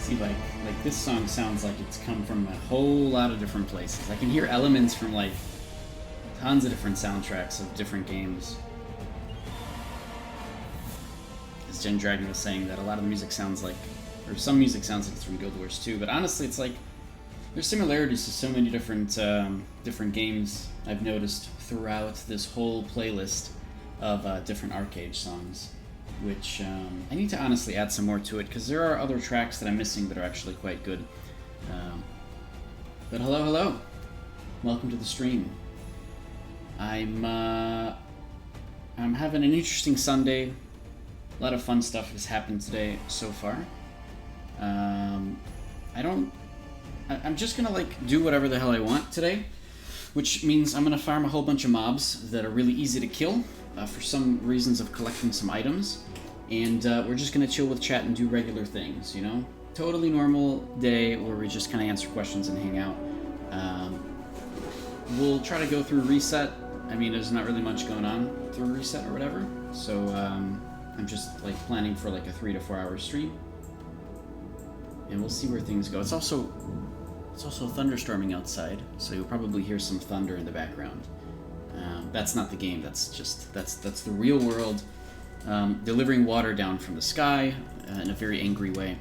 See, like this song sounds like it's come from a whole lot of different places. I can hear elements from like tons of different soundtracks of different games. As Jen Dragon was saying, that a lot of the music sounds like, or some music sounds like it's from Guild Wars 2, but honestly it's like there's similarities to so many different different games I've noticed throughout this whole playlist of different arcade songs, which I need to honestly add some more to it, because there are other tracks that I'm missing that are actually quite good. But hello. Welcome to the stream. I'm having an interesting Sunday. A lot of fun stuff has happened today so far. I'm just gonna like do whatever the hell I want today, which means I'm gonna farm a whole bunch of mobs that are really easy to kill for some reasons of collecting some items, and we're just gonna chill with chat and do regular things, you know? Totally normal day where we just kind of answer questions and hang out. We'll try to go through Reset. I mean, there's not really much going on through Reset or whatever, so I'm just like planning for like a 3 to 4 hour stream, and we'll see where things go. It's also thunderstorming outside, so you'll probably hear some thunder in the background. That's not the game. That's the real world delivering water down from the sky in a very angry way.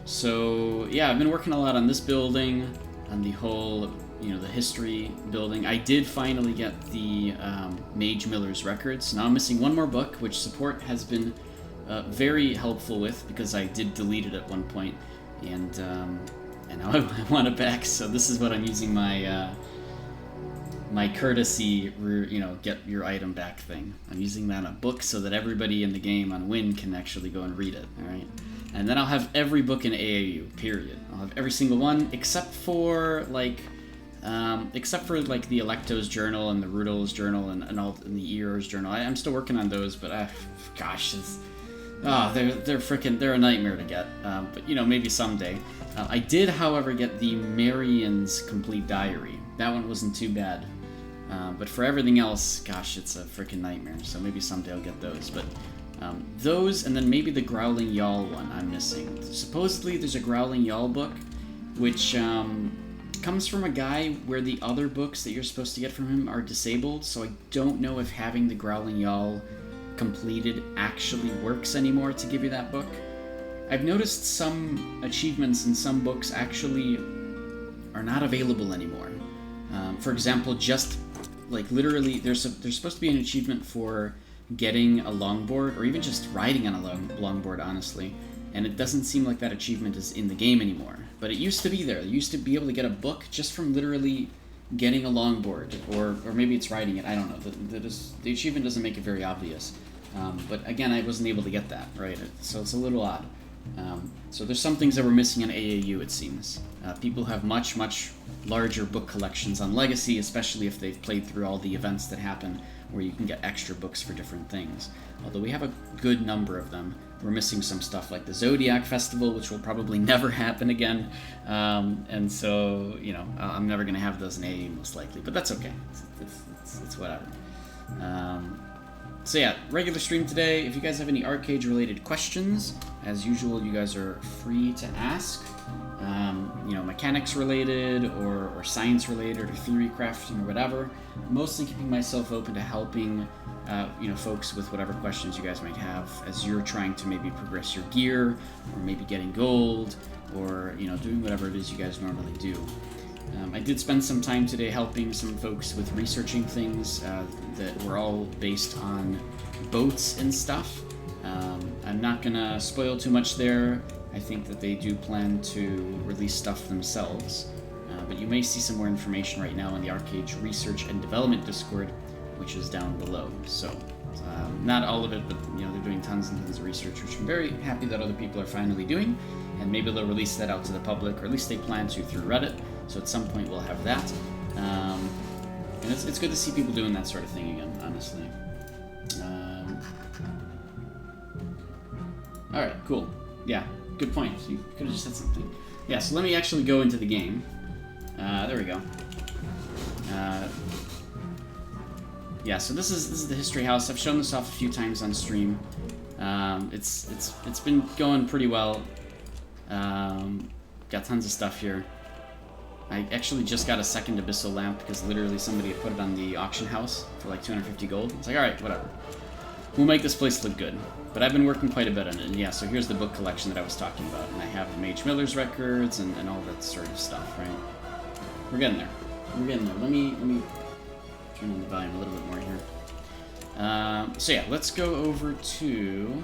So yeah, I've been working a lot on this building, on the whole, you know, the history building. I did finally get the Mage Miller's records. Now I'm missing one more book, which support has been very helpful with, because I did delete it at one point, and now I want it back. So this is what I'm using my my courtesy, you know, get your item back thing. I'm using that on a book so that everybody in the game on Win can actually go and read it. All right. And then I'll have every book in AAU, period. I'll have every single one except for like the Electo's journal and the Rudol's journal and the Ear's journal. I'm still working on those, but gosh, they're a nightmare to get. But you know, maybe someday. I did, however, get the Marian's complete diary. That one wasn't too bad. But for everything else, gosh, it's a freaking nightmare. So maybe someday I'll get those. But those, and then maybe the Growling Yawl one I'm missing. Supposedly there's a Growling Yawl book, which comes from a guy where the other books that you're supposed to get from him are disabled. So I don't know if having the Growling Yawl completed actually works anymore to give you that book. I've noticed some achievements in some books actually are not available anymore. For example, just like literally, there's supposed to be an achievement for getting a longboard, or even just riding on a longboard, honestly, and it doesn't seem like that achievement is in the game anymore. But it used to be there. You used to be able to get a book just from literally getting a longboard, or maybe it's riding it. I don't know. The achievement doesn't make it very obvious. But again, I wasn't able to get that, right? So it's a little odd. So there's some things that we're missing in AAU, it seems. People have much, much larger book collections on Legacy, especially if they've played through all the events that happen where you can get extra books for different things. Although we have a good number of them. We're missing some stuff like the Zodiac Festival, which will probably never happen again. And so, you know, I'm never going to have those in AAU most likely. But that's okay. It's whatever. So yeah, regular stream today. If you guys have any arcade-related questions, as usual, you guys are free to ask. You know, mechanics-related, or science-related, or theory crafting, or whatever. Mostly keeping myself open to helping, you know, folks with whatever questions you guys might have as you're trying to maybe progress your gear, or maybe getting gold, or, you know, doing whatever it is you guys normally do. I did spend some time today helping some folks with researching things that were all based on boats and stuff. I'm not gonna spoil too much there. I think that they do plan to release stuff themselves. But you may see some more information right now in the Arcade Research and Development Discord, which is down below. So, not all of it, but you know, they're doing tons and tons of research, which I'm very happy that other people are finally doing. And maybe they'll release that out to the public, or at least they plan to through Reddit. So at some point we'll have that. And it's good to see people doing that sort of thing again, honestly. Alright, cool. Yeah, good point. You could have just said something. Yeah, so let me actually go into the game. There we go. Yeah, so this is the History House. I've shown this off a few times on stream. It's been going pretty well. Got tons of stuff here. I actually just got a second abyssal lamp because literally somebody had put it on the auction house for like 250 gold. It's like, alright, whatever. We'll make this place look good. But I've been working quite a bit on it, and yeah, so here's the book collection that I was talking about, and I have the Mage Miller's records and all that sort of stuff, right? We're getting there. We're getting there. Let me turn on the volume a little bit more here. So yeah, let's go over to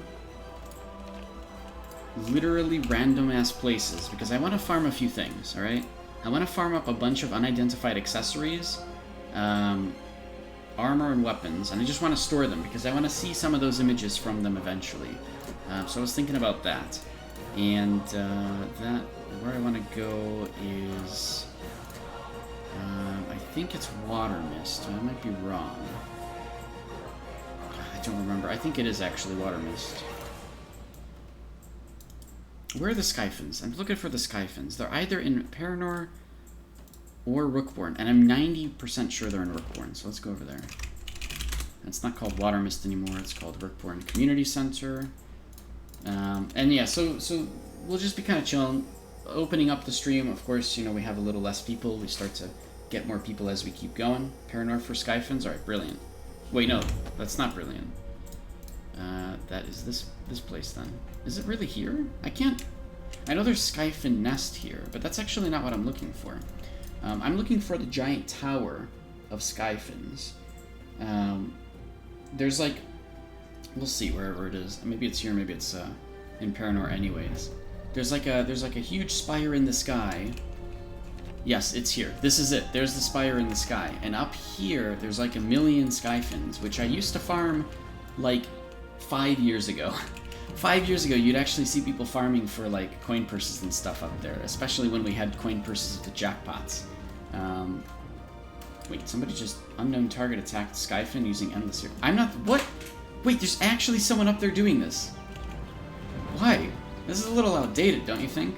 literally random-ass places, because I want to farm a few things, alright? I want to farm up a bunch of unidentified accessories, armor and weapons, and I just want to store them because I want to see some of those images from them eventually. So I was thinking about that, and where I want to go is I think it's Water Mist. I might be wrong. I don't remember. I think it is actually Water Mist. Where are the Skyphens? I'm looking for the Skyphens. They're either in Paranor or Rookborn, and I'm 90% sure they're in Rookborn, so let's go over there. It's not called Water Mist anymore, it's called Rookborn Community Center. And yeah, so we'll just be kind of chilling, opening up the stream. Of course, you know, we have a little less people. We start to get more people as we keep going. Paranor for Skyphens, alright, brilliant. Wait, no, that's not brilliant. That is this place then. Is it really here? I can't... I know there's Skyphen Nest here, but that's actually not what I'm looking for. I'm looking for the giant tower of Skyphens. There's like... We'll see wherever it is. Maybe it's here, maybe it's in Paranor anyways. There's like a huge spire in the sky. Yes, it's here. This is it. There's the spire in the sky. And up here, there's like 1 million Skyphens, which I used to farm like 5 years ago. 5 years ago, you'd actually see people farming for like coin purses and stuff up there, especially when we had coin purses with the jackpots. Wait, somebody just... Unknown target attacked Skyphen using Endless here. I'm not... What? Wait, there's actually someone up there doing this. Why? This is a little outdated, don't you think?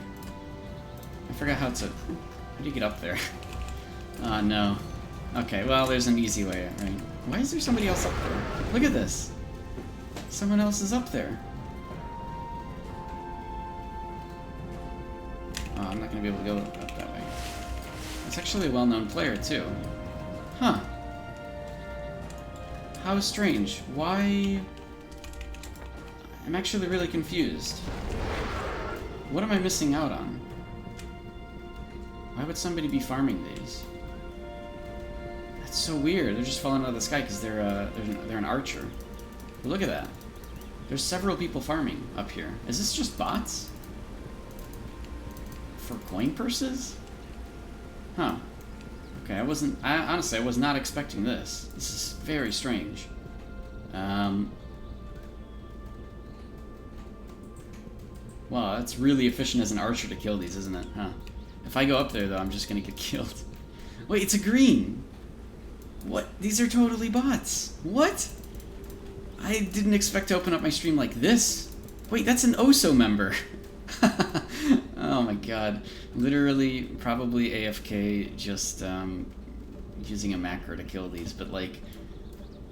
I forgot how to... How do you get up there? Oh, no. Okay, well, there's an easy way, right? Why is there somebody else up there? Look at this. Someone else is up there. Oh, I'm not going to be able to go up that way. It's actually a well-known player, too. Huh. How strange. Why... I'm actually really confused. What am I missing out on? Why would somebody be farming these? That's so weird. They're just falling out of the sky because they're an archer. But look at that. There's several people farming up here. Is this just bots? For coin purses? Huh. Okay, honestly, I was not expecting this. This is very strange. Wow, that's really efficient as an archer to kill these, isn't it? Huh. If I go up there, though, I'm just gonna get killed. Wait, it's a green! What? These are totally bots. What? I didn't expect to open up my stream like this. Wait, that's an OSO member. Oh my god. Literally, probably AFK, just using a macro to kill these, but like,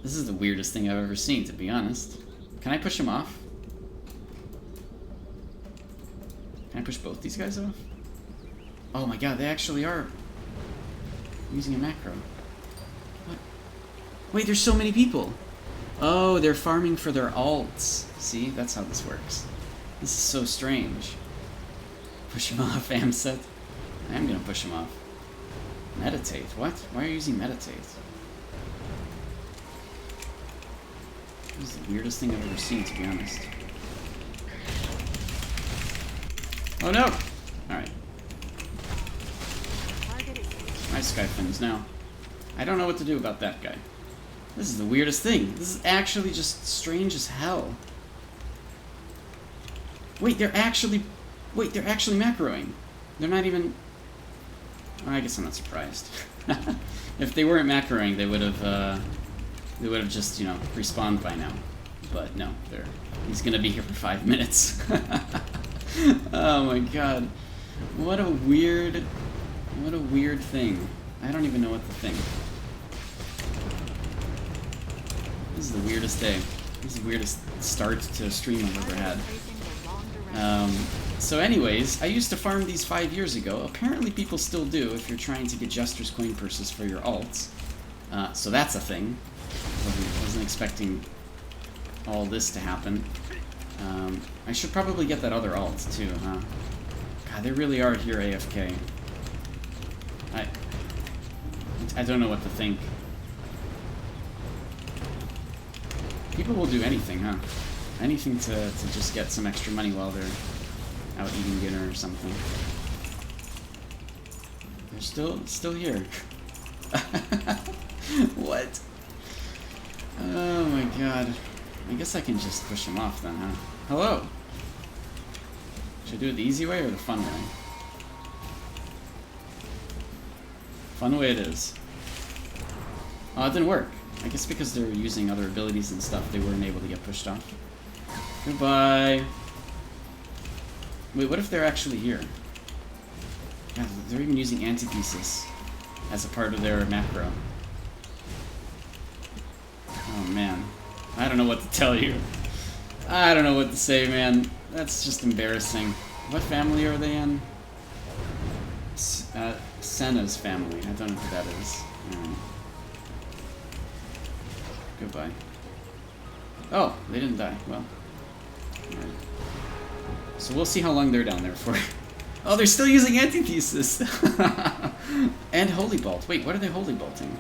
this is the weirdest thing I've ever seen, to be honest. Can I push him off? Can I push both these guys off? Oh my god, they actually are using a macro. What? Wait, there's so many people! Oh, they're farming for their alts. See, that's how this works. This is so strange. Push him off, Amset. I am gonna push him off. Meditate? What? Why are you using meditate? This is the weirdest thing I've ever seen, to be honest. Oh no! Alright. Nice Skyphens now. I don't know what to do about that guy. This is the weirdest thing. This is actually just strange as hell. Wait, they're actually macroing. They're not even... Oh, I guess I'm not surprised. If they weren't macroing, they would have just, you know, respawned by now. But no, he's gonna be here for 5 minutes. Oh my god. What a weird thing. I don't even know what to think. This is the weirdest day. This is the weirdest start to a stream I've ever had. So anyways, I used to farm these 5 years ago. Apparently people still do if you're trying to get Jester's coin purses for your alts. So that's a thing. Wasn't expecting all this to happen. I should probably get that other alt too, huh? God, they really are here AFK. I don't know what to think. People will do anything, huh? Anything to just get some extra money while they're out eating dinner or something. They're still here. What? Oh my god. I guess I can just push them off then, huh? Hello! Should I do it the easy way or the fun way? Fun way it is. Oh, it didn't work. I guess because they were using other abilities and stuff, they weren't able to get pushed off. Goodbye! Wait, what if they're actually here? Yeah, they're even using antithesis as a part of their macro. Oh man. I don't know what to tell you. I don't know what to say, man. That's just embarrassing. What family are they in? Senna's family. I don't know who that is. Goodbye. Oh, they didn't die. Well. Alright. So we'll see how long they're down there for. Oh, they're still using antithesis! And holy bolt. Wait, what are they holy bolting?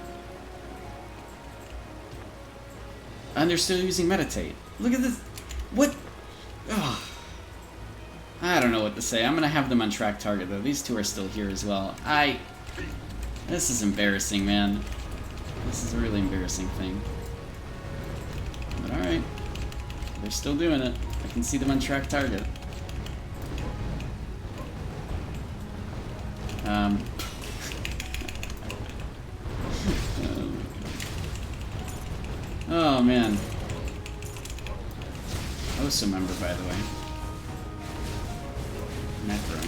And they're still using meditate. Look at this. What? Oh. I don't know what to say. I'm gonna have them on track target though. These two are still here as well. This is embarrassing, man. This is a really embarrassing thing. But alright. They're still doing it. I can see them on track target. Oh man. OSA member, by the way. Macro.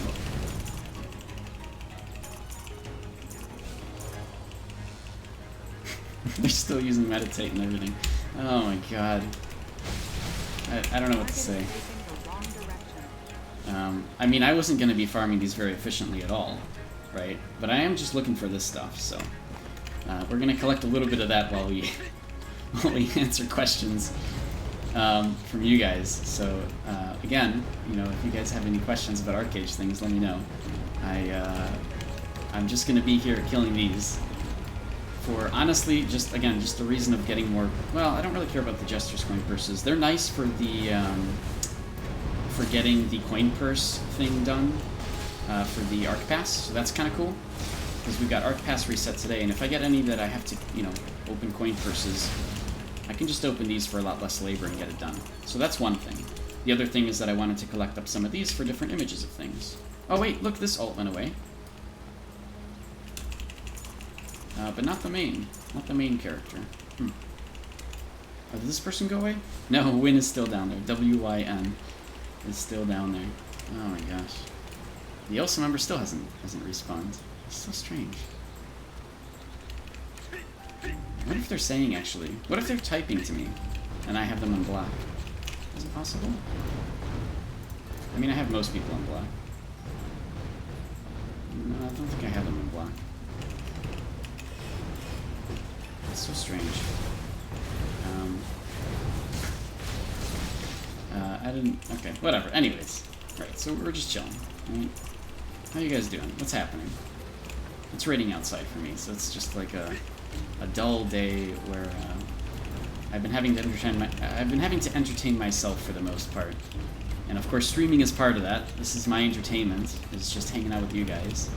They're still using meditate and everything. Oh my god. I don't know what to say. I mean, I wasn't going to be farming these very efficiently at all, right? But I am just looking for this stuff, so we're going to collect a little bit of that while we while we answer questions from you guys. So again, you know, if you guys have any questions about Arcade things, let me know. I'm just going to be here killing these for, honestly, just the reason of getting more. Well, I don't really care about the Jester's coin purses. They're nice for the for getting the coin purse thing done for the Arc Pass, so that's kind of cool. Because we've got Arc Pass reset today, and if I get any that I have to, you know, open coin purses, I can just open these for a lot less labor and get it done. So that's one thing. The other thing is that I wanted to collect up some of these for different images of things. Oh wait, look, this alt went away. But not the main character. Oh, did this person go away? No, Win is still down there. W-Y-N is still down there. Oh my gosh. The Elsa member still hasn't respawned. It's so strange. What if they're saying, actually? What if they're typing to me, and I have them on black? Is it possible? I mean, I have most people on black. No, I don't think I have them on black. It's so strange. I didn't... Okay, whatever. Anyways. Right, so we're just chilling. Right? How you guys doing? What's happening? It's raining outside for me, so it's just like a dull day where I've been having to entertain myself for the most part. And of course, streaming is part of that. This is my entertainment. It's just hanging out with you guys.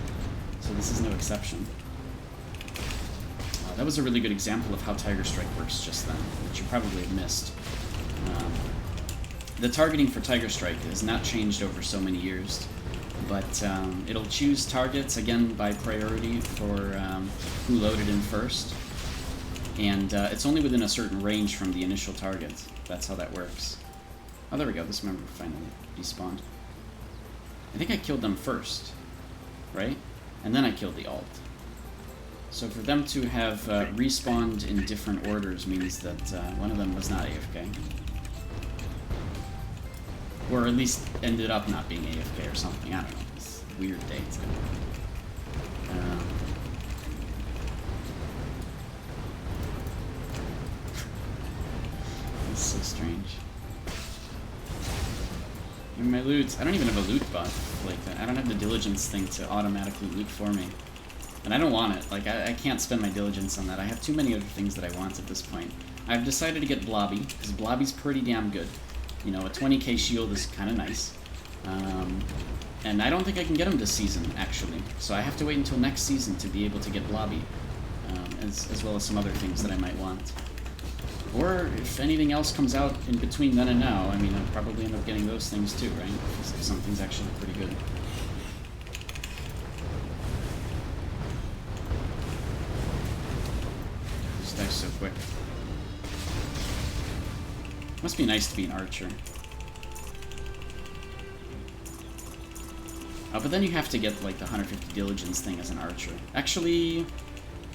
So this is no exception. That was a really good example of how Tiger Strike works just then, which you probably have missed. The targeting for Tiger Strike has not changed over so many years, but it'll choose targets, again, by priority for who loaded in first. And it's only within a certain range from the initial target. That's how that works. Oh, there we go. This member finally despawned. I think I killed them first, right? And then I killed the alt. So for them to have respawned in different orders means that one of them was not AFK. Or at least ended up not being AFK or something. I don't know. It's a weird day today. It's so strange. And my loot, I don't even have a loot buff like that. I don't have the diligence thing to automatically loot for me. And I don't want it. Like, I can't spend my diligence on that. I have too many other things that I want at this point. I've decided to get Blobby, because Blobby's pretty damn good. You know, a 20k shield is kind of nice. And I don't think I can get him this season, actually. So I have to wait until next season to be able to get Blobby. As well as some other things that I might want. Or if anything else comes out in between then and now, I mean, I'll probably end up getting those things too, right? If something's actually pretty good. Just die so quick. Must be nice to be an archer. Oh, but then you have to get, like, the 150 diligence thing as an archer. Actually,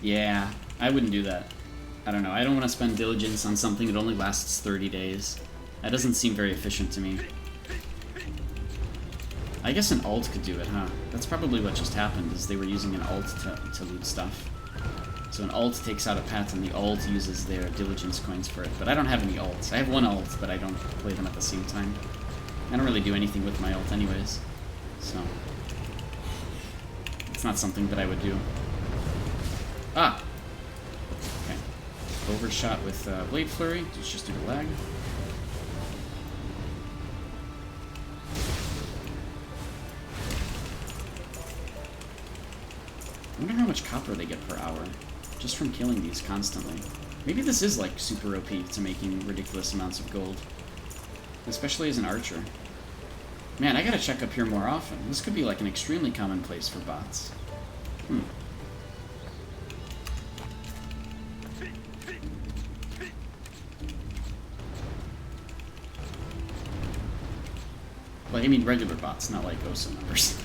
yeah, I wouldn't do that. I don't know, I don't want to spend diligence on something that only lasts 30 days. That doesn't seem very efficient to me. I guess an alt could do it, huh? That's probably what just happened, is they were using an alt to loot stuff. So an alt takes out a pet, and the alt uses their diligence coins for it. But I don't have any alts. I have one alt, but I don't play them at the same time. I don't really do anything with my alt anyways. So it's not something that I would do. Ah! Okay. Overshot with Blade Flurry. It's just due to lag. I wonder how much copper they get per hour, just from killing these constantly. Maybe this is like super OP to making ridiculous amounts of gold. Especially as an archer. Man, I gotta check up here more often. This could be like an extremely common place for bots. Like, I mean regular bots, not like OSO members.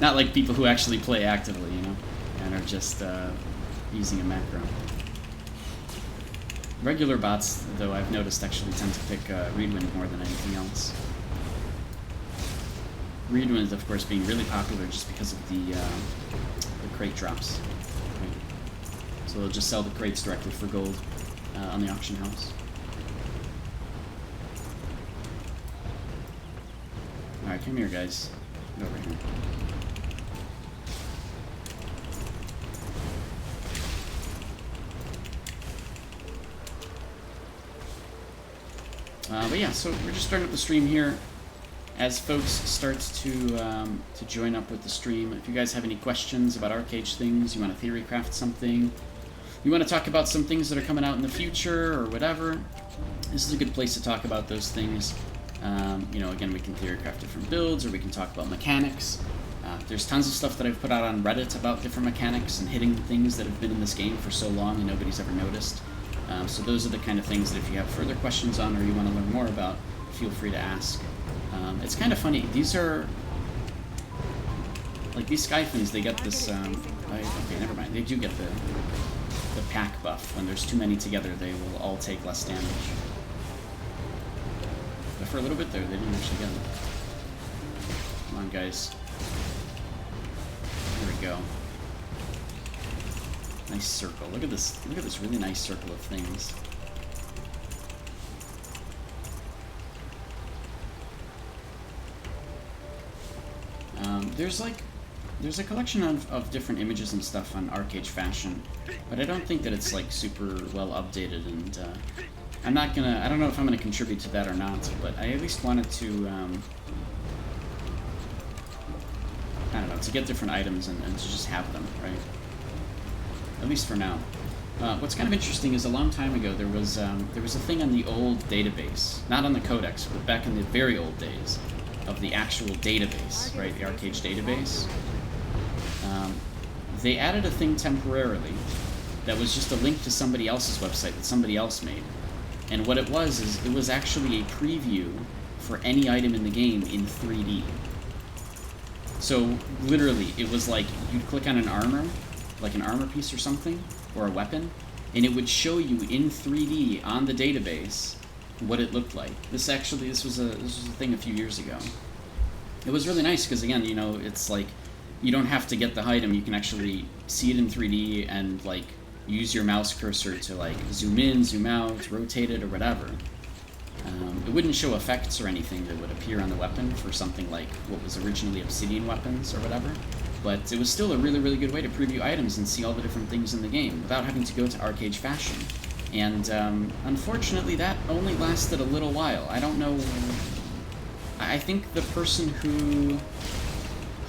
Not like people who actually play actively, you know, and are just using a macro. Regular bots, though, I've noticed actually tend to pick Reedwind more than anything else. Reedwind, of course, being really popular just because of the crate drops. Right? So they'll just sell the crates directly for gold on the auction house. Alright, come here, guys. Get over here. But yeah, so we're just starting up the stream here. As folks start to join up with the stream, if you guys have any questions about Arcage things, you want to theorycraft something, you want to talk about some things that are coming out in the future or whatever, this is a good place to talk about those things. You know, again, we can theorycraft different builds, or we can talk about mechanics. There's tons of stuff that I've put out on Reddit about different mechanics and hitting things that have been in this game for so long and nobody's ever noticed. So those are the kind of things that if you have further questions on or you want to learn more about, feel free to ask. It's kind of funny. These are... like, these Skyfins, they get this... okay, never mind. They do get the pack buff. When there's too many together, they will all take less damage. But for a little bit there, they didn't actually get it. Come on, guys. There we go. Nice circle. Look at this really nice circle of things. There's a collection of different images and stuff on Arcage Fashion, but I don't think that it's like super well updated, and I don't know if I'm gonna contribute to that or not, but I at least wanted to, I don't know, to get different items and to just have them, right? At least for now. What's kind of interesting is a long time ago there was a thing on the old database, not on the Codex, but back in the very old days of the actual database, right? The Arcage database. They added a thing temporarily that was just a link to somebody else's website that somebody else made. And what it was is it was actually a preview for any item in the game in 3D. So literally, it was like you'd click on an armor, like an armor piece or something, or a weapon, and it would show you in 3D on the database what it looked like. This was a thing a few years ago. It was really nice because, again, you know, it's like you don't have to get the item. You can actually see it in 3D and like use your mouse cursor to like zoom in, zoom out, rotate it, or whatever. It wouldn't show effects or anything that would appear on the weapon for something like what was originally Obsidian weapons or whatever, but it was still a really, really good way to preview items and see all the different things in the game without having to go to Arcade Fashion. And unfortunately, that only lasted a little while. I don't know. I think the person who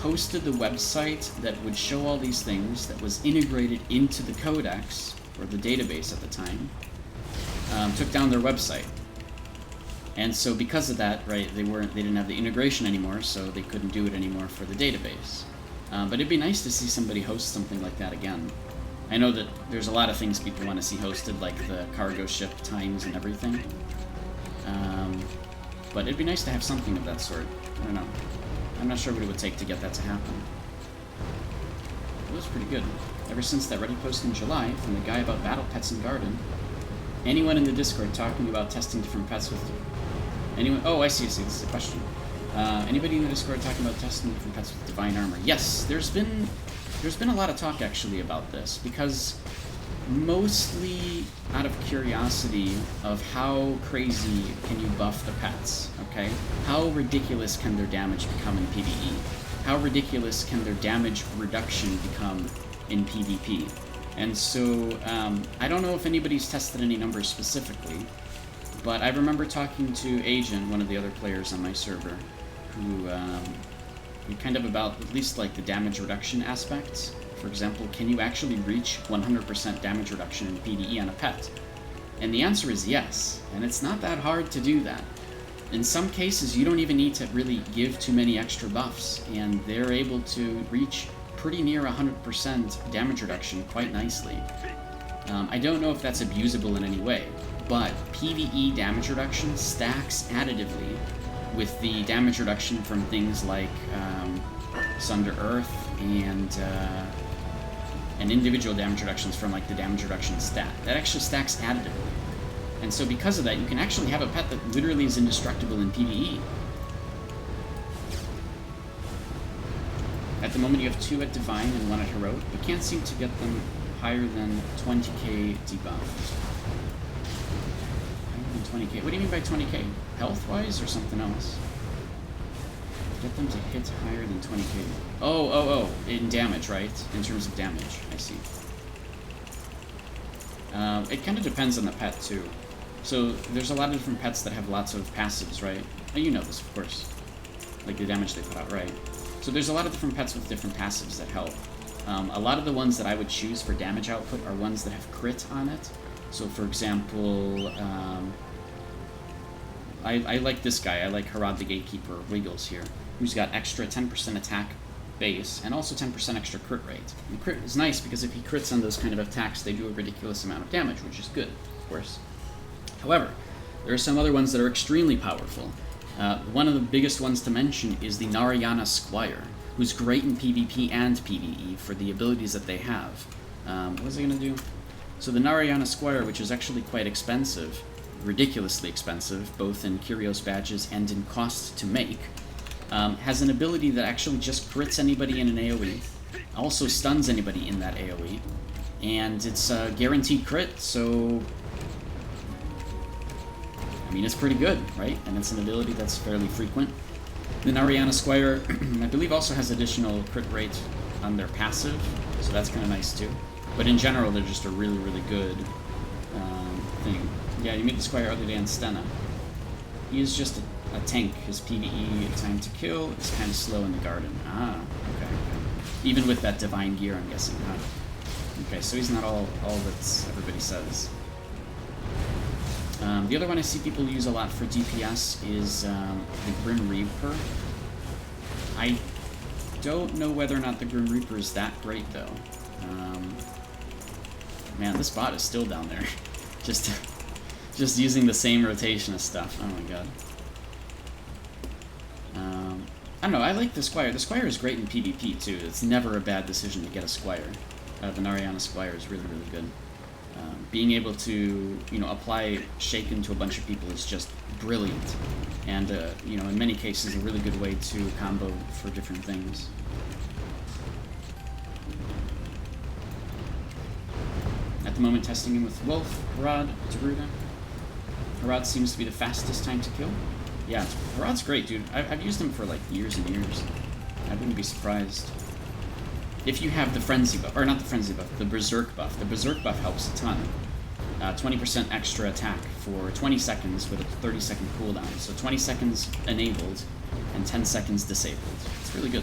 hosted the website that would show all these things, that was integrated into the codex, or the database at the time, took down their website. And so because of that, right, they didn't have the integration anymore, so they couldn't do it anymore for the database. But it'd be nice to see somebody host something like that again. I know that there's a lot of things people want to see hosted, like the cargo ship times and everything. But it'd be nice to have something of that sort. I don't know. I'm not sure what it would take to get that to happen. It was pretty good. Ever since that Reddit post in July from the guy about battle pets in Garden, anyone in the Discord talking about testing different pets with... Anyone? Oh, I see. This is a question. Anybody in the Discord talking about testing different pets with divine armor? Yes, there's been a lot of talk actually about this, because mostly out of curiosity of how crazy can you buff the pets, okay? How ridiculous can their damage become in PvE? How ridiculous can their damage reduction become in PvP? And so, I don't know if anybody's tested any numbers specifically, but I remember talking to Agent, one of the other players on my server, who kind of about at least like the damage reduction aspects. For example, can you actually reach 100% damage reduction in PvE on a pet? And the answer is yes, and it's not that hard to do that. In some cases, you don't even need to really give too many extra buffs, and they're able to reach pretty near 100% damage reduction quite nicely. I don't know if that's abusable in any way, but PvE damage reduction stacks additively with the damage reduction from things like Sunder Earth and individual damage reductions from like the damage reduction stat. That actually stacks additively. And so because of that, you can actually have a pet that literally is indestructible in PvE. At the moment you have 2 at Divine and 1 at Heroic. You can't seem to get them higher than 20k debuff. 20k. What do you mean by 20k? Health-wise or something else? Get them to hit higher than 20k. Oh, in damage, right? In terms of damage, I see. It kind of depends on the pet, too. So, there's a lot of different pets that have lots of passives, right? Oh, you know this, of course. Like the damage they put out, right? So there's a lot of different pets with different passives that help. A lot of the ones that I would choose for damage output are ones that have crit on it. So, for example, I like this guy. I like Harad the Gatekeeper, Wiggles here, who's got extra 10% attack base and also 10% extra crit rate. And crit is nice because if he crits on those kind of attacks, they do a ridiculous amount of damage, which is good, of course. However, there are some other ones that are extremely powerful. One of the biggest ones to mention is the Narayana Squire, who's great in PvP and PvE for the abilities that they have. What was I going to do? So the Narayana Squire, which is actually quite expensive, ridiculously expensive, both in Curios badges and in cost to make, has an ability that actually just crits anybody in an AoE, also stuns anybody in that AoE, and it's a guaranteed crit, so I mean, it's pretty good, right? And it's an ability that's fairly frequent. The Narayana Squire, I believe, also has additional crit rate on their passive, so that's kind of nice too. But in general, they're just a really, really good thing. Yeah, you meet the Squire other day on Stenna. He is just a tank. His PvE time to kill is kind of slow in the Garden. Ah, okay. Even with that divine gear, I'm guessing, huh? Okay, so he's not all that everybody says. The other one I see people use a lot for DPS is the Grim Reaper. I don't know whether or not the Grim Reaper is that great, though. Man, this bot is still down there. Just using the same rotation of stuff. Oh my god. I don't know, I like the Squire. The Squire is great in PvP, too. It's never a bad decision to get a Squire. The Narayana Squire is really, really good. Being able to, you know, apply Shaken to a bunch of people is just brilliant. And, you know, in many cases, a really good way to combo for different things. At the moment, testing him with Wolf, Harad, Taruda. Harad seems to be the fastest time to kill. Yeah, Harad's great, dude. I've used him for, like, years and years. I wouldn't be surprised. If you have the Frenzy buff, or not the Frenzy buff, the Berserk buff. The Berserk buff helps a ton. 20% extra attack for 20 seconds with a 30-second cooldown. So 20 seconds enabled and 10 seconds disabled. It's really good.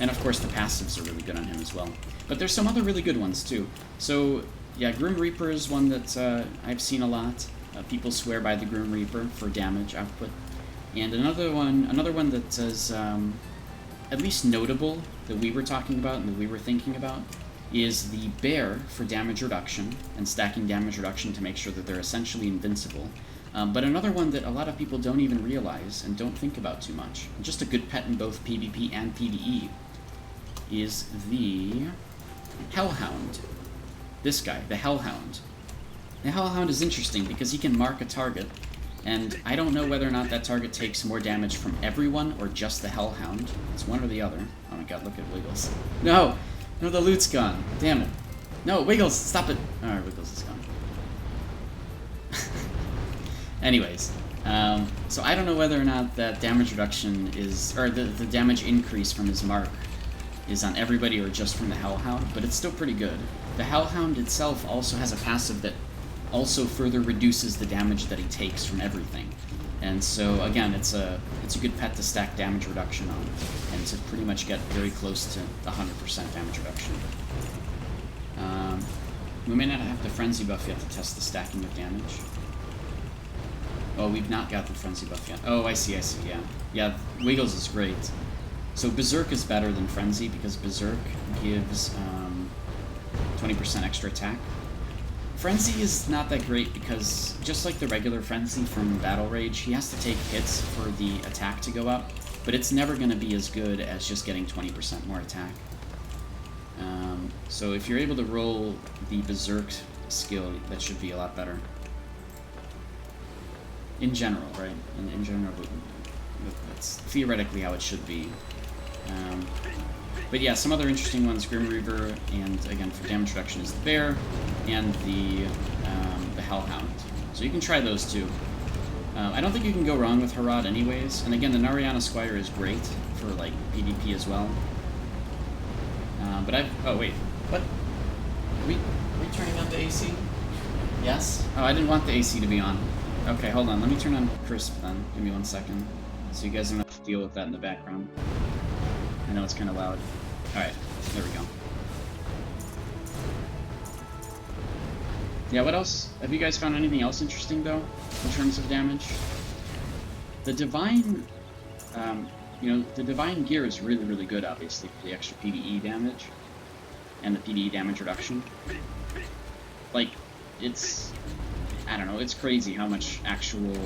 And of course the passives are really good on him as well. But there's some other really good ones too. So yeah, Grim Reaper is one that I've seen a lot. People swear by the Grim Reaper for damage output. And another one that is at least notable that we were talking about and that we were thinking about is the Bear for damage reduction and stacking damage reduction to make sure that they're essentially invincible. But another one that a lot of people don't even realize and don't think about too much, just a good pet in both PvP and PvE, is the Hellhound. This guy, the Hellhound. The Hellhound is interesting because he can mark a target, and I don't know whether or not that target takes more damage from everyone or just the Hellhound. It's one or the other. Oh my god, look at Wiggles. No! No, the loot's gone. Damn it. No, Wiggles, stop it! Alright, Wiggles is gone. Anyways, so I don't know whether or not that damage reduction is, or the damage increase from his mark is on everybody or just from the Hellhound, but it's still pretty good. The Hellhound itself also has a passive that also further reduces the damage that he takes from everything. And so, again, it's a good pet to stack damage reduction on, and to pretty much get very close to 100% damage reduction. We may not have the Frenzy buff yet to test the stacking of damage. Oh, we've not got the Frenzy buff yet. Oh, I see, yeah. Yeah, Wiggles is great. So Berserk is better than Frenzy, because Berserk gives 20% extra attack. Frenzy is not that great because, just like the regular Frenzy from Battle Rage, he has to take hits for the attack to go up, but it's never going to be as good as just getting 20% more attack. So if you're able to roll the Berserk skill, that should be a lot better. In general, right? In general, that's theoretically how it should be. But yeah, some other interesting ones, Grim Reaper, and again, for damage reduction is the Bear, and the Hellhound. So you can try those too. I don't think you can go wrong with Harad anyways, and again, the Nariana Squire is great for, like, PvP as well. But oh wait, what? Are we turning on the AC? Yes? Oh, I didn't want the AC to be on. Okay, hold on, let me turn on Crisp then. Give me 1 second. So you guys don't have to deal with that in the background. I know it's kind of loud. Alright, there we go. Yeah, what else? Have you guys found anything else interesting, though, in terms of damage? The Divine, the Divine gear is really, really good, obviously, for the extra PvE damage and the PvE damage reduction. Like, it's, I don't know, it's crazy how much actual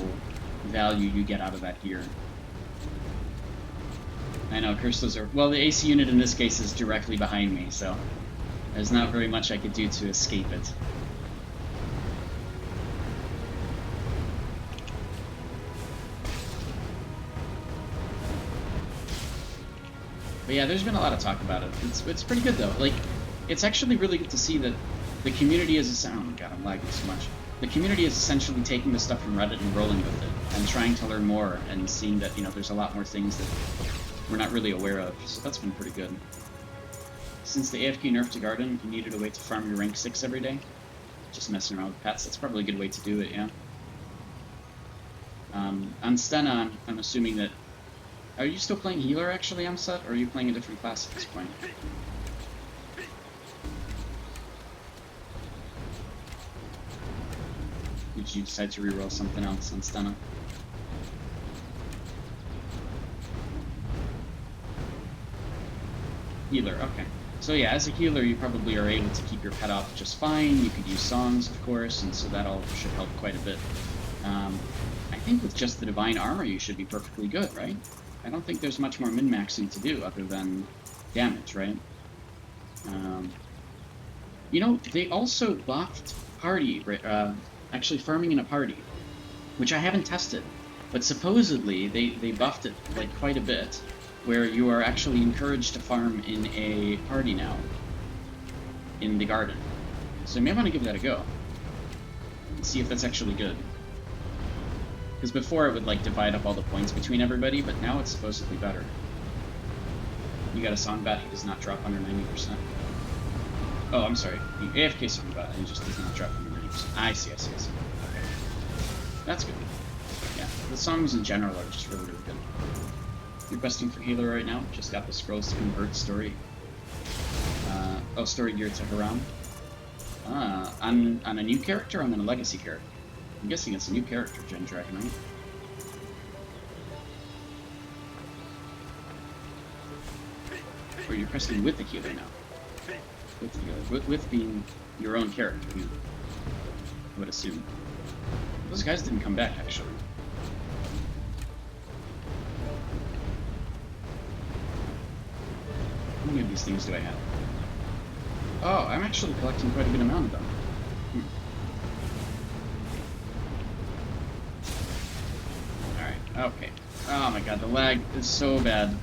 value you get out of that gear. I know, Curstos are... Well, the AC unit in this case is directly behind me, so there's not very much I could do to escape it. But yeah, there's been a lot of talk about it. It's pretty good, though. Like, it's actually really good to see that the community is... Oh my god, I'm lagging so much. The community is essentially taking the stuff from Reddit and rolling with it, and trying to learn more, and seeing that, you know, there's a lot more things that we're not really aware of, so that's been pretty good. Since the AFK nerf to Garden, you needed a way to farm your rank 6 every day. Just messing around with pets, that's probably a good way to do it, yeah. On Stena, I'm assuming that... Are you still playing healer, actually, Amset, or are you playing a different class at this point? Did you decide to reroll something else on Stena? Healer, okay. So yeah, as a healer, you probably are able to keep your pet off just fine. You could use songs, of course, and so that all should help quite a bit. I think with just the Divine Armor, you should be perfectly good, right? I don't think there's much more min-maxing to do other than damage, right? You know, they also buffed party, actually farming in a party, which I haven't tested, but supposedly they buffed it like quite a bit, where you are actually encouraged to farm in a party now, in the garden. So you may want to give that a go, and see if that's actually good. Because before it would like divide up all the points between everybody, but now it's supposedly better. You got a song bot, he does not drop under 90%. Oh, I'm sorry. The AFK song bot, he just does not drop under 90%. I see. Okay. That's good. Yeah, the songs in general are just really, really good. You're besting for healer right now. Just got the scrolls to convert story. Story gear to Haram. On a new character or on a legacy character? I'm guessing it's a new character, Gen Dragon, right? Or you're questing with the healer now. With the healer. With being your own character, I would assume. Those guys didn't come back, actually. How many of these things do I have? Oh, I'm actually collecting quite a good amount of them. Alright, okay. Oh my god, the lag is so bad.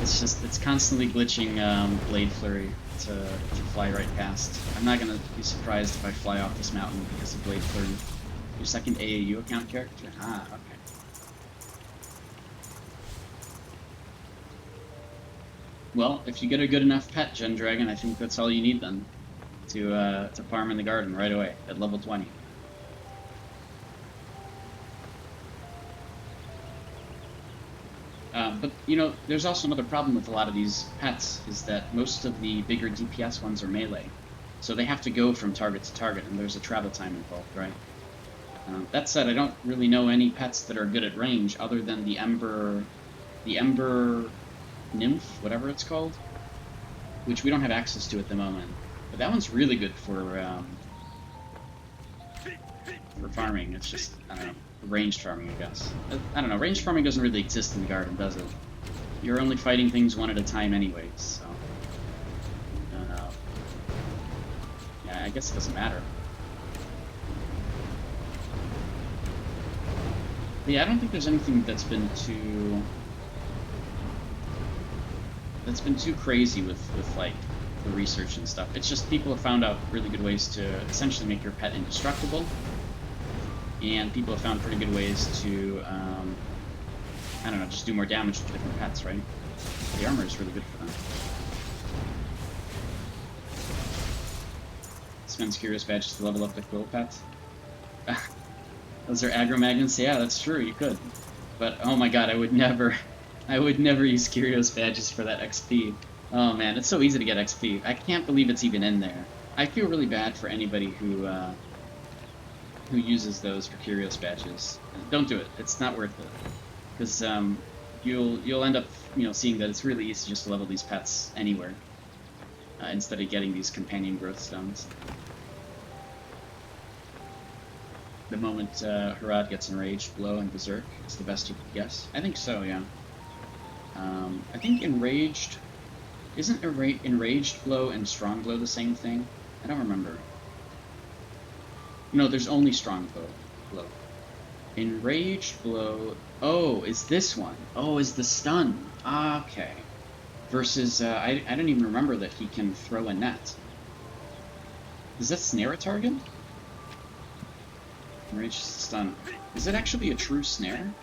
It's constantly glitching Blade Flurry to fly right past. I'm not gonna be surprised if I fly off this mountain because of Blade Flurry. Your second AAU account character? Ah, okay. Well, if you get a good enough pet, Gen Dragon, I think that's all you need then to farm in the garden right away at level 20. But, you know, there's also another problem with a lot of these pets, is that most of the bigger DPS ones are melee. So they have to go from target to target, and there's a travel time involved, right? That said, I don't really know any pets that are good at range other than the Ember Nymph, whatever it's called, which we don't have access to at the moment. But that one's really good for farming. It's just, I don't know, ranged farming, I guess. I don't know, ranged farming doesn't really exist in the garden, does it? You're only fighting things one at a time anyways, so... yeah, I guess it doesn't matter. But yeah, I don't think there's anything that's been too crazy with like the research and stuff. It's just people have found out really good ways to essentially make your pet indestructible, and people have found pretty good ways to I don't know, just do more damage to different pets, right? The armor is really good for them. Spends curious badges to level up the quill pets. Those are aggro magnets. Yeah, that's true. You could, but oh my god, I would never use Curios badges for that XP. Oh man, it's so easy to get XP. I can't believe it's even in there. I feel really bad for anybody who uses those for Curios badges. Don't do it. It's not worth it, because you'll end up seeing that it's really easy just to level these pets anywhere instead of getting these companion growth stones. The moment Harad gets Enraged, Blow, and Berserk, it's the best you could guess. I think so, yeah. I think Enraged... Isn't Enraged Blow and Strong Blow the same thing? I don't remember. No, there's only Strong Blow. Enraged Blow... Oh, is this one. Oh, is the stun. Ah, okay. Versus, I don't even remember that he can throw a net. Does that snare a target? Enraged stun. Is it actually a true snare?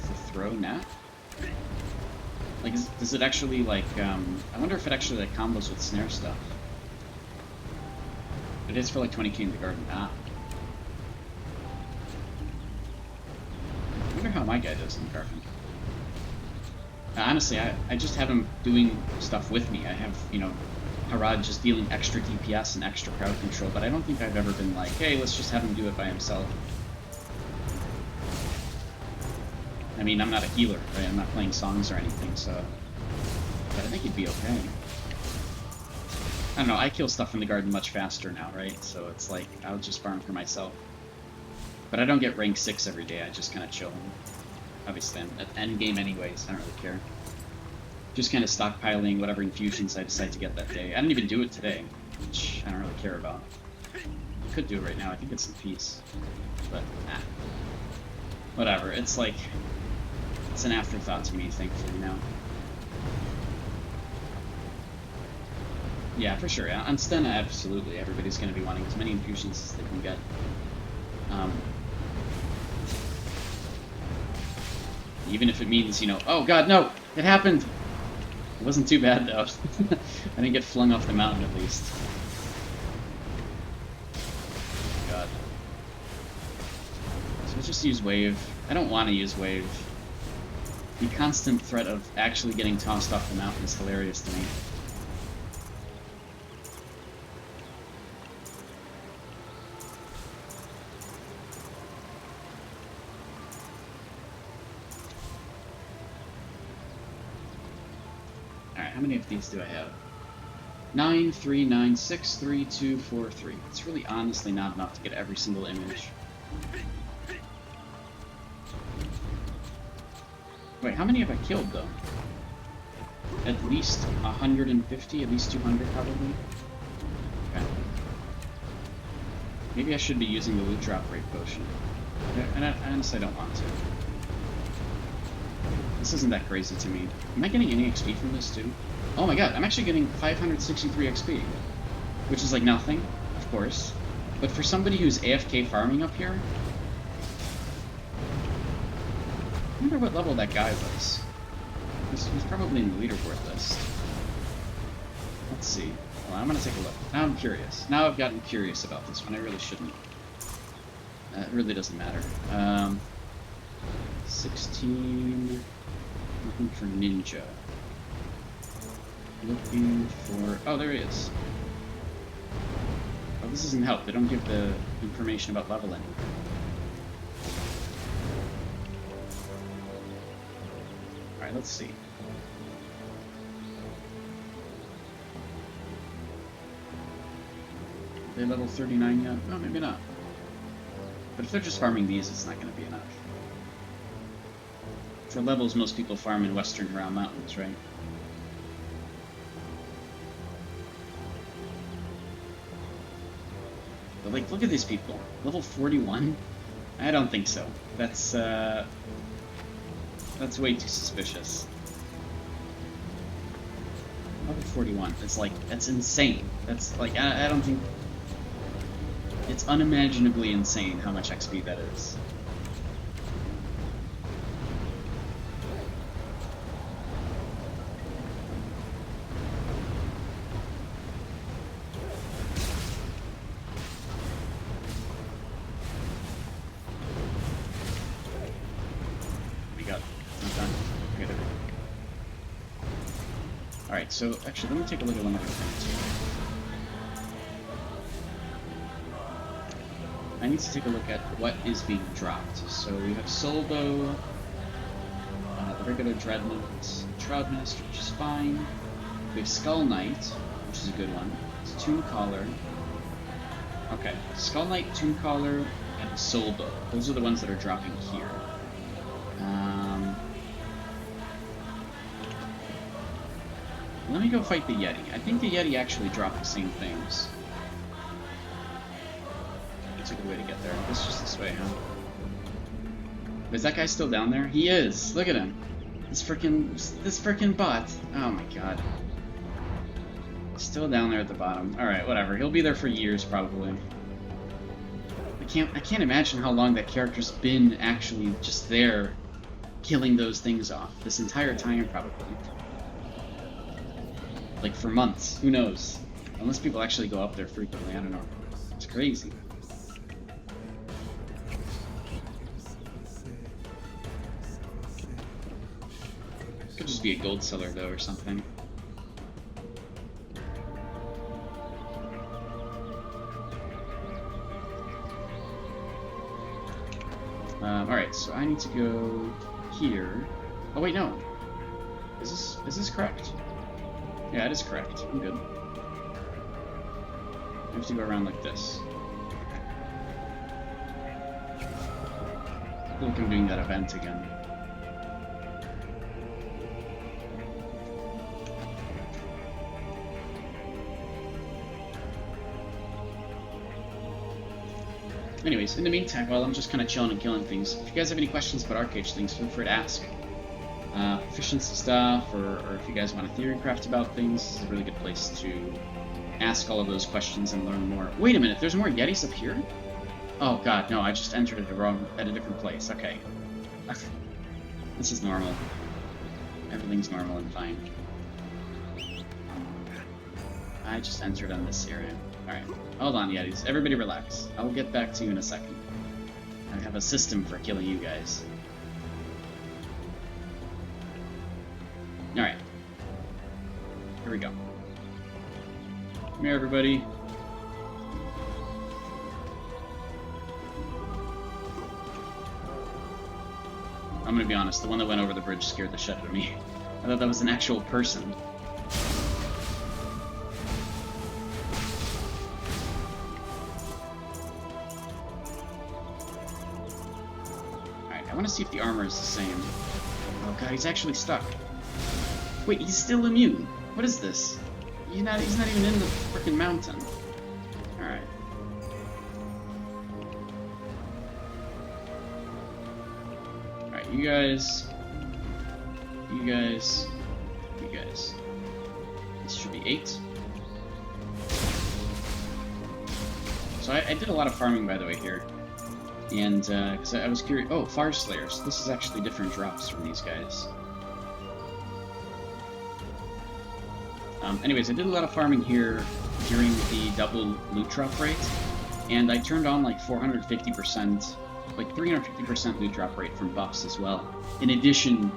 The throw net? Like, does it actually, like, I wonder if it actually, like, combos with snare stuff. It is for, like, 20k in the garden. Ah. I wonder how my guy does in the garden. Honestly, I just have him doing stuff with me. I have, Harad just dealing extra DPS and extra crowd control, but I don't think I've ever been like, hey, let's just have him do it by himself. I mean, I'm not a healer, right? I'm not playing songs or anything, so... But I think he'd be okay. I don't know, I kill stuff in the garden much faster now, right? So it's like, I'll just farm for myself. But I don't get rank 6 every day, I just kind of chill. Obviously, I'm at endgame anyways, I don't really care. Just kind of stockpiling whatever infusions I decide to get that day. I didn't even do it today, which I don't really care about. I could do it right now. I think it's in peace. But, whatever. It's like... It's an afterthought to me, thankfully, now. Yeah, for sure. On Stena, absolutely. Everybody's going to be wanting as many infusions as they can get. Even if it means, you know... Oh, God, no! It happened! It wasn't too bad, though. I didn't get flung off the mountain, at least. God. So let's just use Wave. I don't want to use Wave. The constant threat of actually getting tossed off the mountain is hilarious to me. Alright, how many of these do I have? 9, 3, 9, 6, 3, 2, 4, 3. It's really honestly not enough to get every single image. Wait, how many have I killed, though? At least 150, at least 200, probably? Okay. Maybe I should be using the loot drop rate potion. And I honestly don't want to. This isn't that crazy to me. Am I getting any XP from this, too? Oh my god, I'm actually getting 563 XP. Which is like nothing, of course. But for somebody who's AFK farming up here... I wonder what level that guy was. He's probably in the leaderboard list. Let's see. Well, I'm gonna take a look. Now I'm curious. Now I've gotten curious about this one. I really shouldn't. It really doesn't matter. 16... Looking for Ninja. Looking for... Oh, there he is. Oh, this doesn't help. They don't give the information about level anymore. Alright, let's see. Are they level 39 yet? No, maybe not. But if they're just farming these, it's not going to be enough. For levels, most people farm in western Huron Mountains, right? But, like, look at these people. Level 41? I don't think so. That's way too suspicious. Level 41. It's like, that's insane. That's, like, I don't think... It's unimaginably insane how much XP that is. Alright, so actually let me take a look at one other thing too. I need to take a look at what is being dropped. So we have Soulbow, the regular Dreadnought, Troudnest, which is fine. We have Skull Knight, which is a good one. It's Tomb Caller. Okay, Skull Knight, Tomb Caller, and Soulbow. Those are the ones that are dropping here. Let me go fight the Yeti. I think the Yeti actually dropped the same things. It's a good way to get there. It's just this way, huh? Is that guy still down there? He is! Look at him! This frickin' bot! Oh my god. Still down there at the bottom. Alright, whatever. He'll be there for years, probably. I can't imagine how long that character's been actually just there, killing those things off. This entire time, probably. Like, for months. Who knows? Unless people actually go up there frequently, I don't know. It's crazy. Could just be a gold seller, though, or something. Alright, so I need to go here. Oh, wait, no. Is this correct? Yeah, it is correct. I'm good. I have to go around like this. I feel like I'm doing that event again. Anyways, in the meantime, while I'm just kind of chilling and killing things, if you guys have any questions about Arcade things, feel free to ask. Proficiency stuff, or if you guys want to theorycraft about things, this is a really good place to ask all of those questions and learn more. Wait a minute, there's more Yetis up here? Oh god, no, I just entered at a different place. Okay. This is normal. Everything's normal and fine. I just entered on this area. Alright, hold on, Yetis. Everybody relax. I'll get back to you in a second. I have a system for killing you guys. Alright. Here we go. Come here, everybody. I'm gonna be honest, the one that went over the bridge scared the shit out of me. I thought that was an actual person. Alright, I want to see if the armor is the same. Oh god, he's actually stuck. Wait, he's still immune. What is this? He's not even in the frickin' mountain. Alright. Alright, you guys. You guys. You guys. This should be 8. So I did a lot of farming, by the way, here. And, because I was curious. Oh, Fire Slayers. This is actually different drops from these guys. Anyways, I did a lot of farming here during the double loot drop rate, and I turned on like 450%, like 350% loot drop rate from buffs as well, in addition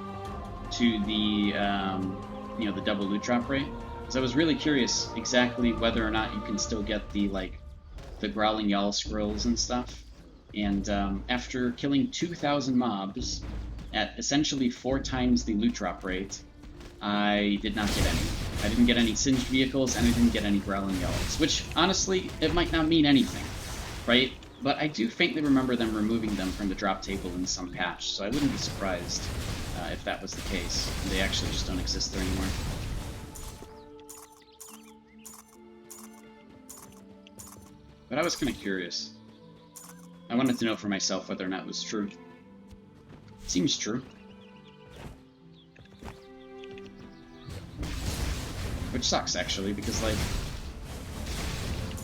to the, you know, the double loot drop rate. So I was really curious exactly whether or not you can still get the, like, the Growling Yell scrolls and stuff. And after killing 2,000 mobs at essentially 4 times the loot drop rate, I did not get any. I didn't get any singed vehicles, and I didn't get any Growling Yells, which, honestly, it might not mean anything, right? But I do faintly remember them removing them from the drop table in some patch, so I wouldn't be surprised if that was the case. They actually just don't exist there anymore. But I was kind of curious. I wanted to know for myself whether or not it was true. Seems true. Which sucks, actually, because, like...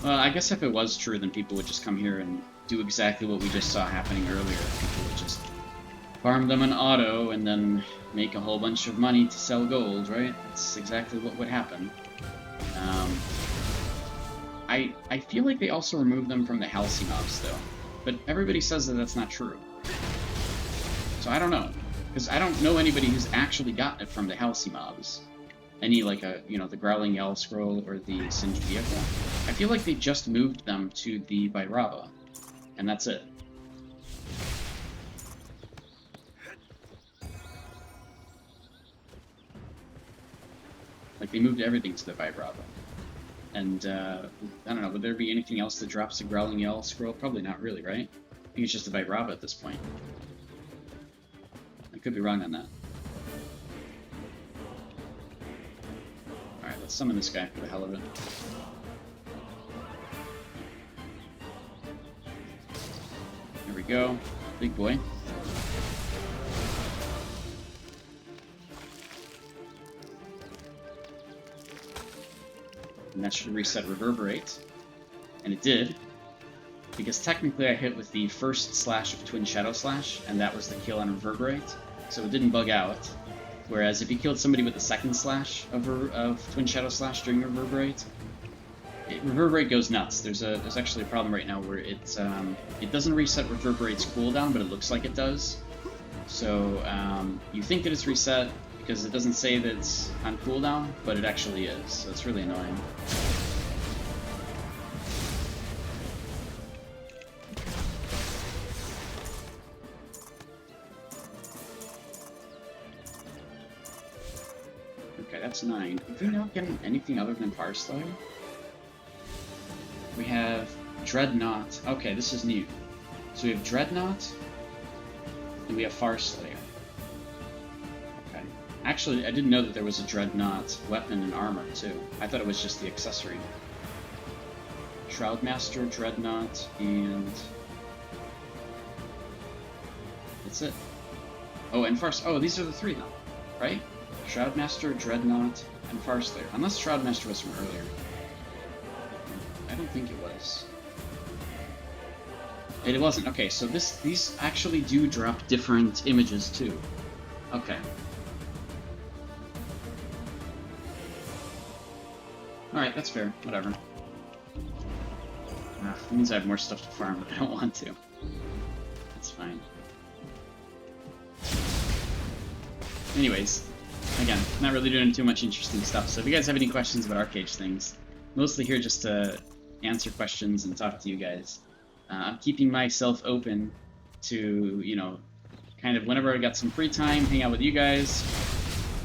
Well, I guess if it was true, then people would just come here and do exactly what we just saw happening earlier. People would just farm them in auto and then make a whole bunch of money to sell gold, right? That's exactly what would happen. I feel like they also removed them from the Halcyon mobs, though. But everybody says that that's not true. So I don't know. Because I don't know anybody who's actually gotten it from the Halcyon mobs. Any, like, you know, the Growling Yell scroll or the Singed Vehicle. I feel like they just moved them to the Vairava. And that's it. Like, they moved everything to the Vairava. And, I don't know, would there be anything else that drops the Growling Yell scroll? Probably not really, right? I think it's just the Vairava at this point. I could be wrong on that. Alright, let's summon this guy for the hell of it. There we go. Big boy. And that should reset Reverberate. And it did. Because technically I hit with the first slash of Twin Shadow Slash, and that was the kill on Reverberate. So it didn't bug out. Whereas if you killed somebody with the second slash of Twin Shadow Slash during Reverberate, Reverberate goes nuts. There's actually a problem right now where it doesn't reset Reverberate's cooldown, but it looks like it does. So you think that it's reset because it doesn't say that it's on cooldown, but it actually is. So it's really annoying. Okay, that's 9. Have we not gotten anything other than Fire Slayer? We have Dreadnought. Okay, this is new. So we have Dreadnought, and we have Fire Slayer. Okay. Actually, I didn't know that there was a Dreadnought weapon and armor, too. I thought it was just the accessory. Shroudmaster, Dreadnought, and That's it. Oh, and Farce. Oh, these are the three now, right? Shroudmaster, Dreadnought, and Farslayer. Unless Shroudmaster was from earlier. I don't think it was. It wasn't. Okay, so these actually do drop different images too. Okay. Alright, that's fair. Whatever. That means I have more stuff to farm, but I don't want to. That's fine. Anyways, again, not really doing too much interesting stuff, so if you guys have any questions about Arcade things, mostly here just to answer questions and talk to you guys. I'm keeping myself open to, you know, kind of whenever I got some free time, hang out with you guys,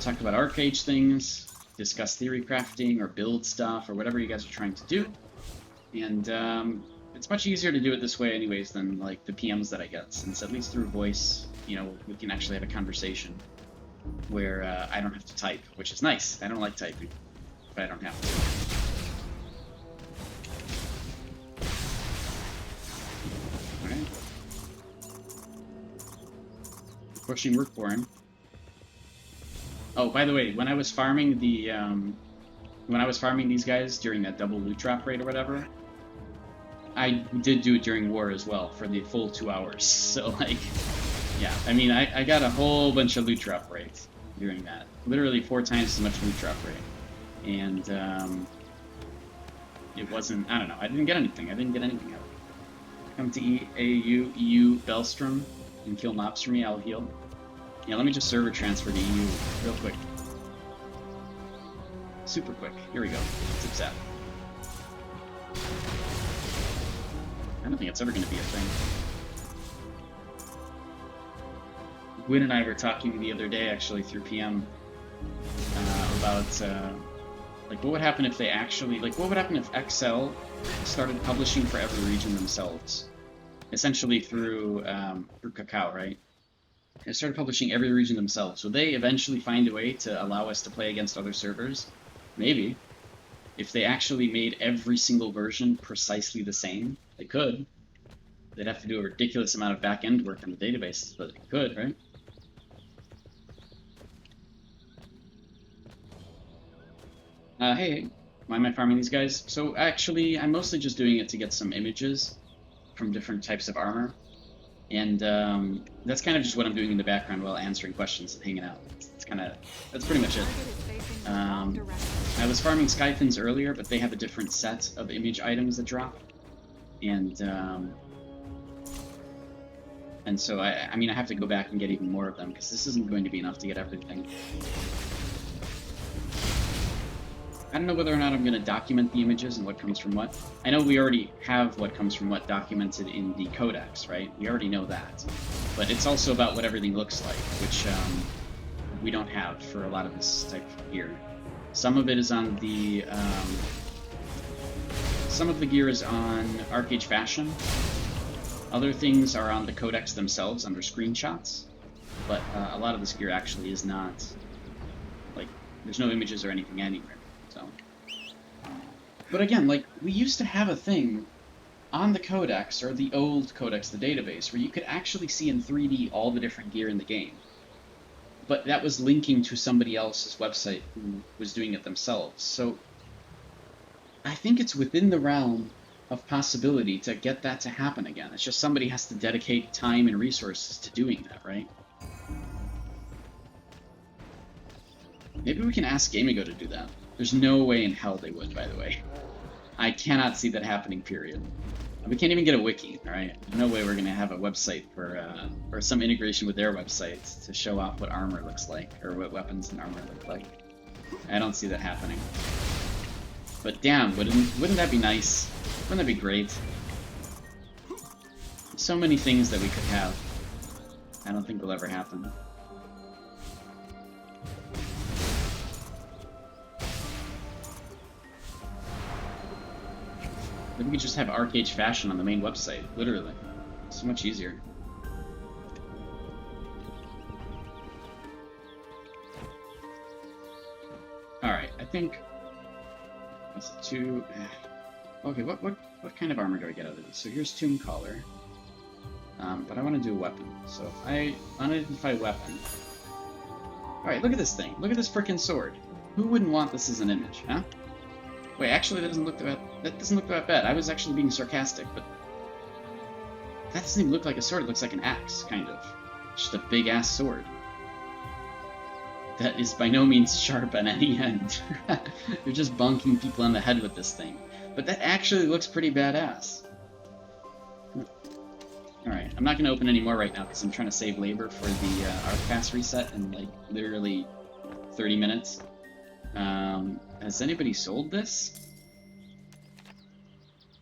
talk about Arcade things, discuss theory crafting or build stuff or whatever you guys are trying to do. And it's much easier to do it this way anyways than like the PMs that I get, since at least through voice, you know, we can actually have a conversation where I don't have to type, which is nice. I don't like typing, but I don't have to. Alright. Pushing Workborn. Oh, by the way, when I was farming the these guys during that double loot drop raid or whatever, I did do it during war as well for the full 2 hours. So like, yeah, I mean, I got a whole bunch of loot drop raids during that. Literally 4 times as much loot drop raid, and it wasn't. I don't know. I didn't get anything. I didn't get anything out of it. Come to EU Bellstrom and kill mobs for me. I'll heal. Yeah, let me just server transfer to EU real quick. Super quick. Here we go. Zip zap. I don't think it's ever going to be a thing. Gwyn and I were talking the other day, actually, through PM, about, like, what would happen if they actually, like, what would happen if XL started publishing for every region themselves? Essentially through Kakao, right? They started publishing every region themselves. Would they eventually find a way to allow us to play against other servers? Maybe. If they actually made every single version precisely the same, they could. They'd have to do a ridiculous amount of back-end work on the databases, but they could, right? Hey, why am I farming these guys? So actually, I'm mostly just doing it to get some images from different types of armor. And that's kind of just what I'm doing in the background while answering questions and hanging out. That's pretty much it. I was farming Skyfins earlier, but they have a different set of image items that drop. And so, I mean, I have to go back and get even more of them, because this isn't going to be enough to get everything. I don't know whether or not I'm going to document the images and what comes from what. I know we already have what comes from what documented in the codex, right? We already know that. But it's also about what everything looks like, which we don't have for a lot of this type of gear. Some of it is on the... some of the gear is on Arcade Fashion. Other things are on the codex themselves under screenshots. But a lot of this gear actually is not... like, there's no images or anything anywhere. So, but again, like, we used to have a thing on the codex, or the old codex, the database, where you could actually see in 3D all the different gear in the game. But that was linking to somebody else's website who was doing it themselves. So I think it's within the realm of possibility to get that to happen again. It's just somebody has to dedicate time and resources to doing that, right? Maybe we can ask Gamigo to do that. There's no way in hell they would, by the way. I cannot see that happening, period. We can't even get a wiki, alright? No way we're going to have a website for, or some integration with their website to show off what armor looks like, or what weapons and armor look like. I don't see that happening. But damn, wouldn't that be nice? Wouldn't that be great? So many things that we could have. I don't think will ever happen. Maybe we could just have Arcade Fashion on the main website, literally. So much easier. Alright, I think... That's a 2... Okay, what kind of armor do I get out of this? So here's Tomb Collar. But I want to do a weapon. So if I unidentify weapon. Alright, look at this thing. Look at this frickin' sword. Who wouldn't want this as an image, huh? Wait, actually, that doesn't look that bad. I was actually being sarcastic, but that doesn't even look like a sword. It looks like an axe, kind of. Just a big-ass sword. That is by no means sharp on any end. You're just bonking people on the head with this thing. But that actually looks pretty badass. Alright, I'm not going to open any more right now because I'm trying to save labor for the Arcpass reset in, like, literally 30 minutes. Has anybody sold this?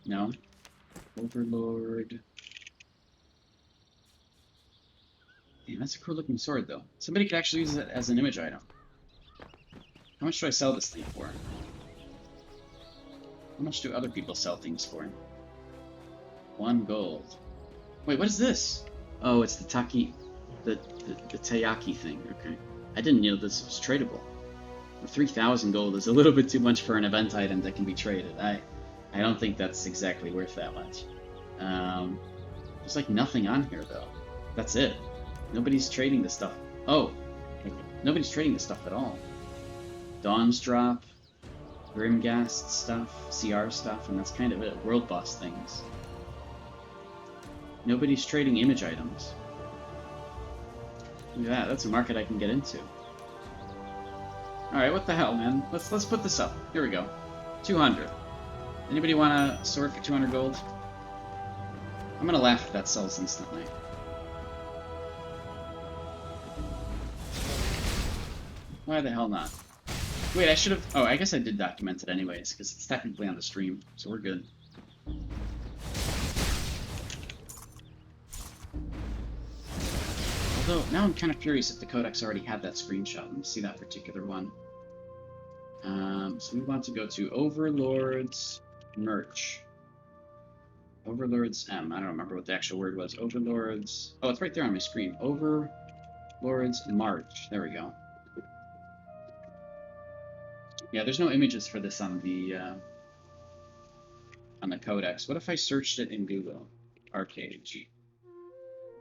No? Overlord. Damn, that's a cool looking sword, though. Somebody could actually use it as an image item. How much do I sell this thing for? How much do other people sell things for? 1 gold. Wait, what is this? Oh, it's the the Tayaki thing. Okay. I didn't know this was tradable. 3,000 gold is a little bit too much for an event item that can be traded. I don't think that's exactly worth that much. There's like nothing on here, though. That's it. Nobody's trading this stuff. Oh, nobody's trading this stuff at all. Dawn's Drop, Grimghast stuff, CR stuff, and that's kind of it. World Boss things. Nobody's trading image items. Look at that. That's a market I can get into. Alright, what the hell, man? Let's put this up. Here we go. 200. Anybody want a sword for 200 gold? I'm gonna laugh if that sells instantly. Why the hell not? Wait, I should have... Oh, I guess I did document it anyways, because it's technically on the stream, so we're good. Although, now I'm kind of curious if the Codex already had that screenshot. Let me see that particular one. So we want to go to Overlord's merch. Overlord's M. I don't remember what the actual word was. Overlord's... Oh, it's right there on my screen. Overlord's March. There we go. Yeah, there's no images for this on the Codex. What if I searched it in Google? Arcade.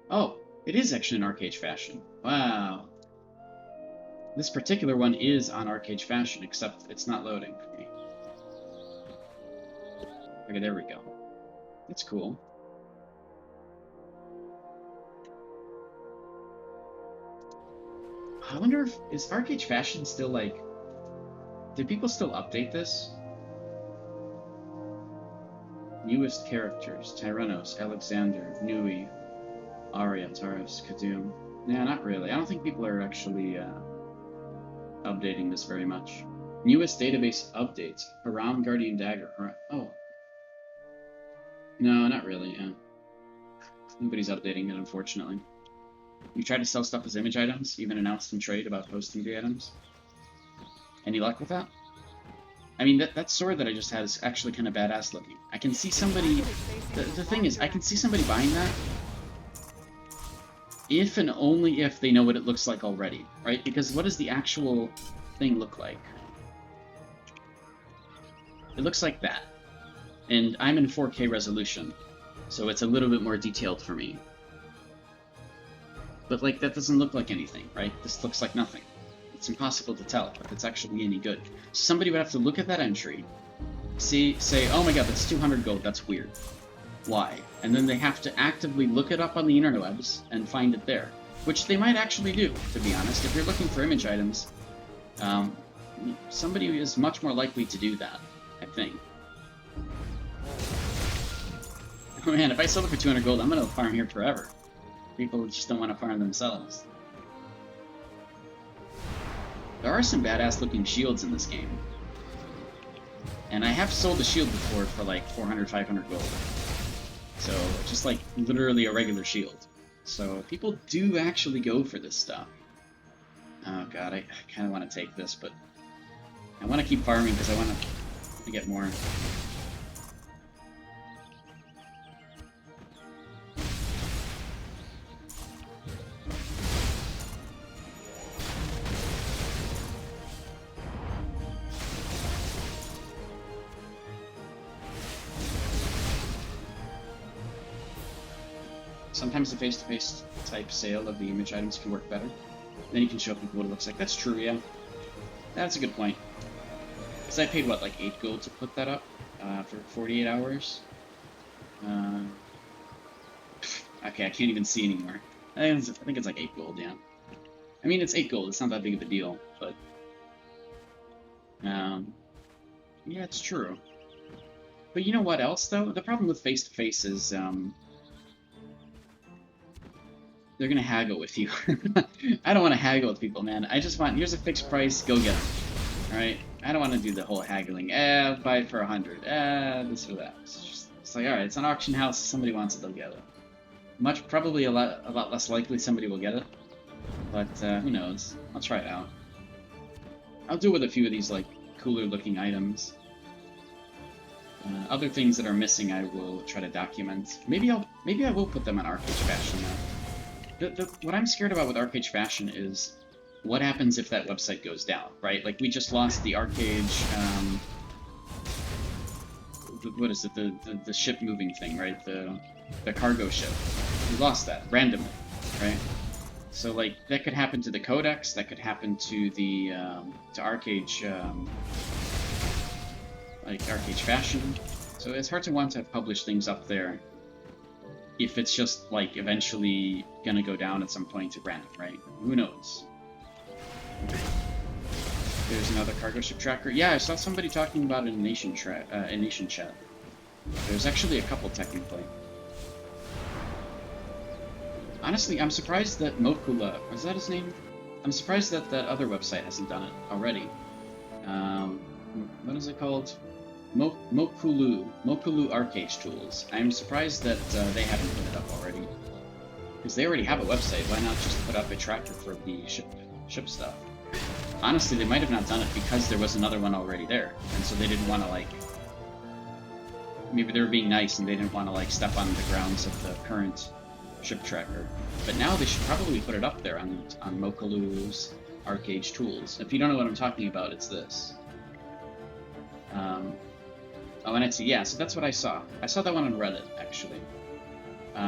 Oh, it is actually in Arcade Fashion. Wow. This particular one is on Arcade Fashion, except it's not loading for me. Okay, there we go. That's cool. I wonder if... Is Arcade Fashion still, like... Did people still update this? Newest characters. Tyrannos, Alexander, Nui, Arya, Taurus, Kadum. Nah, not really. I don't think people are actually updating this very much. Newest database updates. Haram, Guardian Dagger. Oh. No, not really, yeah. Nobody's updating it, unfortunately. You try to sell stuff as image items, even announced in trade about posting the items? Any luck with that? I mean, that sword that I just had is actually kind of badass looking. I can see somebody... The thing is, I can see somebody buying that if and only if they know what it looks like already, right? Because what does the actual thing look like? It looks like that. And I'm in 4K resolution, so it's a little bit more detailed for me. But, like, that doesn't look like anything, right? This looks like nothing. It's impossible to tell if it's actually any good. So somebody would have to look at that entry, say, oh my god, that's 200 gold, that's weird. Why? And then they have to actively look it up on the interwebs and find it there. Which they might actually do, to be honest. If you're looking for image items, somebody is much more likely to do that, I think. Oh man, if I sell it for 200 gold, I'm gonna farm here forever. People just don't want to farm themselves. There are some badass looking shields in this game. And I have sold a shield before for like 400, 500 gold. So, just like literally a regular shield. So, people do actually go for this stuff. Oh god, I kind of want to take this, but I want to keep farming because I want to get more. sometimes the face-to-face type sale of the image items can work better. Then you can show people what it looks like. That's true, yeah. That's a good point. Because I paid, what, like 8 gold to put that up for 48 hours? Okay, I can't even see anymore. I think it's like 8 gold, yeah. I mean, it's 8 gold. It's not that big of a deal, but... yeah, it's true. But you know what else, though? The problem with face-to-face is, they're gonna haggle with you. I don't want to haggle with people, man. I just want, here's a fixed price, go get them. Alright? I don't want to do the whole haggling. Buy it for 100. This or that. It's like, alright, it's an auction house. Somebody wants it, they'll get it. Probably a lot less likely somebody will get it. But, who knows? I'll try it out. I'll do it with a few of these, like, cooler looking items. Other things that are missing I will try to document. Maybe I will put them on Arcade Fashion now. What I'm scared about with Arcade Fashion is what happens if that website goes down, right? Like, we just lost the Arcade, what is it, the ship moving thing, right? The cargo ship. We lost that, randomly, right? So, like, that could happen to the Codex, that could happen to the, to Arcade, like, Arcade Fashion. So it's hard to want to have published things up there if it's just, like, eventually gonna go down at some point to random, right? Who knows? There's another cargo ship tracker. Yeah, I saw somebody talking about it in Nation chat. There's actually a couple, technically. Honestly, I'm surprised that Mokula, is that his name? I'm surprised that that other website hasn't done it already. What is it called? Mokulu Arcade Tools. I'm surprised that they haven't put it up already. Because they already have a website, why not just put up a tracker for the ship stuff? Honestly, they might have not done it because there was another one already there, and so they didn't want to, like... Maybe they were being nice and they didn't want to, like, step on the grounds of the current ship tracker. But now they should probably put it up there on Mokulu's Arcade Tools. If you don't know what I'm talking about, it's this. Oh, and Etsy, yeah, so that's what I saw. I saw that one on Reddit, actually.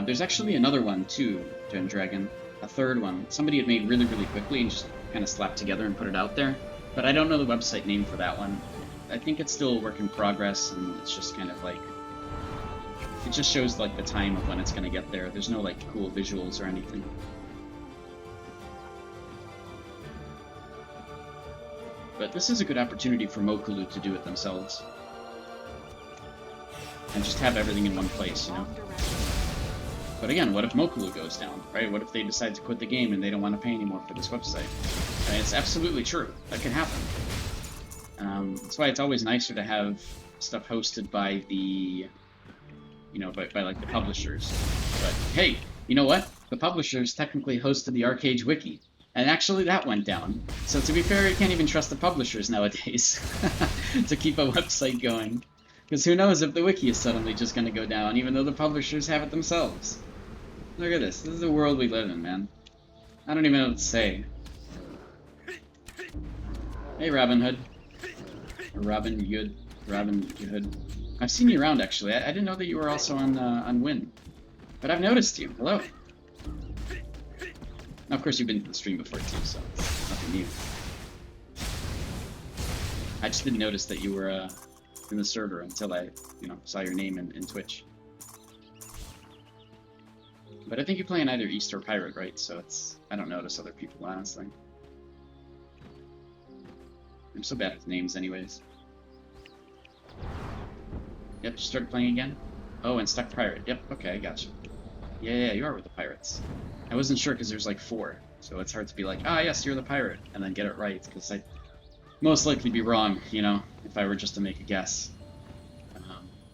There's actually another one, too, Gen Dragon. A third one. Somebody had made really, really quickly and just kind of slapped together and put it out there. But I don't know the website name for that one. I think it's still a work in progress, and it's just kind of like... It just shows, like, the time of when it's going to get there. There's no, like, cool visuals or anything. But this is a good opportunity for Mokulu to do it themselves. And just have everything in one place, you know? But again, what if Mokulu goes down, right? What if they decide to quit the game and they don't want to pay anymore for this website? And it's absolutely true. That can happen. That's why it's always nicer to have stuff hosted by the, you know, by like the publishers. But hey, you know what? The publishers technically hosted the Arcade Wiki. And actually that went down. So to be fair, you can't even trust the publishers nowadays to keep a website going. Because who knows if the wiki is suddenly just going to go down, even though the publishers have it themselves. Look at this. This is the world we live in, man. I don't even know what to say. Hey, Robin Hood. Or Robin Hood. I've seen you around, actually. I didn't know that you were also on Win. But I've noticed you. Hello. Now, of course, you've been to the stream before, too, so it's nothing new. I just didn't notice that you were in the server until I, you know, saw your name in Twitch. But I think you play in either East or Pirate, right? So it's... I don't notice other people, honestly. I'm so bad with names anyways. Yep, just started playing again? Oh, and stuck Pirate. Yep, okay, I gotcha. Yeah, you are with the Pirates. I wasn't sure because there's like 4, so it's hard to be like, ah, yes, you're the Pirate, and then get it right, because I'd most likely be wrong, you know, if I were just to make a guess.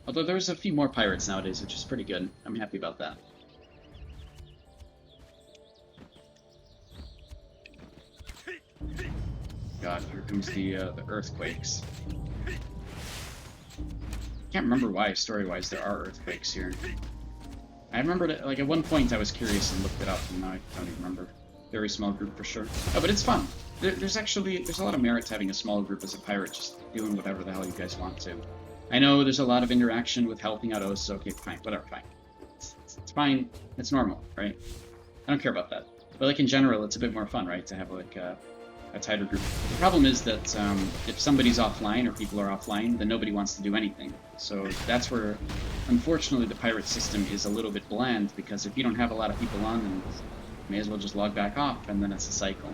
Although there's a few more Pirates nowadays, which is pretty good. I'm happy about that. God, here comes the earthquakes. Can't remember why, story-wise, there are earthquakes here. I remember that, like, at one point I was curious and looked it up, and now I don't even remember. Very small group for sure. Oh, but it's fun. There's a lot of merit to having a small group as a pirate, just doing whatever the hell you guys want to. I know there's a lot of interaction with helping out Osu. Okay, fine, whatever, fine. It's fine. It's normal, right? I don't care about that. But like in general, it's a bit more fun, right? To have like a tighter group. The problem is that if somebody's offline or people are offline, then nobody wants to do anything. So that's where, unfortunately, the pirate system is a little bit bland, because if you don't have a lot of people on, then you may as well just log back off, and then it's a cycle.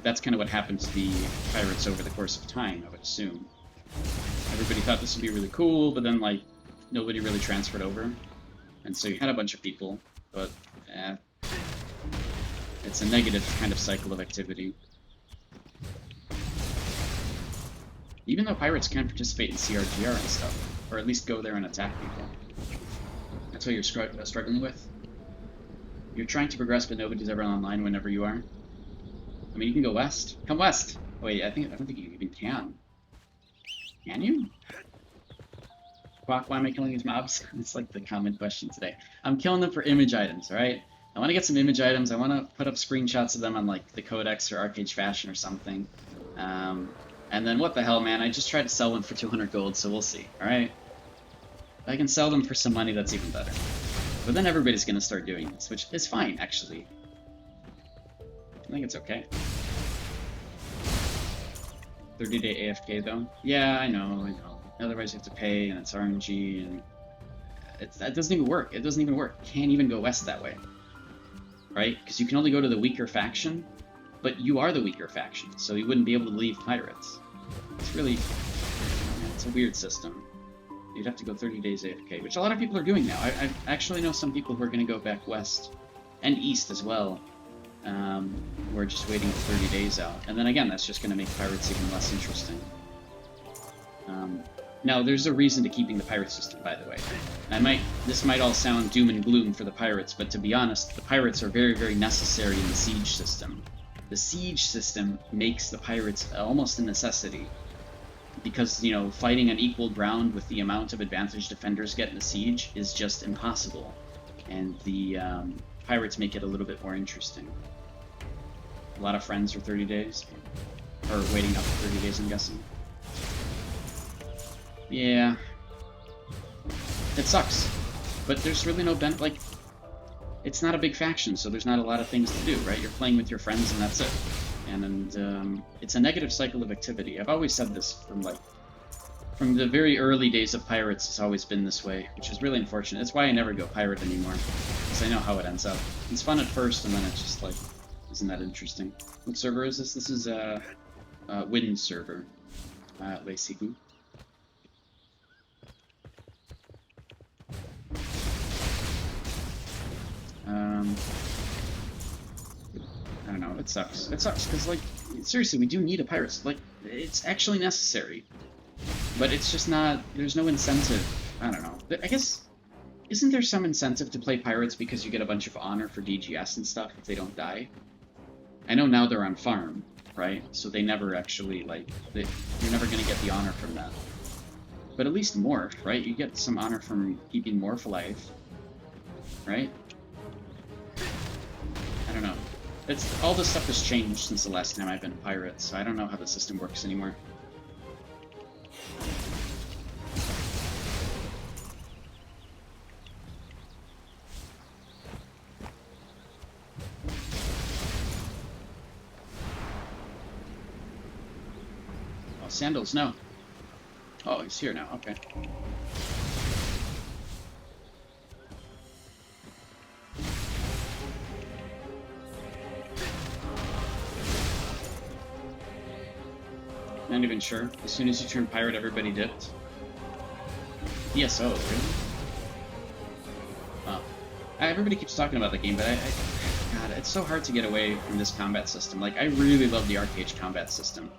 That's kind of what happened to the pirates over the course of time, I would assume. Everybody thought this would be really cool, but then, like, nobody really transferred over. And so you had a bunch of people, but it's a negative kind of cycle of activity. Even though pirates can participate in CRGR and stuff, or at least go there and attack people. That's what you're struggling with? You're trying to progress, but nobody's ever online whenever you are? I mean, you can go west. Come west! Wait, I don't think you even can. Can you? Quack, why am I killing these mobs? It's like the common question today. I'm killing them for image items, alright? I want to get some image items. I want to put up screenshots of them on like the Codex or Arcade Fashion or something. And then what the hell, man? I just tried to sell one for 200 gold, so we'll see, alright? If I can sell them for some money, that's even better. But then everybody's going to start doing this, which is fine, actually. I think it's okay. 30-day AFK, though? Yeah, I know. Otherwise you have to pay, and it's RNG, and that doesn't even work. It doesn't even work. You can't even go west that way. Right? Because you can only go to the weaker faction, but you are the weaker faction, so you wouldn't be able to leave pirates. It's really... it's a weird system. You'd have to go 30 days AFK, which a lot of people are doing now. I actually know some people who are going to go back west, and east as well, who are just waiting 30 days out. And then again, that's just going to make pirates even less interesting. Now, there's a reason to keeping the pirate system, by the way. This might all sound doom and gloom for the pirates, but to be honest, the pirates are very, very necessary in the siege system. The siege system makes the pirates almost a necessity, because, you know, fighting on equal ground with the amount of advantage defenders get in a siege is just impossible, and the pirates make it a little bit more interesting. A lot of friends for 30 days, or waiting up for 30 days, I'm guessing. Yeah, it sucks, but there's really no benefit. Like, it's not a big faction, so there's not a lot of things to do, right? You're playing with your friends, and that's it. And it's a negative cycle of activity. I've always said this from the very early days of pirates. It's always been this way, which is really unfortunate. It's why I never go pirate anymore, because I know how it ends up. It's fun at first, and then it's just like, isn't that interesting? What server is this? This is a Wind server, Lesigu. I don't know, it sucks. It sucks, because, like, seriously, we do need a pirate. Like, it's actually necessary. But it's just not, there's no incentive. I don't know. I guess, isn't there some incentive to play pirates because you get a bunch of honor for DGS and stuff if they don't die? I know now they're on farm, right? So they never actually, like, you're never going to get the honor from that. But at least Morph, right? You get some honor from keeping Morph alive, right? I don't know. All this stuff has changed since the last time I've been a pirate, so I don't know how the system works anymore. Oh, Sandals, no. Oh, he's here now, okay. Not even sure. As soon as you turn pirate, everybody dipped. ESO, really? Oh. Everybody keeps talking about the game, but God, it's so hard to get away from this combat system. Like, I really love the Arcade combat system.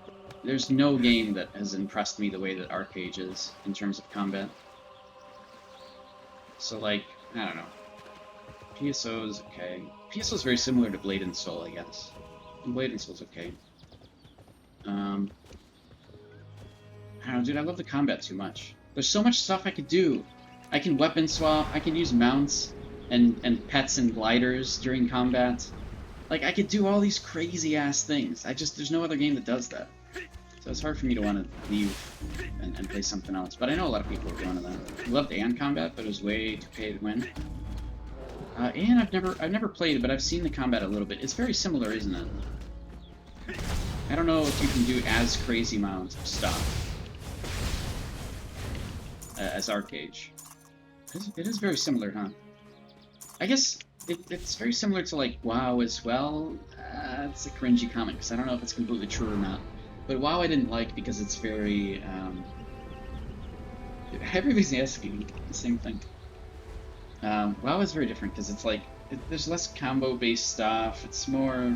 There's no game that has impressed me the way that Arcade is in terms of combat. So, like, I don't know. PSO is okay. PSO is very similar to Blade and Soul, I guess. And Blade and Soul's okay. I don't know, dude, I love the combat too much. There's so much stuff I could do. I can weapon swap, I can use mounts and pets and gliders during combat. Like, I could do all these crazy-ass things. There's no other game that does that. So it's hard for me to want to leave and play something else. But I know a lot of people are going to that. I loved Aeon Combat, but it was way too pay to win. And I've never played, but I've seen the combat a little bit. It's very similar, isn't it? I don't know if you can do as crazy amounts of stuff as Arcade. It is very similar, huh? I guess it's very similar to, like, WoW as well. It's a cringy comment, because I don't know if it's completely true or not. But WoW I didn't like because it's very... everybody's asking the same thing. WoW is very different, because it's like... there's less combo-based stuff. It's more...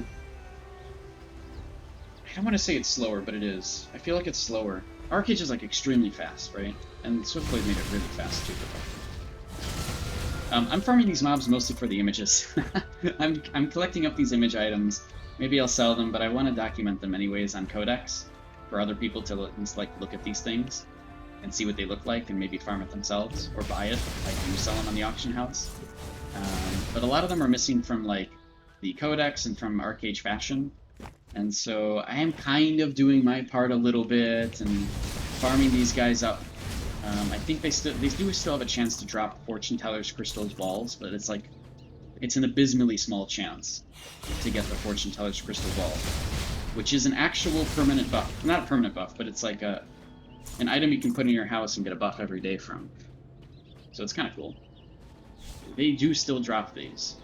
I don't want to say it's slower, but it is. I feel like it's slower. Arcade is, like, extremely fast, right? And Swiftblade made it really fast, too. I'm farming these mobs mostly for the images. I'm collecting up these image items. Maybe I'll sell them, but I want to document them anyways on Codex for other people to at least, like, look at these things and see what they look like and maybe farm it themselves or buy it. I do sell them on the auction house. But a lot of them are missing from, like, the Codex and from Arcade Fashion. And so I am kind of doing my part a little bit and farming these guys up. I think they do still have a chance to drop Fortune Teller's Crystal's Balls, but it's like, it's an abysmally small chance to get the Fortune Teller's Crystal Ball, which is an actual permanent buff. Not a permanent buff, but it's like an item you can put in your house and get a buff every day from. So it's kind of cool. They do still drop those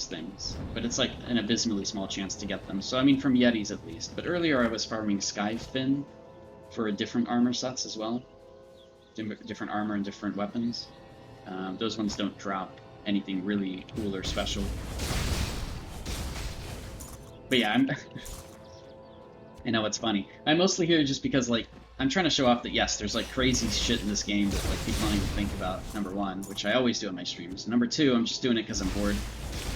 things, but it's like an abysmally small chance to get them. So I mean, from Yetis at least. But earlier I was farming Skyfin for different armor sets as well. Different armor and different weapons. Those ones don't drop anything really cool or special. But yeah, I know it's funny. I'm mostly here just because, like, I'm trying to show off that yes, there's like crazy shit in this game that, like, people don't even think about. Number one, which I always do on my streams. Number two, I'm just doing it because I'm bored,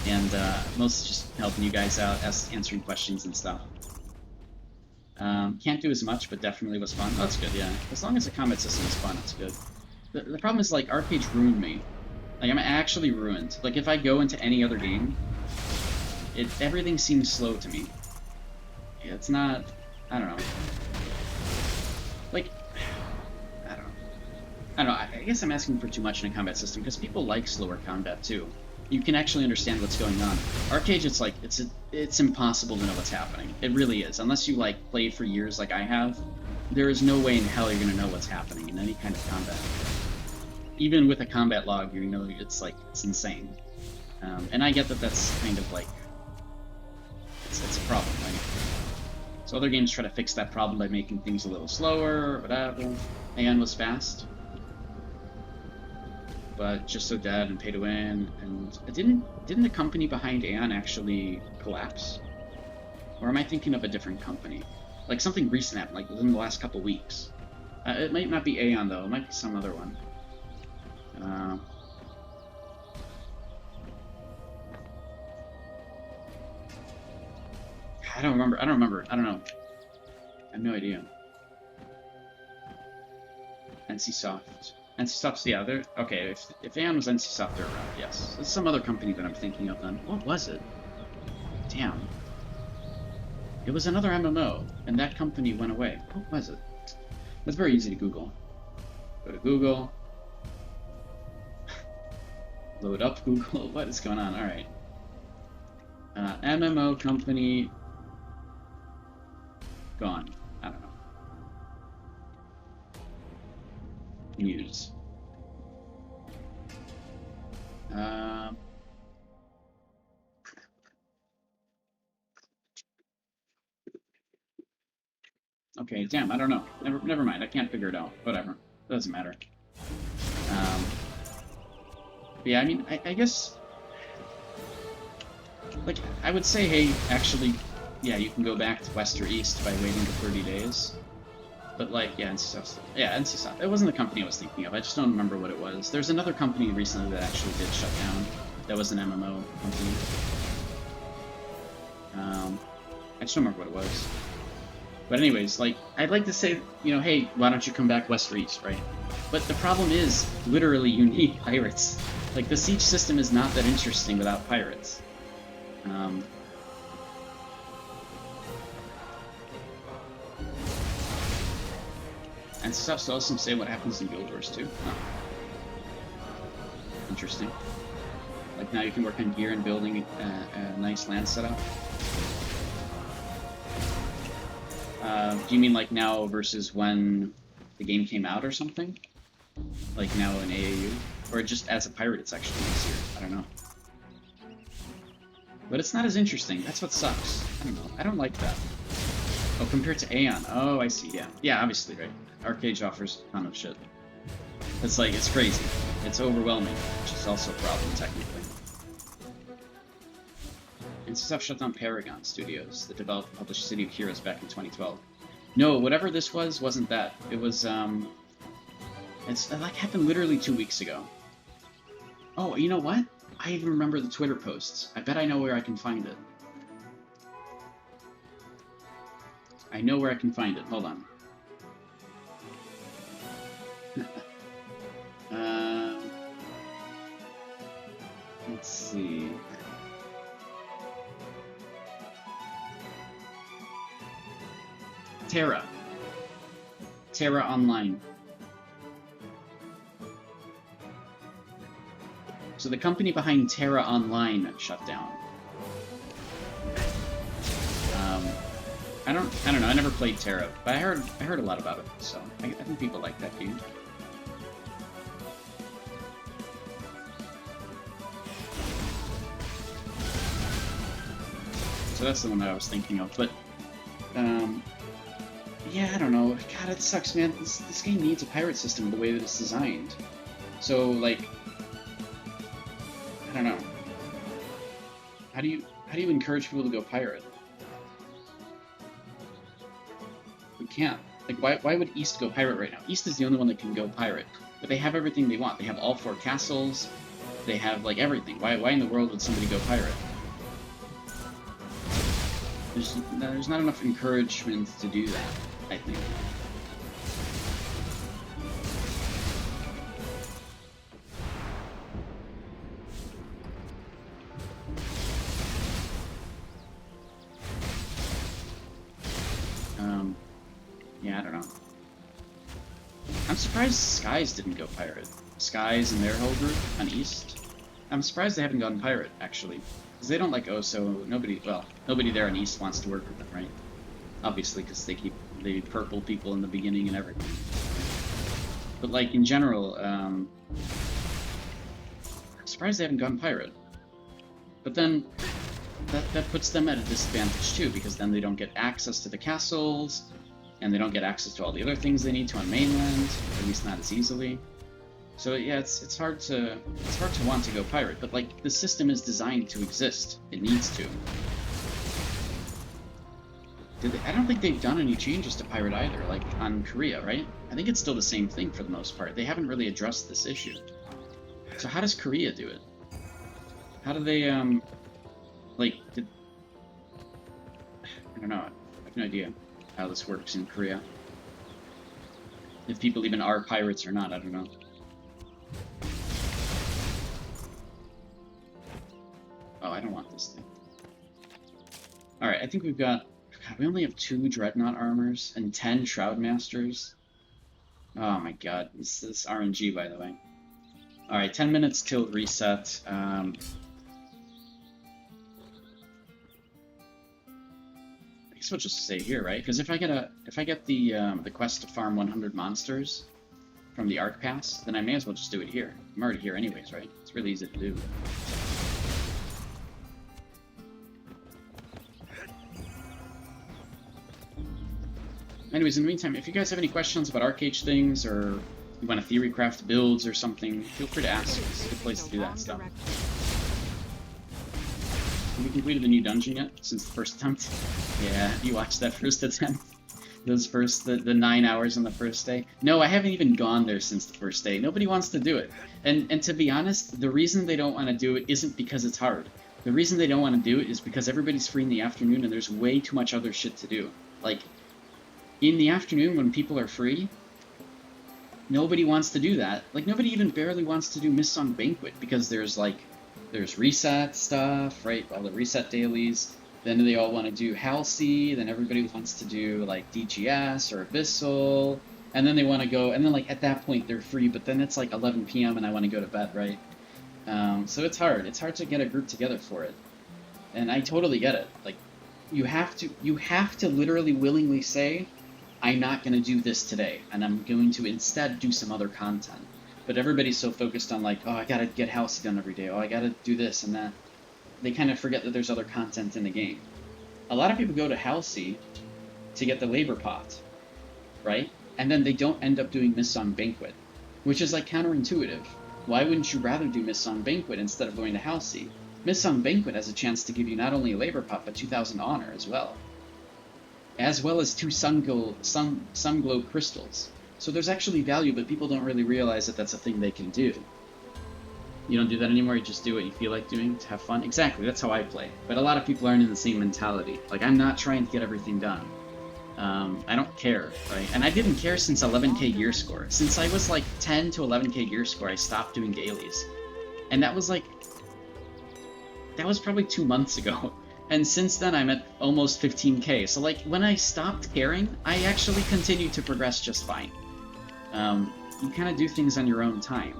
and mostly just helping you guys out, answering questions and stuff. Can't do as much, but definitely was fun. Oh, that's good, yeah. As long as the combat system is fun, it's good. The problem is, like, Arcade ruined me. Like, I'm actually ruined. Like, if I go into any other game, everything seems slow to me. Yeah, it's not... I don't know. Like, I don't know. I guess I'm asking for too much in a combat system, because people like slower combat, too. You can actually understand what's going on. Arcade, it's like, it's impossible to know what's happening. It really is. Unless you, like, played for years like I have, there is no way in hell you're going to know what's happening in any kind of combat. Even with a combat log, you know, it's insane. And I get that that's kind of like, it's a problem, right? So other games try to fix that problem by making things a little slower, or whatever. Aeon was fast, but just so dead and pay to win. And didn't the company behind Aeon actually collapse? Or am I thinking of a different company? Like something recent happened, like within the last couple weeks. It might not be Aeon though. It might be some other one. I don't remember. I don't know. I have no idea. NCSoft. NCSoft's, yeah, they're... Okay, if Aeon was NCSoft, they're around, yes. There's some other company that I'm thinking of then. What was it? Damn. It was another MMO, and that company went away. What was it? It's very easy to Google. Go to Google. Load up Google. What is going on? Alright. MMO company... Gone. I don't know. News. Okay, damn, I don't know. Never mind. I can't figure it out. Whatever. Doesn't matter. Yeah, I mean, I guess... Like, I would say, hey, actually, yeah, you can go back to West or East by waiting for 30 days. But, like, yeah, NCSoft. Yeah, NCSoft. It wasn't the company I was thinking of. I just don't remember what it was. There's another company recently that actually did shut down. That was an MMO company. I just don't remember what it was. But anyways, like, I'd like to say, you know, hey, why don't you come back West or East, right? But the problem is, literally, you need pirates. Like, the siege system is not that interesting without pirates. And stuff still has some say what happens in Guild Wars too. Huh. Interesting. Like now you can work on gear and building a nice land setup. Do you mean like now versus when the game came out or something? Like now in AAU? Or just as a pirate it's actually easier? I don't know. But it's not as interesting. That's what sucks. I don't know. I don't like that. Oh, compared to Aeon. Oh, I see. Yeah. Yeah, obviously, right. Arcade offers a ton of shit. It's like, it's crazy. It's overwhelming, which is also a problem, technically. NCSoft shut down Paragon Studios that developed and published City of Heroes back in 2012. No, whatever this was, wasn't that. It was, it like happened literally 2 weeks ago. Oh, you know what? I even remember the Twitter posts. I bet I know where I can find it. I know where I can find it. Hold on. Let's see. Terra. Terra Online. So the company behind Terra Online shut down. I don't know. I never played Terra, but I heard a lot about it. So I think people like that game. So that's the one that I was thinking of. But yeah, I don't know. God, it sucks, man. This game needs a pirate system the way that it's designed. So like, I don't know. How do you encourage people to go pirate? We can't. Like, why would East go pirate right now? East is the only one that can go pirate. But they have everything they want. They have all 4 castles. They have, like, everything. Why in the world would somebody go pirate? There's not enough encouragement to do that, I think. Yeah, I don't know. I'm surprised Skies didn't go pirate. Skies and their whole group on East. I'm surprised they haven't gone pirate, actually. Because they don't like Oso. Nobody there on East wants to work with them, right? Obviously, because they purple people in the beginning and everything. But, like, in general, I'm surprised they haven't gone pirate. But then, that puts them at a disadvantage, too, because then they don't get access to the castles, and they don't get access to all the other things they need to on mainland, at least not as easily. So yeah, it's hard to want to go pirate, but like the system is designed to exist. It needs to. I don't think they've done any changes to pirate either, like on Korea, right? I think it's still the same thing for the most part. They haven't really addressed this issue. So how does Korea do it? How do they I don't know. I have no idea how this works in Korea. If people even are pirates or not, I don't know. Oh, I don't want this thing. Alright, I think we've got... God, we only have 2 Dreadnought armors and 10 Shroud Masters. Oh my god, this is RNG, by the way. Alright, 10 minutes till reset. I guess we'll just stay here, right? Because if I get the quest to farm 100 monsters from the Arc Pass, then I may as well just do it here. I'm already here anyways, right? It's really easy to do. Anyways, in the meantime, if you guys have any questions about Arcade things, or you want to theorycraft builds or something, feel free to ask. It's a good place to do that stuff. Have we completed the new dungeon yet, since the first attempt? Yeah, you watched that first attempt? The 9 hours on the first day? No, I haven't even gone there since the first day. Nobody wants to do it. And to be honest, the reason they don't want to do it isn't because it's hard. The reason they don't want to do it is because everybody's free in the afternoon and there's way too much other shit to do. Like, in the afternoon when people are free, nobody wants to do that. Like, nobody even barely wants to do Missong Banquet because there's reset stuff, right? All the reset dailies. Then they all want to do Halsey. Then everybody wants to do, like, DGS or Abyssal. And then they want to go, and then, like, at that point they're free, but then it's like 11 p.m. and I want to go to bed, right? So it's hard. It's hard to get a group together for it. And I totally get it. Like, you have to literally willingly say, I'm not going to do this today, and I'm going to instead do some other content. But everybody's so focused on like, oh, I gotta get Halsey done every day, oh, I gotta do this and that. They kind of forget that there's other content in the game. A lot of people go to Halsey to get the labor pot, right? And then they don't end up doing Miss Song Banquet, which is like counterintuitive. Why wouldn't you rather do Miss Song Banquet instead of going to Halsey? Miss Song Banquet has a chance to give you not only a labor pot, but 2,000 honor as well as 2 sun glow crystals. So there's actually value, but people don't really realize that that's a thing they can do. You don't do that anymore, you just do what you feel like doing to have fun. Exactly, that's how I play. But a lot of people aren't in the same mentality. Like, I'm not trying to get everything done. I don't care, right? And I didn't care since 11k gear score. Since I was like 10 to 11k gear score, I stopped doing dailies. And that was probably 2 months ago. And since then, I'm at almost 15k. So like, when I stopped caring, I actually continued to progress just fine. You kind of do things on your own time.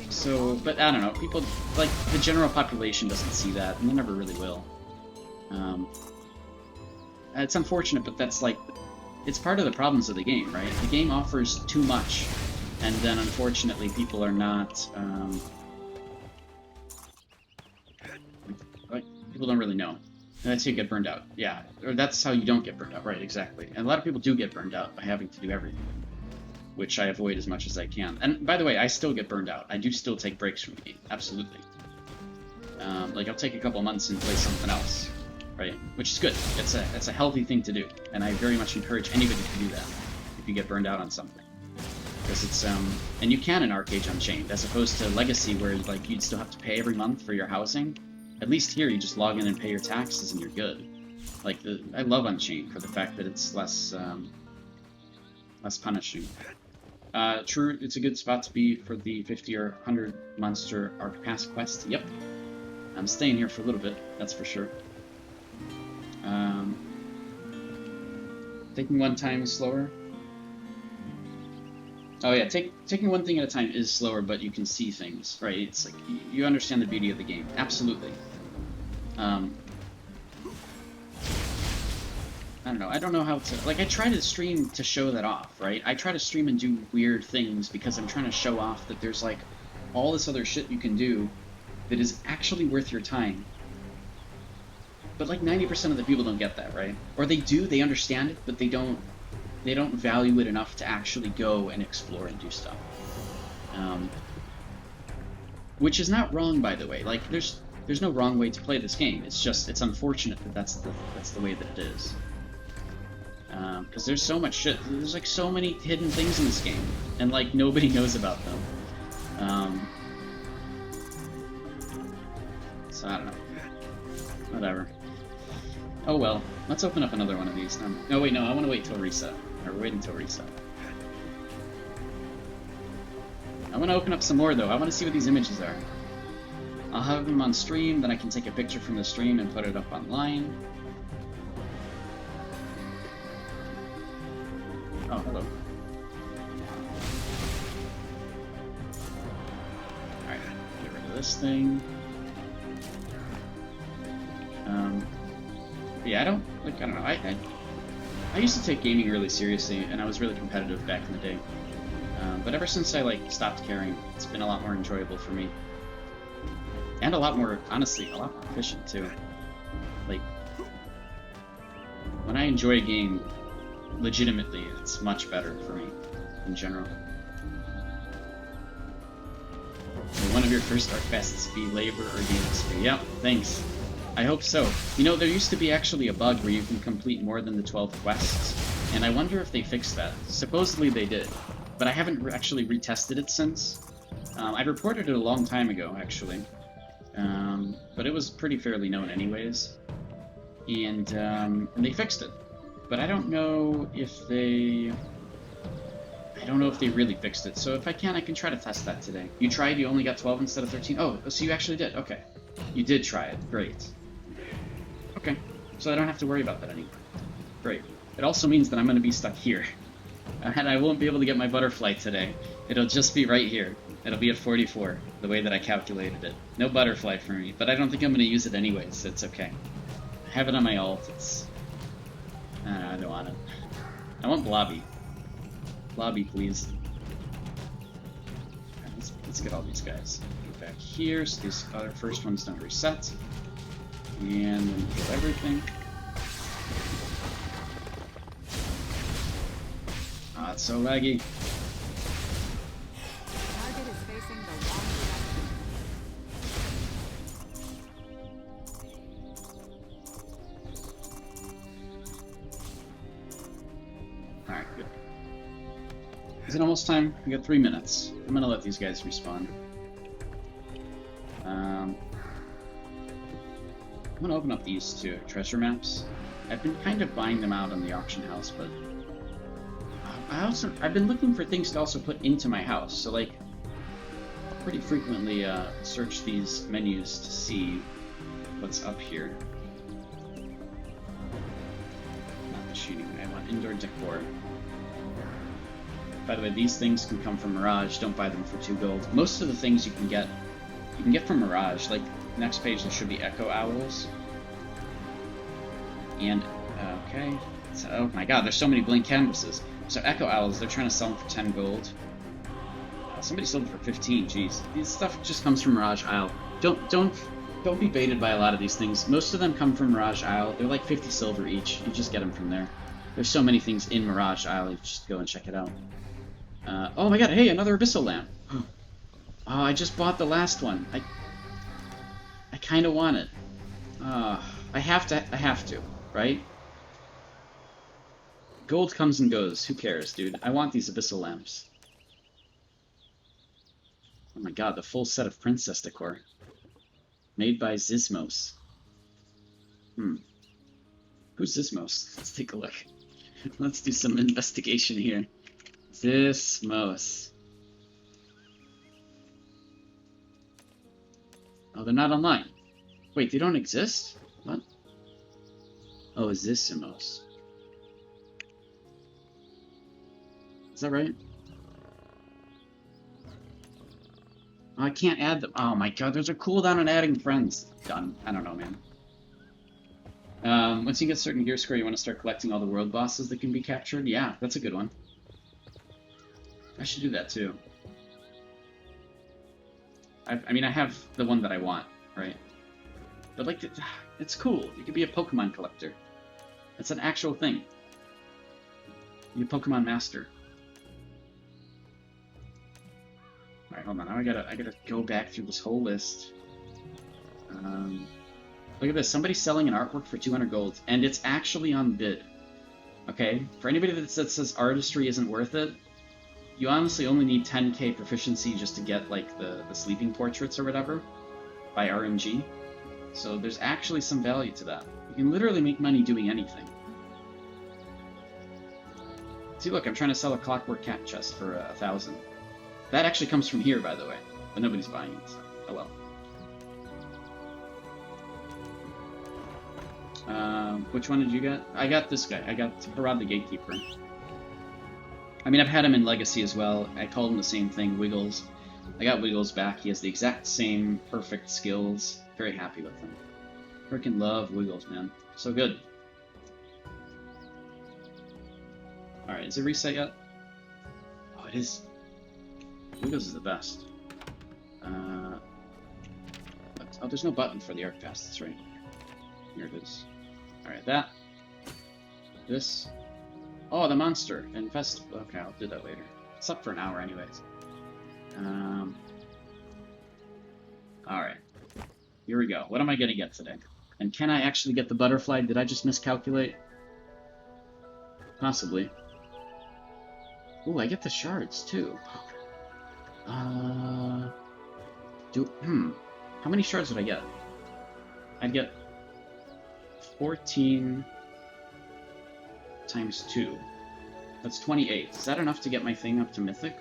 So, but I don't know, people, like, the general population doesn't see that, and they never really will. It's unfortunate, but that's like, it's part of the problems of the game, right? The game offers too much, and then unfortunately people are not, like, people don't really know. And that's how you get burned out. Yeah, or that's how you don't get burned out, right, exactly. And a lot of people do get burned out by having to do everything, which I avoid as much as I can. And by the way, I still get burned out. I do still take breaks from the game, absolutely. Like, I'll take a couple months and play something else, right? Which is good. It's a healthy thing to do, and I very much encourage anybody to do that if you get burned out on something. Because it's, and you can in Arcade Unchained, as opposed to Legacy, where, like, you'd still have to pay every month for your housing. At least here, you just log in and pay your taxes and you're good. Like, I love Unchained for the fact that it's less punishing. True, it's a good spot to be for the 50 or 100 monster Arc Pass quest. Yep. I'm staying here for a little bit, that's for sure. Taking one time is slower. Oh yeah, taking one thing at a time is slower, but you can see things, right? It's like, you understand the beauty of the game. Absolutely. I don't know. I don't know how to... Like, I try to stream to show that off, right? I try to stream and do weird things because I'm trying to show off that there's, like, all this other shit you can do that is actually worth your time. But, like, 90% of the people don't get that, right? Or they do, they understand it, but they don't value it enough to actually go and explore and do stuff. Which is not wrong, by the way. Like, there's no wrong way to play this game. It's just, it's unfortunate that that's the way that it is. Because there's so much shit. There's like so many hidden things in this game, and like nobody knows about them. So I don't know. Whatever. Oh well. Let's open up another one of these. No, wait, no. I want to wait till reset. Or wait until reset. I want to open up some more though. I want to see what these images are. I'll have them on stream, then I can take a picture from the stream and put it up online. Oh, hello. Alright, get rid of this thing. Yeah, I don't know, I used to take gaming really seriously, and I was really competitive back in the day. But ever since I, like, stopped caring, it's been a lot more enjoyable for me. And a lot more, honestly, a lot more efficient, too. Like, when I enjoy a game, legitimately, it's much better for me, in general. Will one of your first Arc Fests be labor or game XP? Yep, thanks. I hope so. You know, there used to be actually a bug where you can complete more than the 12 quests, and I wonder if they fixed that. Supposedly they did, but I haven't actually retested it since. I reported it a long time ago, actually. But it was pretty fairly known anyways. And they fixed it. But I don't know if they... I don't know if they really fixed it. So if I can try to test that today. You tried, you only got 12 instead of 13? Oh, so you actually did. Okay. You did try it. Great. Okay. So I don't have to worry about that anymore. Great. It also means that I'm going to be stuck here. And I won't be able to get my butterfly today. It'll just be right here. It'll be at 44, the way that I calculated it. No butterfly for me, but I don't think I'm going to use it anyways, so it's okay. I have it on my ult, it's... I don't want it. I want Blobby. Blobby, please. Right, let's get all these guys. Go back here, so these other first ones don't reset. And then kill everything. Ah, it's so laggy. Target is facing the wrong direction. Alright, good. Is it almost time? We got 3 minutes. I'm gonna let these guys respawn. I'm gonna open up these two treasure maps. I've been kind of buying them out on the auction house, but I've been looking for things to also put into my house. So like, I'll pretty frequently search these menus to see what's up here. Not machining. I want indoor decor. By the way, these things can come from Mirage. Don't buy them for 2 gold. Most of the things you can get from Mirage. Like, next page there should be Echo Owls. And, okay. So, oh my god, there's so many blank canvases. So Echo Owls, they're trying to sell them for 10 gold. Somebody sold them for 15, jeez. This stuff just comes from Mirage Isle. Don't be baited by a lot of these things. Most of them come from Mirage Isle. They're like 50 silver each. You just get them from there. There's so many things in Mirage Isle, you just go and check it out. Oh my god, hey, another Abyssal Lamp. Oh, I just bought the last one. I kind of want it. I have to, right? Gold comes and goes. Who cares, dude? I want these Abyssal Lamps. Oh my god, the full set of princess decor. Made by Zismos. Who's Zismos? Let's take a look. Let's do some investigation here. Zismos. Oh, they're not online. Wait, they don't exist? What? Oh, Zismos. Is that right? Oh, I can't add them. Oh my god, there's a cooldown on adding friends. Done. I don't know, man. Once you get certain gear score, you want to start collecting all the world bosses that can be captured? Yeah, that's a good one. I should do that too. I mean, I have the one that I want, right? But like, it's cool. You could be a Pokemon collector. It's an actual thing. You're a Pokemon master. Alright, hold on. Now I gotta go back through this whole list. Look at this. Somebody's selling an artwork for 200 gold, and it's actually on bid. Okay? For anybody that says artistry isn't worth it, you honestly only need 10k proficiency just to get, like, the sleeping portraits or whatever by RNG. So there's actually some value to that. You can literally make money doing anything. See, look, I'm trying to sell a clockwork cat chest for 1,000. That actually comes from here, by the way, but nobody's buying it, so oh well. Which one did you get? I got this guy. I got Harad the Gatekeeper. I mean, I've had him in Legacy as well. I called him the same thing, Wiggles. I got Wiggles back. He has the exact same perfect skills. Very happy with him. Freaking love Wiggles, man. So good. Alright, is it reset yet? Oh, it is. Wiggles is the best. Oh, there's no button for the Arc Pass, that's right. Here it is. Alright, that. This. Oh, the monster. Infest. Okay, I'll do that later. It's up for an hour anyways. Alright. Here we go. What am I gonna get today? And can I actually get the butterfly? Did I just miscalculate? Possibly. Ooh, I get the shards too. How many shards would I get? I'd get 14 times 2. That's 28. Is that enough to get my thing up to Mythic?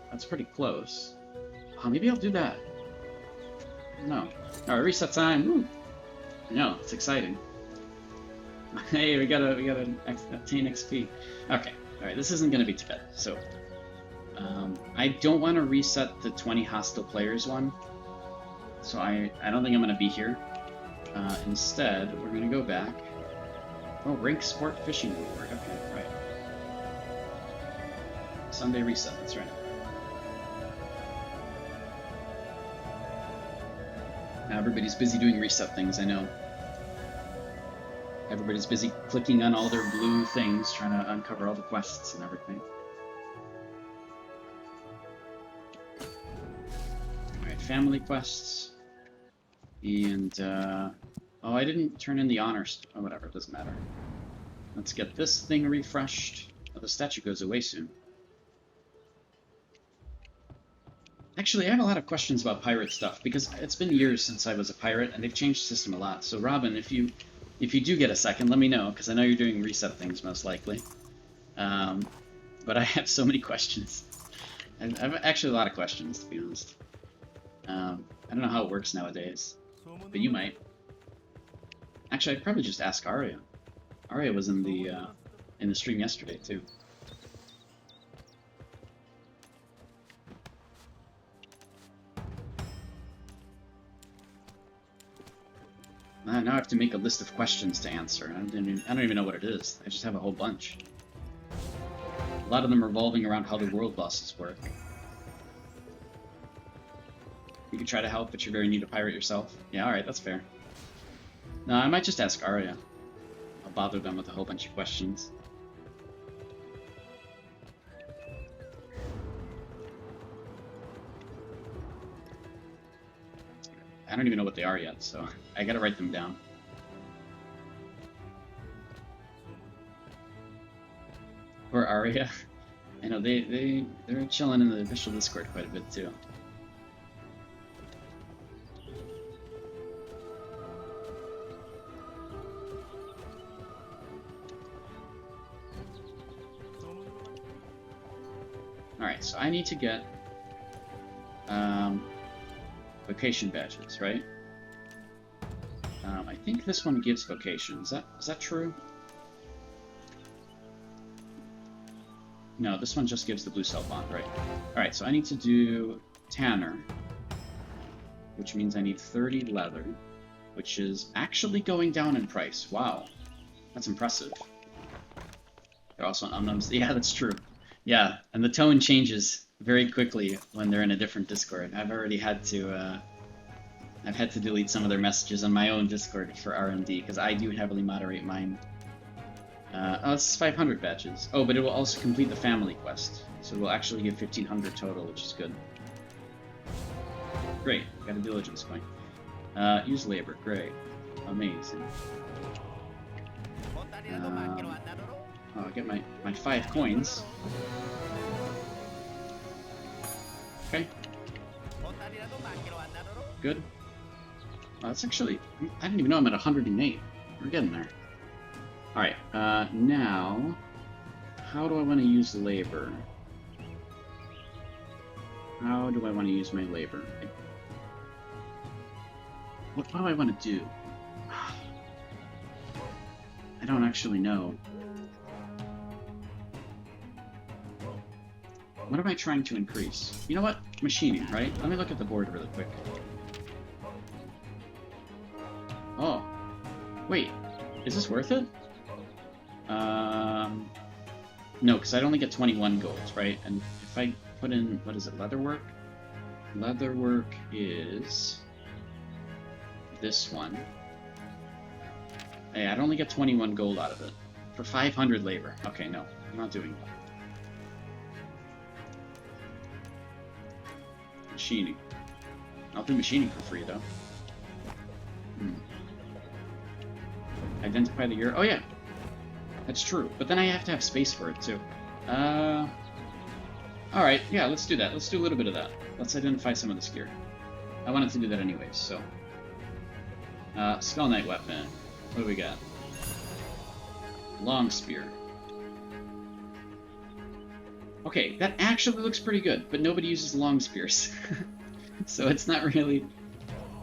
That's pretty close. Oh, maybe I'll do that. No. Alright, reset time. Woo. I know, it's exciting. Hey, we gotta obtain XP. Okay. Alright, this isn't gonna be too bad. So, I don't want to reset the 20 hostile players one, so I don't think I'm going to be here. Instead, we're going to go back. Oh, rank sport fishing reward. Okay, right. Sunday reset, that's right. Now everybody's busy doing reset things, I know. Everybody's busy clicking on all their blue things, trying to uncover all the quests and everything. Alright, family quests. And, oh, I didn't turn in the honors. Oh, whatever, it doesn't matter. Let's get this thing refreshed. Oh, the statue goes away soon. Actually, I have a lot of questions about pirate stuff, because it's been years since I was a pirate, and they've changed the system a lot. So, Robin, if you do get a second, let me know, because I know you're doing reset things, most likely. But I have so many questions. I have actually a lot of questions, to be honest. I don't know how it works nowadays, but you might. Actually, I'd probably just ask Arya. Arya was in the stream yesterday, too. Now I have to make a list of questions to answer. I don't even know what it is. I just have a whole bunch. A lot of them revolving around how the world bosses work. You can try to help, but you're very new to pirate yourself. Yeah, alright, that's fair. No, I might just ask Arya. I'll bother them with a whole bunch of questions. I don't even know what they are yet, so I gotta write them down. Poor Arya. I know they're chilling in the official Discord quite a bit too. Alright, so I need to get vocation badges, right? I think this one gives vocation. Is that true? No, this one just gives the blue cell bond, right? Alright, so I need to do Tanner, which means I need 30 leather, which is actually going down in price. Wow, that's impressive. They're also on yeah, that's true. Yeah, and the tone changes very quickly when they're in a different Discord. I've already had to delete some of their messages on my own Discord for R&D, because I do heavily moderate mine. Oh, it's 500 badges. Oh, but it will also complete the family quest, so it will actually give 1500 total, which is good. Great, got a diligence point. Use labor, great. Amazing. Oh, I get my 5 coins. Okay. Good. Oh, that's actually... I didn't even know I'm at 108. We're getting there. Alright, now... How do I want to use labor? How do I want to use my labor? What do I want to do? I don't actually know. What am I trying to increase? You know what? Machining, right? Let me look at the board really quick. Oh. Wait. Is this worth it? No, because I'd only get 21 golds, right? And if I put in... What is it? Leatherwork? Leatherwork is... this one. Hey, I'd only get 21 gold out of it. For 500 labor. Okay, no. I'm not doing that. Machining. I'll do machining for free, though. Identify the year. Oh, yeah. That's true. But then I have to have space for it, too. Alright, yeah, let's do that. Let's do a little bit of that. Let's identify some of this gear. I wanted to do that anyways, so... Skull Knight weapon. What do we got? Long spear. Okay, that actually looks pretty good, but nobody uses long spears. So it's not really...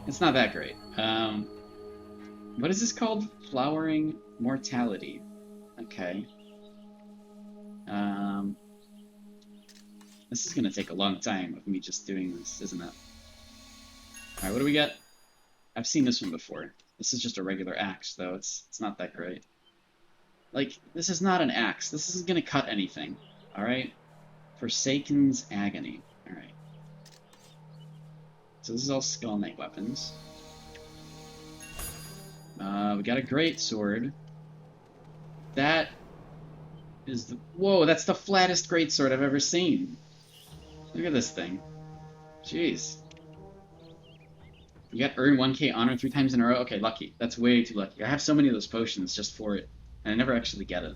It's not that great. What is this called? Flowering Mortality. Okay. This is gonna take a long time of me just doing this, isn't it? Alright, what do we get? I've seen this one before. This is just a regular axe, though. It's not that great. Like, this is not an axe. This isn't gonna cut anything. Alright? Forsaken's Agony. Alright. So this is all Skull Knight weapons. We got a great sword. That is the... Whoa, that's the flattest greatsword I've ever seen. Look at this thing. Jeez. You got earn 1k honor 3 times in a row? Okay, lucky. That's way too lucky. I have so many of those potions just for it, and I never actually get it.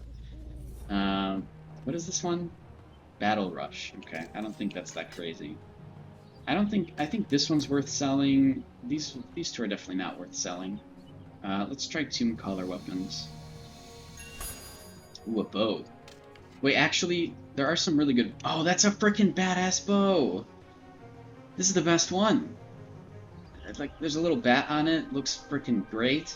What is this one? Battle Rush. Okay, I don't think that's that crazy. I think this one's worth selling. These two are definitely not worth selling. Let's try Tomb Caller weapons. Ooh, a bow. Wait, actually, there are some really good... Oh, that's a freaking badass bow! This is the best one! Like, there's a little bat on it. Looks freaking great.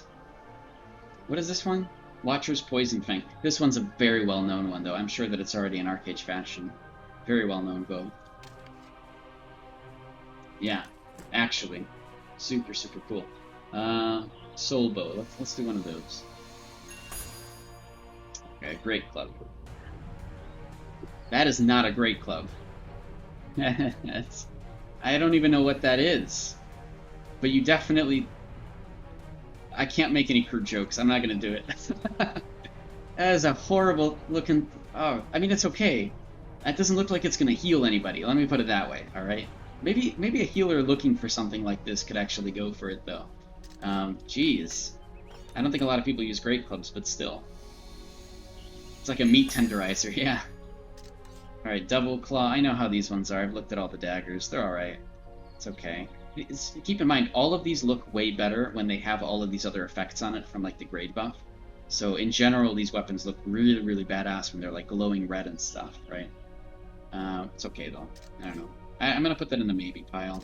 What is this one? Watcher's Poison Fang. This one's a very well-known one, though. I'm sure that it's already in Arcade fashion. Very well-known bow. Yeah, actually. Super, super cool. Soul Bow. Let's do one of those. Okay, great club. That is not a great club. I don't even know what that is. But you definitely... I can't make any crude jokes. I'm not going to do it. That is a horrible looking... Oh, I mean, it's okay. That doesn't look like it's going to heal anybody. Let me put it that way, alright? Maybe a healer looking for something like this could actually go for it, though. Jeez. I don't think a lot of people use great clubs, but still. It's like a meat tenderizer, yeah. Alright, Double Claw. I know how these ones are. I've looked at all the daggers. They're alright. It's okay. Keep in mind, all of these look way better when they have all of these other effects on it from, like, the grade buff. So, in general, these weapons look really, really badass when they're, like, glowing red and stuff, right? It's okay, though. I don't know. I'm gonna put that in the maybe pile.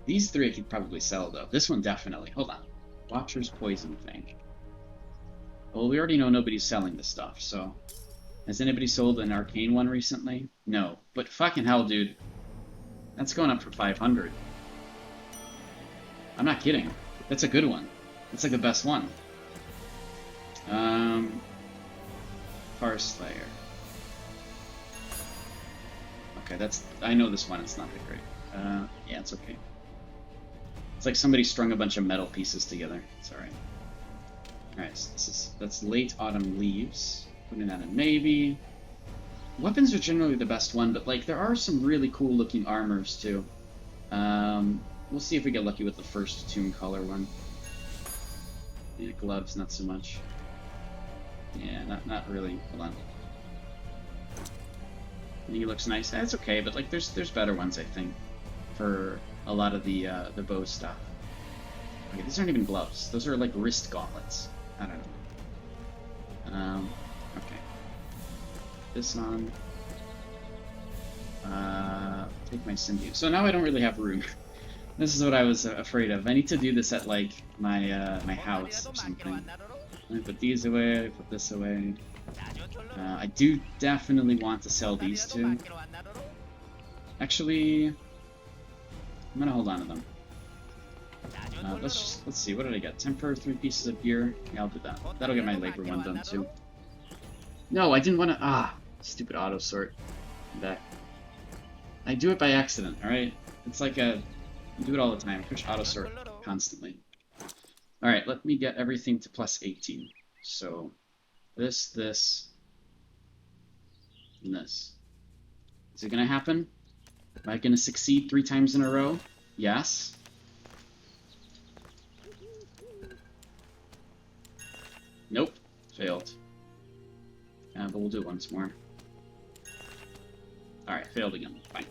These three I could probably sell, though. This one, definitely. Hold on. Watcher's Poison Fang. Well, we already know nobody's selling this stuff, so... Has anybody sold an arcane one recently? No. But fucking hell, dude. That's going up for 500. I'm not kidding. That's a good one. That's like the best one. Farslayer. Okay, that's... I know this one. It's not that great. Yeah, it's okay. It's like somebody strung a bunch of metal pieces together. It's alright. Alright, so that's Late Autumn Leaves. Putting that in maybe. Weapons are generally the best one, but like there are some really cool looking armors too. We'll see if we get lucky with the first Tomb Caller one. Yeah, gloves, not so much. Yeah, not really. Hold on. I think he looks nice. It's okay, but like there's better ones I think for a lot of the bow stuff. Okay, these aren't even gloves. Those are like wrist gauntlets. I don't know. Okay. This on. Take my Symbiote. So now I don't really have room. This is what I was afraid of. I need to do this at like my my house or something. Let me put these away. Put this away. I do definitely want to sell these two. Actually, I'm gonna hold on to them. Let's see. What did I get? Temper, 3 pieces of gear. Yeah, I'll do that. That'll get my labor one done too. No, I didn't want to. Stupid auto sort. Back. I do it by accident. All right. It's like I do it all the time. I push auto sort constantly. All right. Let me get everything to plus 18. So, this, and this. Is it gonna happen? Am I gonna succeed 3 times in a row? Yes. Nope. Failed. But we'll do it once more. Alright, failed again. Fine.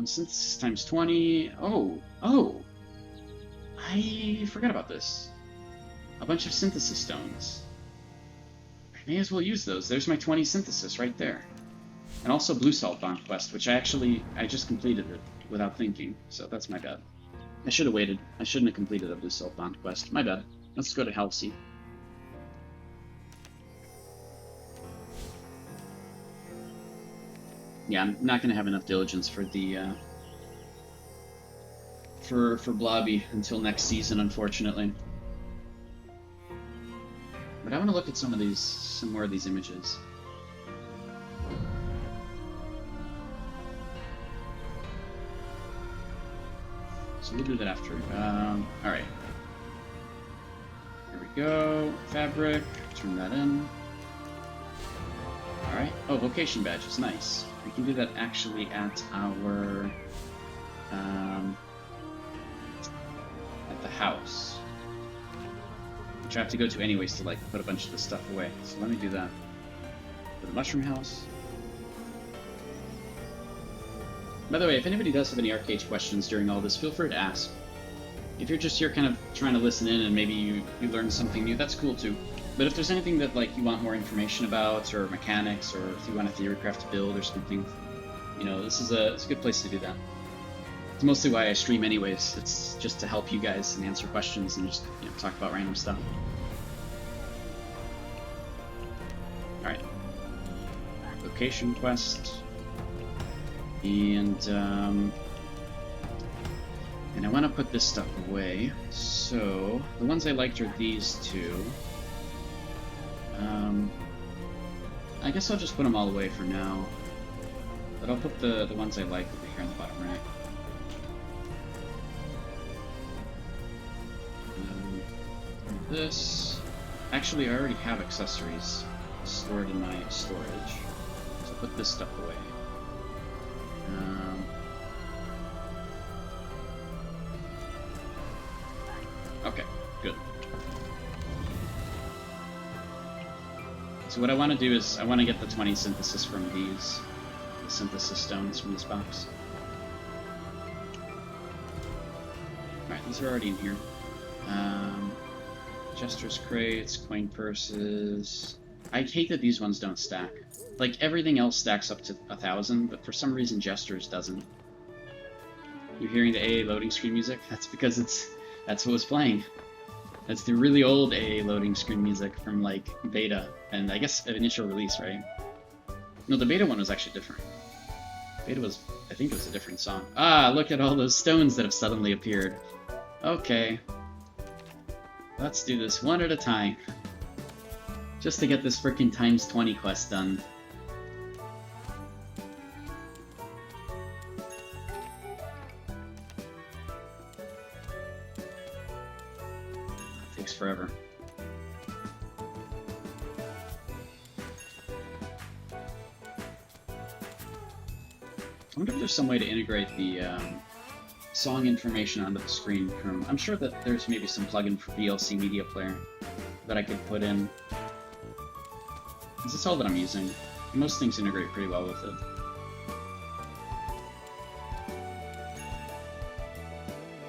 Synthesis times 20. Oh! I forgot about this. A bunch of synthesis stones. I may as well use those. There's my 20 synthesis right there. And also Blue Salt Bond Quest, which I just completed it without thinking, so that's my bad. I should have waited. I shouldn't have completed a Blue Salt Bond Quest. My bad. Let's go to Halsey. Yeah, I'm not gonna have enough diligence for the for Blobby until next season, unfortunately. But I want to look at some more of these images. So we'll do that after. All right. Here we go. Fabric. Turn that in. All right. Oh, vocation badges. Nice. We can do that actually at our at the house, which I have to go to anyways to like put a bunch of this stuff away. So let me do that. For the mushroom house. By the way, if anybody does have any arcade questions during all this, feel free to ask. If you're just here kind of trying to listen in and maybe you learn something new, that's cool too. But if there's anything that like you want more information about, or mechanics, or if you want a theorycraft build or something, you know, it's a good place to do that. It's mostly why I stream anyways. It's just to help you guys and answer questions and just, you know, talk about random stuff. Alright. Location quest. And I want to put this stuff away. So the ones I liked are these two. I guess I'll just put them all away for now. But I'll put the ones I like over here on the bottom right. This... Actually, I already have accessories stored in my storage. So I'll put this stuff away. Okay, good. So what I want to do is, I want to get the 20 synthesis from these, the synthesis stones from this box. Alright, these are already in here. Jester's crates, coin purses... I hate that these ones don't stack. Like, everything else stacks up to 1,000, but for some reason Jester's doesn't. You're hearing the AA loading screen music? That's because that's what was playing. That's the really old AA loading screen music from, like, beta, and I guess initial release, right? No, the beta one was actually different. Beta was, I think it was a different song. Ah, look at all those stones that have suddenly appeared. Okay. Let's do this one at a time. Just to get this frickin' times 20 quest done. Takes forever. I wonder if there's some way to integrate the song information onto the screen from... I'm sure that there's maybe some plugin for VLC Media Player that I could put in. Is this all that I'm using? Most things integrate pretty well with it.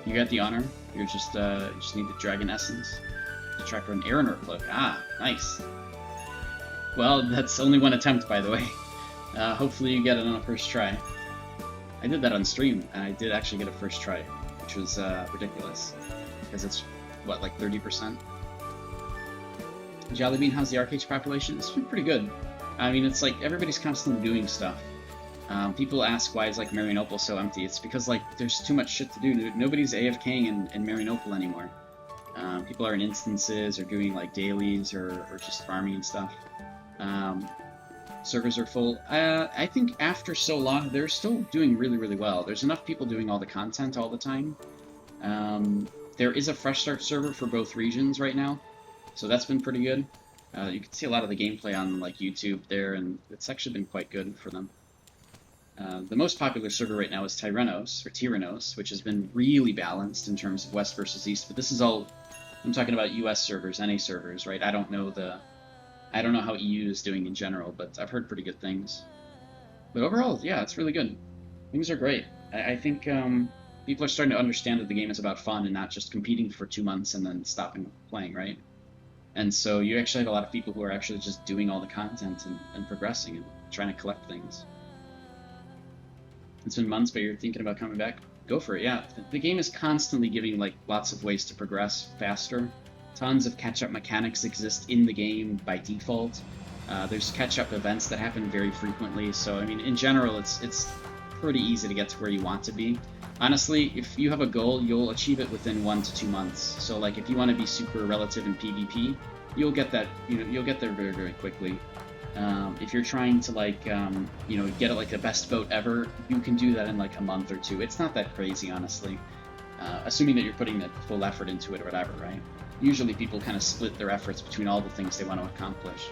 You got the honor. You're just you just need the dragon essence to track an Aranor cloak. Ah, nice. Well, that's only one attempt, by the way. Hopefully you get it on a first try. I did that on stream, and I did actually get a first try, which was ridiculous, because it's what, like 30%. Jollybean, how's the arcade population? It's been pretty good. I mean, it's like everybody's constantly doing stuff. People ask why is like Marianople so empty. It's because like there's too much shit to do. Nobody's AFKing in Marianople anymore. People are in instances or doing like dailies or just farming and stuff. Servers are full. I think after so long, they're still doing really, really well. There's enough people doing all the content all the time. There is a fresh start server for both regions right now. So that's been pretty good. You can see a lot of the gameplay on like YouTube there, and it's actually been quite good for them. The most popular server right now is Tyrannos, which has been really balanced in terms of West versus East. But this is all, I'm talking about US servers, NA servers, right? I don't know how EU is doing in general, but I've heard pretty good things. But overall, yeah, it's really good. Things are great. I think people are starting to understand that the game is about fun and not just competing for 2 months and then stopping playing, right? And so you actually have a lot of people who are actually just doing all the content and progressing and trying to collect things. It's been months, but you're thinking about coming back? Go for it, yeah. The game is constantly giving like lots of ways to progress faster. Tons of catch-up mechanics exist in the game by default. There's catch-up events that happen very frequently, so I mean, in general, it's pretty easy to get to where you want to be. Honestly, if you have a goal, you'll achieve it within 1 to 2 months. So like, if you want to be super relative in PvP, you'll get that. You'll get there very, very quickly. If you're trying to like, get like the best boat ever, you can do that in like a month or two. It's not that crazy, honestly. Assuming that you're putting the full effort into it or whatever, right? Usually people kind of split their efforts between all the things they want to accomplish.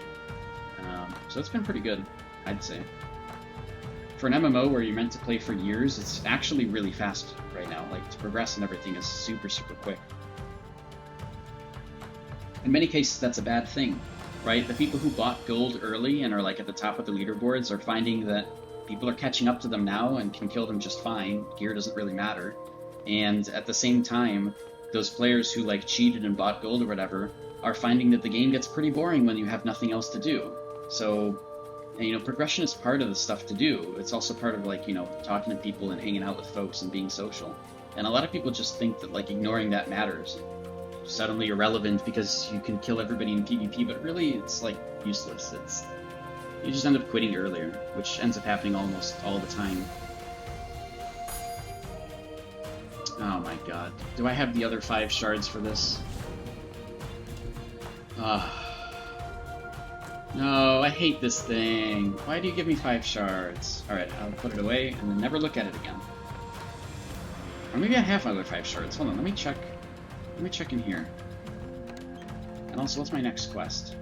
So it's been pretty good, I'd say. For an MMO where you're meant to play for years, it's actually really fast right now. Like, to progress and everything is super, super quick. In many cases, that's a bad thing, right? The people who bought gold early and are like at the top of the leaderboards are finding that people are catching up to them now and can kill them just fine. Gear doesn't really matter. And at the same time, those players who like cheated and bought gold or whatever are finding that the game gets pretty boring when you have nothing else to do. So, progression is part of the stuff to do. It's also part of like, talking to people and hanging out with folks and being social. And a lot of people just think that like ignoring that matters. Suddenly irrelevant because you can kill everybody in PvP, but really it's like useless. You just end up quitting earlier, which ends up happening almost all the time. Oh my god. Do I have the other 5 shards for this? No, I hate this thing. Why do you give me 5 shards? Alright, I'll put it away and then never look at it again. Or maybe I have other 5 shards. Hold on, let me check. Let me check in here. And also, what's my next quest?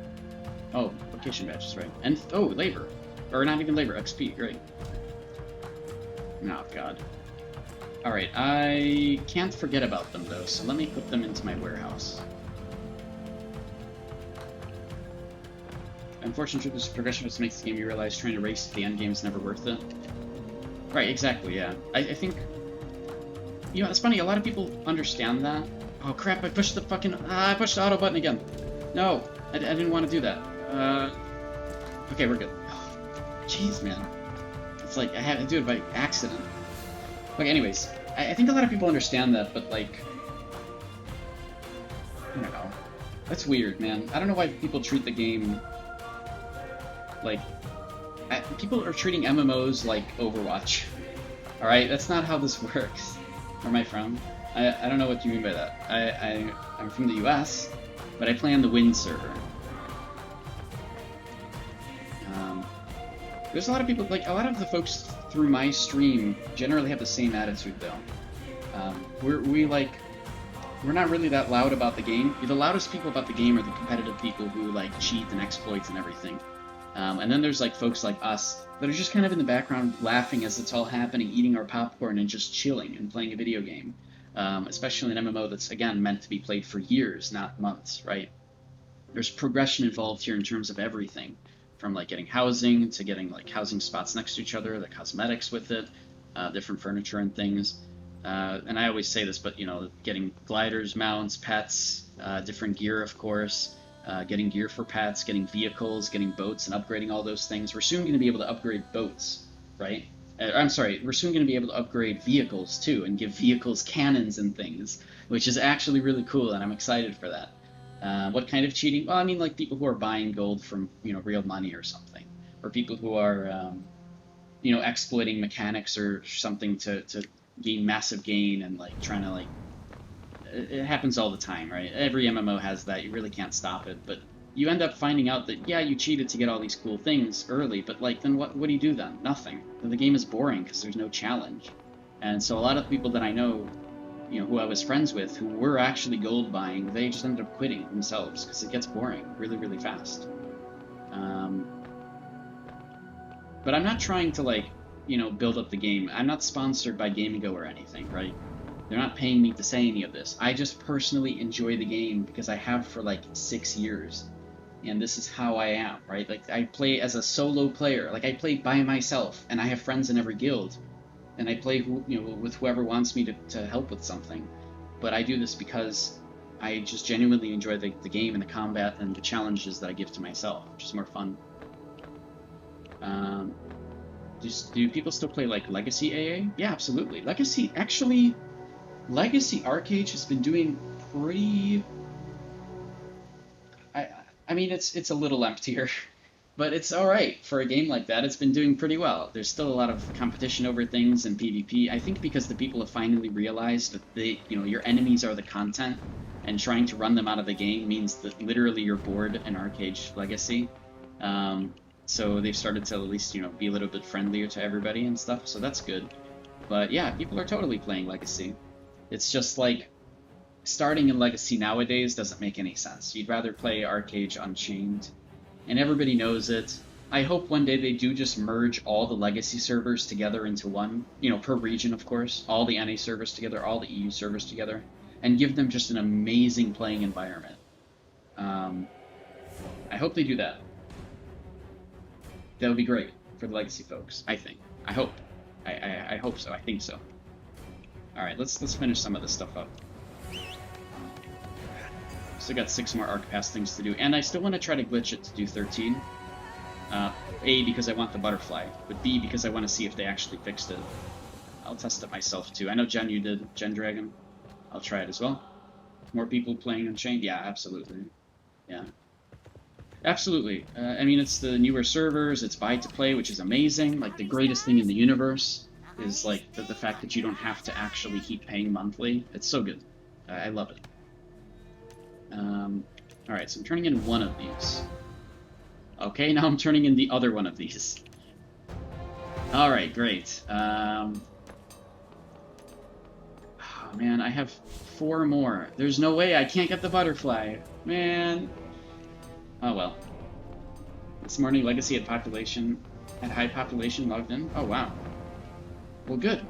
Oh, location badges, right. And, oh, labor. Or not even labor, XP, great. Oh, god. Alright, I can't forget about them, though, so let me put them into my warehouse. Unfortunate truth is progression just makes the game you realize trying to race to the end game is never worth it. Right, exactly, yeah. I think... it's funny, a lot of people understand that. Oh crap, I pushed the fucking... I pushed the auto button again. No, I didn't want to do that. Okay, we're good. Oh, jeez, man. It's like, I had to do it by accident. Okay, anyways, I think a lot of people understand that, but like... I don't know. That's weird, man. I don't know why people treat the game... Like, people are treating MMOs like Overwatch. Alright, that's not how this works. Where am I from? I don't know what you mean by that. I'm from the US, but I play on the Win server. There's a lot of people, like, a lot of the folks through my stream generally have the same attitude, though. We're not really that loud about the game. The loudest people about the game are the competitive people who, like, cheat and exploit and everything. And then there's like folks like us that are just kind of in the background laughing as it's all happening, eating our popcorn and just chilling and playing a video game. Especially an MMO that's, again, meant to be played for years, not months, right? There's progression involved here in terms of everything. From like getting housing to getting like housing spots next to each other, the cosmetics with it, different furniture and things. And I always say this, but getting gliders, mounts, pets, different gear, of course. Getting gear for pets, getting vehicles, getting boats, and upgrading all those things. We're soon going to be able to upgrade boats, right? I'm sorry, we're soon going to be able to upgrade vehicles, too, and give vehicles cannons and things, which is actually really cool, and I'm excited for that. What kind of cheating? Well, I mean, like, people who are buying gold from, real money or something. Or people who are, exploiting mechanics or something to gain massive gain and, like, trying to, like, it happens all the time, right? Every MMO has that. You really can't stop it. But you end up finding out that, yeah, you cheated to get all these cool things early, but, like, then what do you do then? Nothing. Then the game is boring because there's no challenge. And so a lot of people that I know, who I was friends with, who were actually gold buying, they just ended up quitting themselves because it gets boring really, really fast. But I'm not trying to, like, build up the game. I'm not sponsored by GameGo or anything, right? They're not paying me to say any of this. I just personally enjoy the game because I have for like 6 years. And this is how I am, right? Like, I play as a solo player. Like, I play by myself, and I have friends in every guild. And I play with whoever wants me to help with something. But I do this because I just genuinely enjoy the game and the combat and the challenges that I give to myself, which is more fun. Do people still play, like, Legacy AA? Yeah, absolutely. Legacy Arcade has been doing pretty... I mean, it's a little emptier, but it's all right for a game like that. It's been doing pretty well. There's still a lot of competition over things in PvP. I think because the people have finally realized that your enemies are the content, and trying to run them out of the game means that literally you're bored in Arcade Legacy. So they've started to at least be a little bit friendlier to everybody and stuff. So that's good. But yeah, people are totally playing Legacy. It's just like starting in Legacy nowadays doesn't make any sense. You'd rather play Arcade Unchained, and everybody knows it. I hope one day they do just merge all the Legacy servers together into one, per region, of course, all the NA servers together, all the EU servers together, and give them just an amazing playing environment. I hope they do that. That would be great for the Legacy folks, I think. I hope. I hope so. I think so. All right, let's finish some of this stuff up. Still got 6 more Arc Pass things to do, and I still want to try to glitch it to do 13. A, because I want the butterfly, but B, because I want to see if they actually fixed it. I'll test it myself too. I know Jen, you did Gen Dragon. I'll try it as well. More people playing Unchained? Yeah, absolutely. Yeah. Absolutely. I mean, it's the newer servers, it's buy to play, which is amazing. Like, the greatest thing in the universe is, like, the fact that you don't have to actually keep paying monthly. It's so good. I love it. Alright, so I'm turning in one of these. Okay, now I'm turning in the other one of these. Alright, great. Oh man, I have 4 more. There's no way I can't get the butterfly. Man. Oh well. This morning, Legacy had high population logged in. Oh wow. Well, good.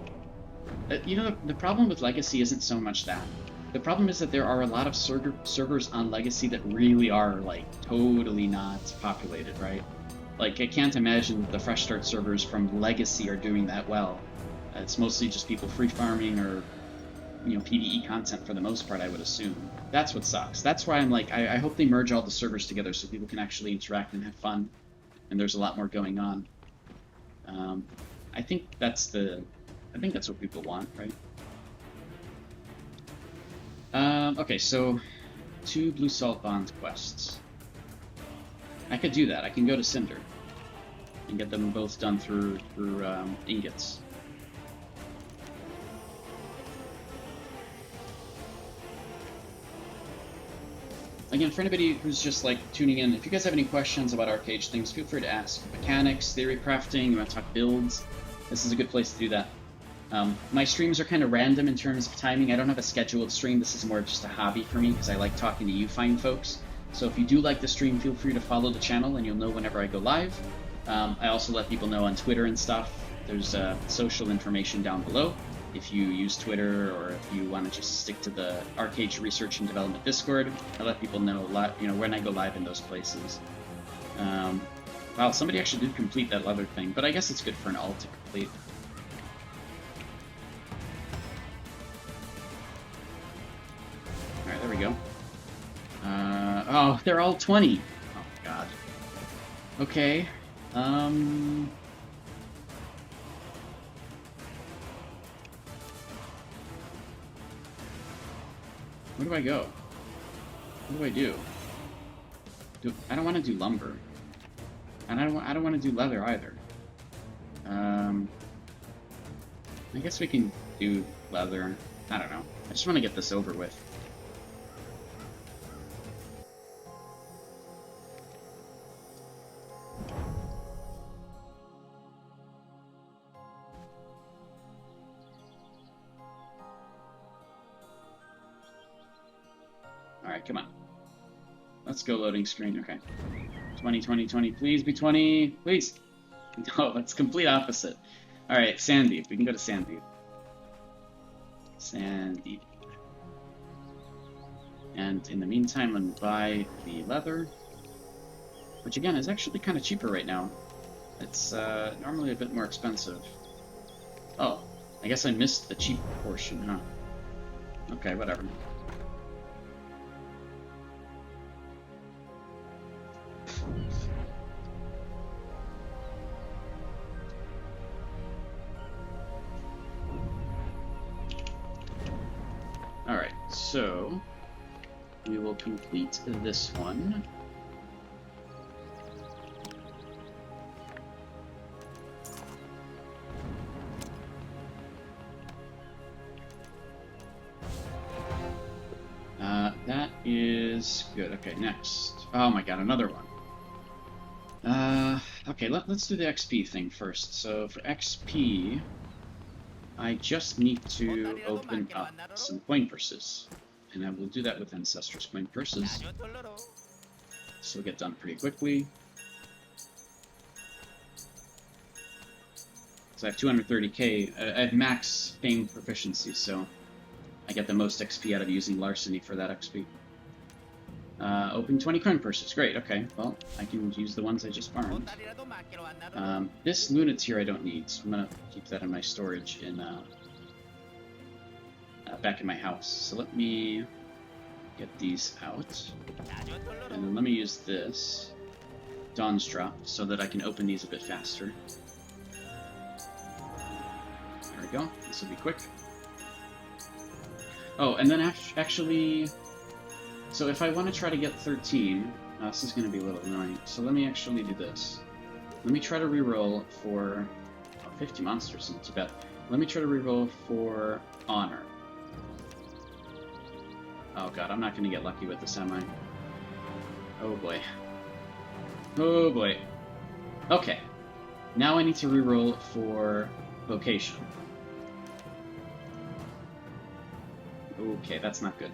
The problem with Legacy isn't so much that. The problem is that there are a lot of servers on Legacy that really are, like, totally not populated, right? Like, I can't imagine the Fresh Start servers from Legacy are doing that well. It's mostly just people free farming or, PvE content for the most part, I would assume. That's what sucks. That's why I'm like, I hope they merge all the servers together so people can actually interact and have fun, and there's a lot more going on. I think that's what people want, right? Okay, so 2 Blue Salt Bond quests. I could do that. I can go to Cinder and get them both done through ingots. Again, for anybody who's just like tuning in, if you guys have any questions about Arcade things, feel free to ask. Mechanics, theory crafting, you want to talk builds, this is a good place to do that. My streams are kind of random in terms of timing. I don't have a scheduled stream. This is more just a hobby for me because I like talking to you fine folks. So if you do like the stream, feel free to follow the channel and you'll know whenever I go live. I also let people know on Twitter and stuff. There's social information down below if you use Twitter or if you want to just stick to the Arcade Research and Development Discord. I let people know a lot, when I go live in those places. Wow, somebody actually did complete that leather thing, but I guess it's good for an alt to complete. Alright, there we go. Oh, they're all 20! Oh, God. Okay. Where do I go? What do I do? I don't want to do lumber. And I don't want to do leather either. I guess we can do leather. I don't know. I just want to get this over with. Alright, come on. Let's go loading screen. Okay. 20, 20, 20. Please be 20. Please. No, it's complete opposite. Alright, Sandeep. We can go to Sandeep. Sandeep. And in the meantime, let me buy the leather. Which again is actually kind of cheaper right now. It's normally a bit more expensive. Oh, I guess I missed the cheap portion, huh? Okay, whatever. Alright, so we will complete this one. is good. Okay, next. Oh my god, another one. Okay, let's do the XP thing first. So for XP, I just need to open up some coin purses. And I will do that with Ancestress coin purses. This will get done pretty quickly. So I have 230k. I have max fame proficiency, so I get the most XP out of using Larceny for that XP. Open 20 coin purses. Great, okay. Well, I can use the ones I just farmed. This Lunateer I don't need, so I'm going to keep that in my storage in back in my house. So let me get these out. And then let me use this Dawn's Drop so that I can open these a bit faster. There we go. This will be quick. Oh, and then actually... So if I want to try to get 13, this is going to be a little annoying. So let me actually do this. Let me try to reroll for 50 monsters, isn't too bad. Let me try to reroll for Honor. Oh god, I'm not going to get lucky with this, am I? Oh boy. Oh boy. Okay. Now I need to reroll for Vocation. Okay, that's not good.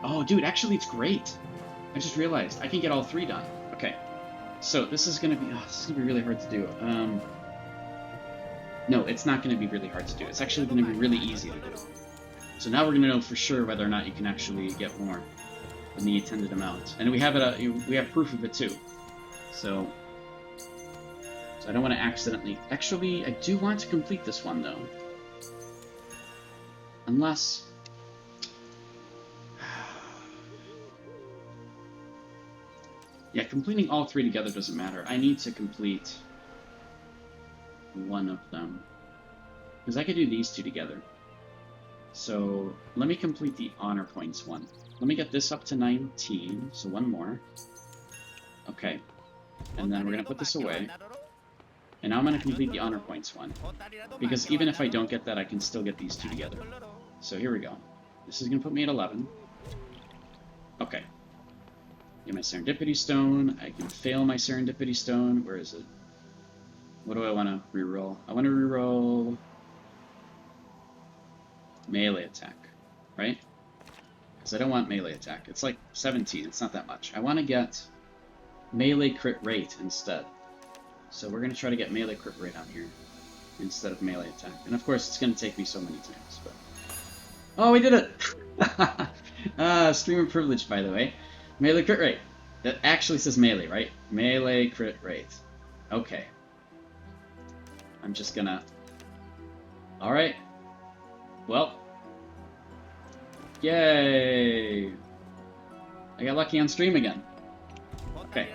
Oh, dude, actually, it's great. I just realized I can get all 3 done. Okay, so this is gonna be really hard to do. No, it's not gonna be really hard to do. It's actually gonna be really easy to do. So now we're gonna know for sure whether or not you can actually get more than the intended amount, and we have it. We have proof of it too. So I don't want to accidentally. Actually, I do want to complete this one though, unless. Yeah, completing all 3 together doesn't matter. I need to complete one of them. Because I could do these 2 together. So, let me complete the honor points one. Let me get this up to 19, so one more. Okay. And then we're going to put this away. And now I'm going to complete the honor points one. Because even if I don't get that, I can still get these 2 together. So here we go. This is going to put me at 11. Okay. Get my Serendipity Stone. I can fail my Serendipity Stone. Where is it? What do I want to reroll? I want to reroll melee attack, right? Because I don't want melee attack. It's like 17. It's not that much. I want to get melee crit rate instead. So we're going to try to get melee crit rate on here instead of melee attack. And of course, it's going to take me so many times. But oh, we did it! Streamer privilege, by the way. Melee crit rate. That actually says melee, right? Melee crit rate. Okay. I'm just gonna... Alright. Well. Yay! I got lucky on stream again. Okay.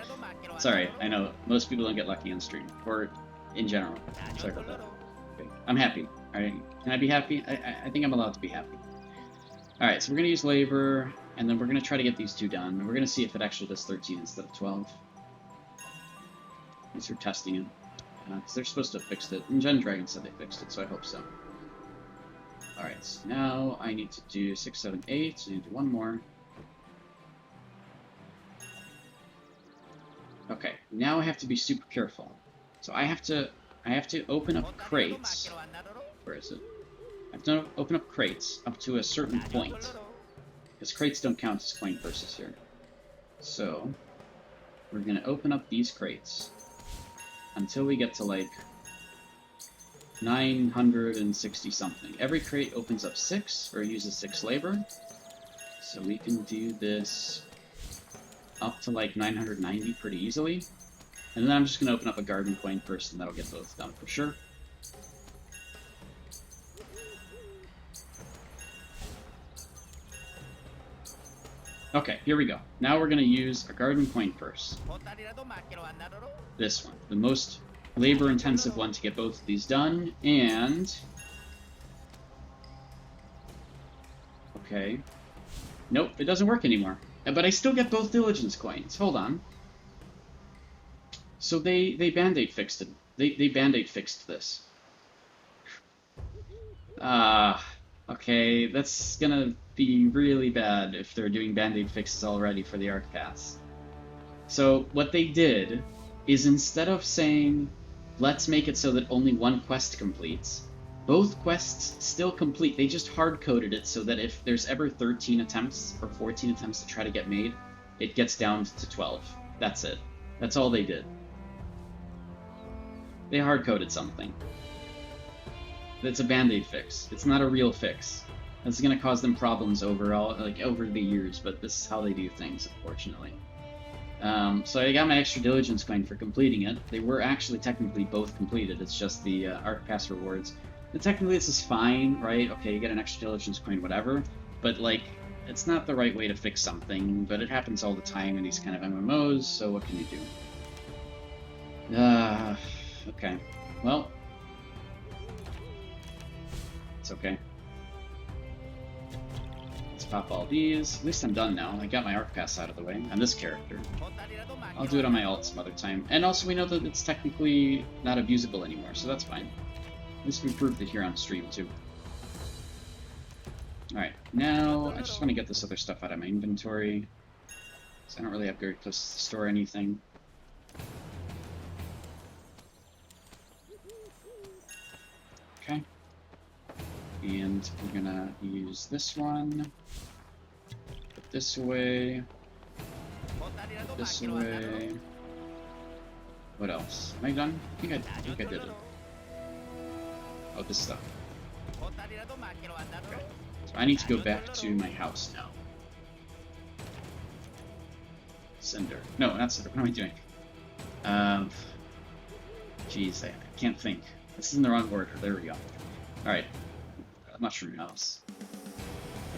Sorry, I know most people don't get lucky on stream. Or in general. Sorry about that. Okay. I'm happy. Alright. Can I be happy? I think I'm allowed to be happy. Alright, so we're gonna use labor. And then we're going to try to get these 2 done. And we're going to see if it actually does 13 instead of 12. At least we're testing it. Because they're supposed to have fixed it. And Gen Dragon said they fixed it, so I hope so. Alright, so now I need to do 6, 7, 8. So I need to do one more. Okay, now I have to be super careful. So I have to open up crates. Where is it? I have to open up crates up to a certain point. Because crates don't count as coin purses here. So, we're going to open up these crates until we get to like 960 something. Every crate opens up 6 or uses 6 labor. So we can do this up to like 990 pretty easily. And then I'm just going to open up a garden coin purse and that'll get both done for sure. Okay, here we go. Now we're going to use a garden coin purse. This one. The most labor-intensive one to get both of these done. And... Okay. Nope, it doesn't work anymore. But I still get both diligence coins. Hold on. So they band-aid fixed it. They band-aid fixed this. Okay, that's gonna be really bad if they're doing band-aid fixes already for the Arc Pass. So what they did is instead of saying, let's make it so that only one quest completes, both quests still complete. They just hard-coded it so that if there's ever 13 attempts or 14 attempts to try to get made, it gets down to 12. That's it. That's all they did. They hard-coded something. It's a band-aid fix. It's not a real fix. That's gonna cause them problems overall, like over the years, but this is how they do things, unfortunately. So I got my extra diligence coin for completing it. They were actually technically both completed. It's just the Arc Pass rewards. And technically this is fine, right? Okay, you get an extra diligence coin, whatever. But like, it's not the right way to fix something. But it happens all the time in these kind of MMOs. So what can you do? Okay. Well, it's okay. Let's pop all these. At least I'm done now. I got my Arc Pass out of the way. And this character. I'll do it on my alt some other time. And also we know that it's technically not abusable anymore, so that's fine. At least we proved it here on stream too. Alright, now I just want to get this other stuff out of my inventory. So I don't really have very places to store anything. Okay. And we're gonna use this one. Put this away. This way. What else? Am I done? I think I did it. Oh, this stuff. Okay. So I need to go back to my house now. Cinder. No, not Cinder. What am I doing? Jeez, I can't think. This is in the wrong order. There we go. Alright. Mushroom house.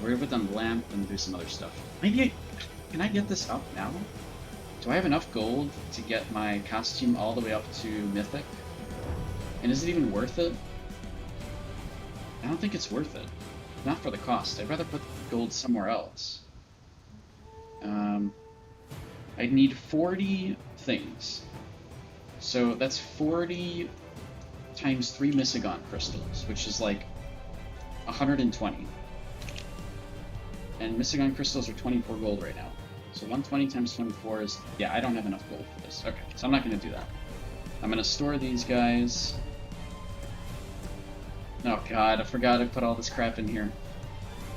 We're gonna put down the lamp and do some other stuff. Maybe can I get this up now? Do I have enough gold to get my costume all the way up to Mythic? And is it even worth it? I don't think it's worth it. Not for the cost. I'd rather put gold somewhere else. I'd need 40 things. So that's 40 times 3 Mysigon crystals, which is like 120. And Mysigon crystals are 24 gold right now. So 120 times 24 is... Yeah, I don't have enough gold for this. Okay, so I'm not going to do that. I'm going to store these guys. Oh god, I forgot I put all this crap in here.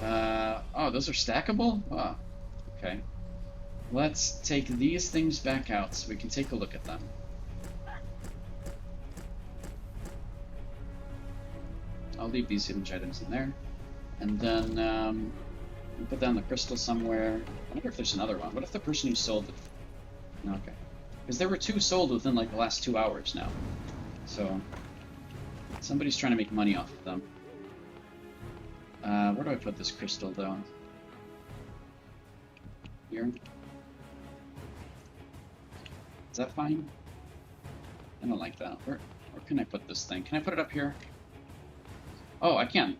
Oh, those are stackable? Oh, okay. Let's take these things back out so we can take a look at them. I'll leave these image items in there. And then, put down the crystal somewhere. I wonder if there's another one. What if the person who sold it... Okay. Because there were 2 sold within, like, the last 2 hours now. So... somebody's trying to make money off of them. Where do I put this crystal, though? Here? Is that fine? I don't like that. Where can I put this thing? Can I put it up here? Oh, I can.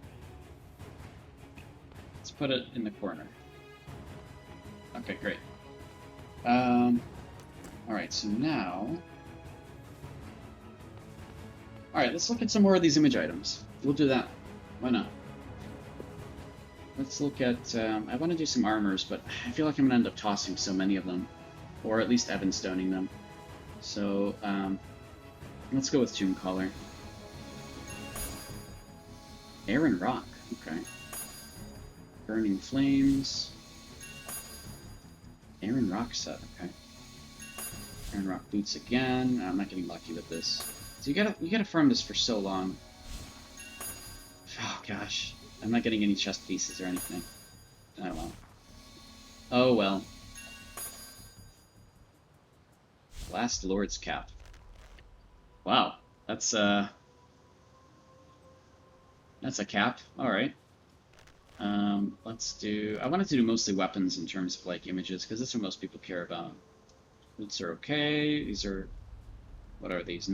Let's put it in the corner. Okay, great. Alright, so now... Alright, let's look at some more of these image items. We'll do that. Why not? Let's look at... I want to do some armors, but I feel like I'm going to end up tossing so many of them. Or at least Evanstoning them. So, let's go with Tomb Caller. Air and Rock. Okay. Burning Flames. Air and Rock set. Okay. Air and Rock Boots again. I'm not getting lucky with this. So you gotta farm this for so long. Oh gosh. I'm not getting any chest pieces or anything. Oh well. Oh well. Last Lord's Cap. Wow. That's a cap. Alright. Let's do... I wanted to do mostly weapons in terms of, like, images, because that's what most people care about. Boots are okay. These are... What are these?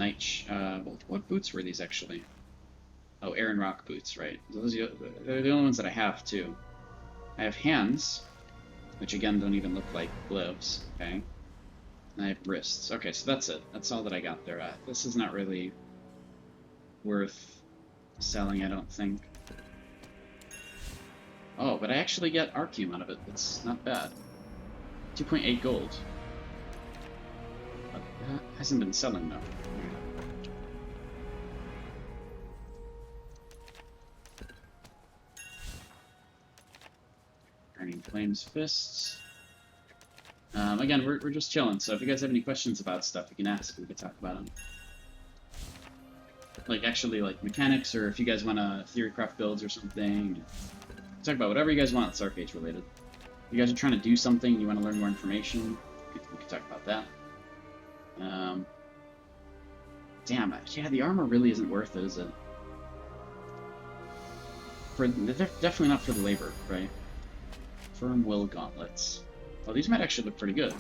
What boots were these, actually? Oh, Air and Rock boots, right. Those are the only ones that I have, too. I have hands, which, again, don't even look like gloves, okay? And I have wrists. Okay, so that's it. That's all that I got there. This is not really worth selling, I don't think. Oh, but I actually get Arceum out of it. It's not bad. 2.8 gold. But that hasn't been selling though. Burning Flames Fists. Again, we're just chilling, so if you guys have any questions about stuff, you can ask. We can talk about them. Like, actually, like, mechanics, or if you guys want to theorycraft builds or something. Talk about whatever you guys want that's arcade related. If you guys are trying to do something, you want to learn more information, we can talk about that. Damn, yeah, the armor really isn't worth it, is it? Definitely not for the labor, right? Firm Will Gauntlets. Oh, these might actually look pretty good.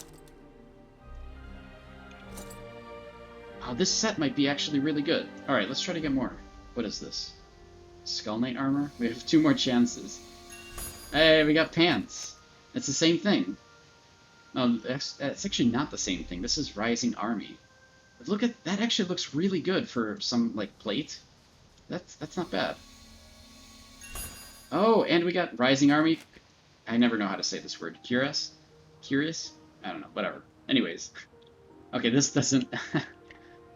Oh, this set might be actually really good. Alright, let's try to get more. What is this? Skull Knight armor? We have 2 more chances. Hey, we got pants. It's the same thing. No, it's actually not the same thing. This is Rising Army. But look at that. Actually looks really good for some like plate. That's not bad. Oh, and we got Rising Army. I never know how to say this word. Curious? Curious? I don't know. Whatever. Anyways. Okay, this doesn't...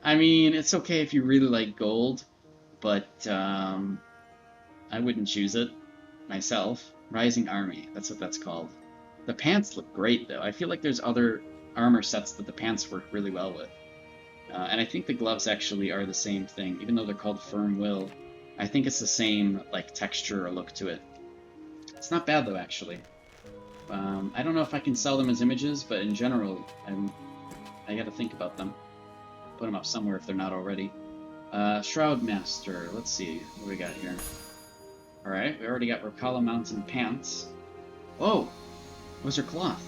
I mean, it's okay if you really like gold, but I wouldn't choose it myself. Rising Army. That's what that's called. The pants look great, though. I feel like there's other armor sets that the pants work really well with. And I think the gloves actually are the same thing, even though they're called Firm Will. I think it's the same like texture or look to it. It's not bad though, actually. I don't know if I can sell them as images, but in general, I got to think about them. Put them up somewhere if they're not already. Shroud Master. Let's see what we got here. All right, we already got Rocala Mountain pants. Whoa, where's her cloth?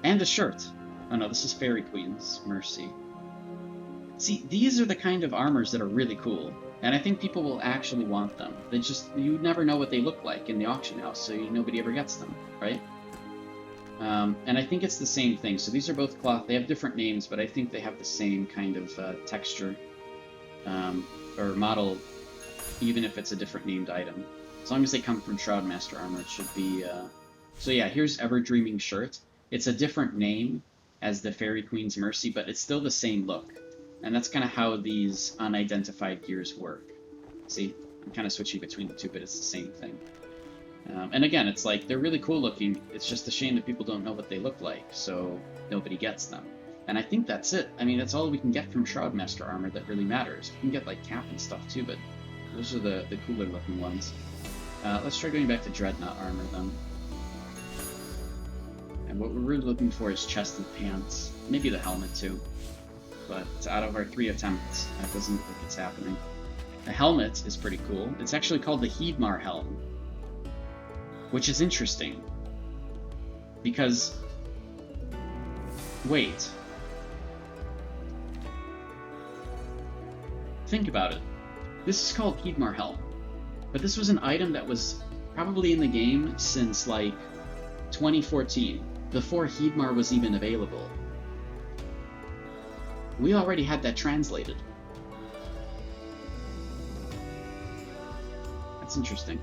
And a shirt. Oh no, this is Fairy Queen's Mercy. See, these are the kind of armors that are really cool, and I think people will actually want them. They just, you never know what they look like in the auction house, so nobody ever gets them, right? And I think it's the same thing. So these are both cloth. They have different names, but I think they have the same kind of texture or model, even if it's a different named item. As long as they come from Shroudmaster armor, it should be... So yeah, here's Ever Dreaming Shirt. It's a different name as the Fairy Queen's Mercy, but it's still the same look. And that's kind of how these unidentified gears work. See? I'm kind of switching between the two, but it's the same thing. And again, it's like, they're really cool looking. It's just a shame that people don't know what they look like, so nobody gets them. And I think that's it. I mean, that's all we can get from Shroudmaster armor that really matters. We can get, like, cap and stuff, too, but those are the cooler looking ones. Let's try going back to Dreadnought armor, then. And what we're really looking for is chest and pants. Maybe the helmet, too. But out of our 3 attempts, that doesn't look like it's happening. The helmet is pretty cool. It's actually called the Heedmar Helm, which is interesting. Because... wait. Think about it. This is called Heedmar Helm. But this was an item that was probably in the game since, like, 2014. Before Heedmar was even available. We already had that translated. That's interesting.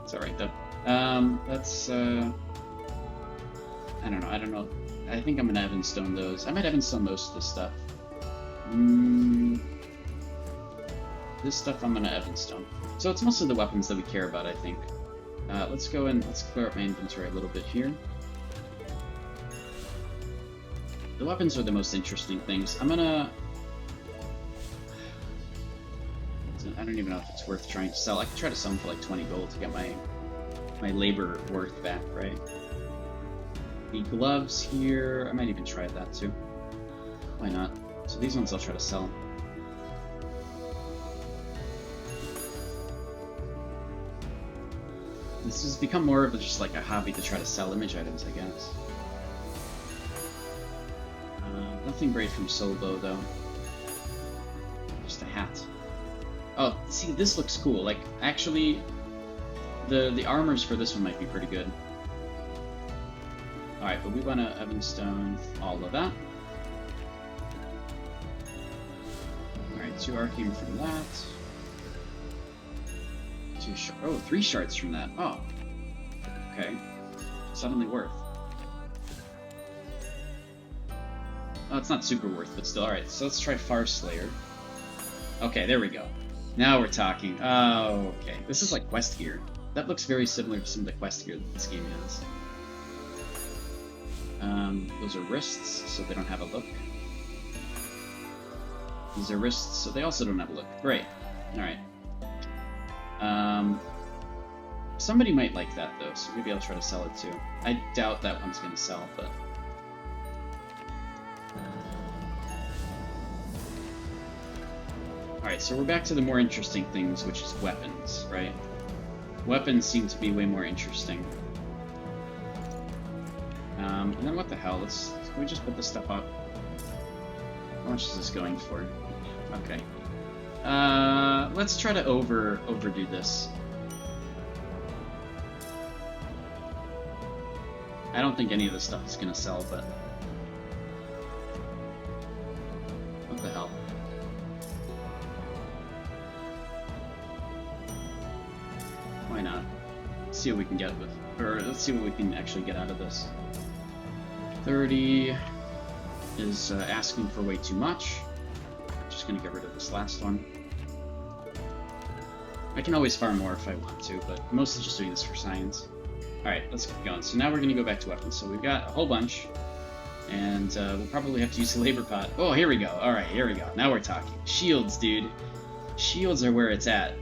It's alright, though. That's, I don't know. I think I'm gonna Evanstone those. I might Evanstone most of this stuff. This stuff I'm gonna Evanstone. So it's mostly the weapons that we care about, I think. Let's go and let's clear up my inventory a little bit here. The weapons are the most interesting things. I'm gonna... I don't even know if it's worth trying to sell. I could try to sell them for like 20 gold to get my labor worth back, right? The gloves here, I might even try that too. Why not? So these ones I'll try to sell. This has become more of just like a hobby to try to sell image items, I guess. Nothing great from Solbo, though. Just a hat. Oh, see, this looks cool. Like, actually, the armors for this one might be pretty good. Alright, but we want to Evanstone all of that. Alright, 2 Arcane from that. Oh, 3 shards from that. Oh. Okay. Suddenly worth. Oh, it's not super worth, but still. Alright, so let's try Farslayer. Okay, there we go. Now we're talking. Oh, okay. This is like quest gear. That looks very similar to some of the quest gear that this game has. Those are wrists, so they don't have a look. These are wrists, so they also don't have a look. Great. Alright. Somebody might like that, though, so maybe I'll try to sell it, too. I doubt that one's gonna sell, but... Alright, so we're back to the more interesting things, which is weapons, right? Weapons seem to be way more interesting. And then what the hell? Can we just put this stuff up? How much is this going for? Okay. Let's try to overdo this. I don't think any of this stuff is gonna sell, but... What the hell? Why not? Let's see what we can get with... Or, let's see what we can actually get out of this. 30 is asking for way too much. Just gonna get rid of this last one. I can always farm more if I want to, but I'm mostly just doing this for science. Alright, let's keep going. So now we're gonna go back to weapons. So we've got a whole bunch, and we'll probably have to use the labor pot. Oh, here we go. Alright, here we go. Now we're talking. Shields, dude. Shields are where it's at.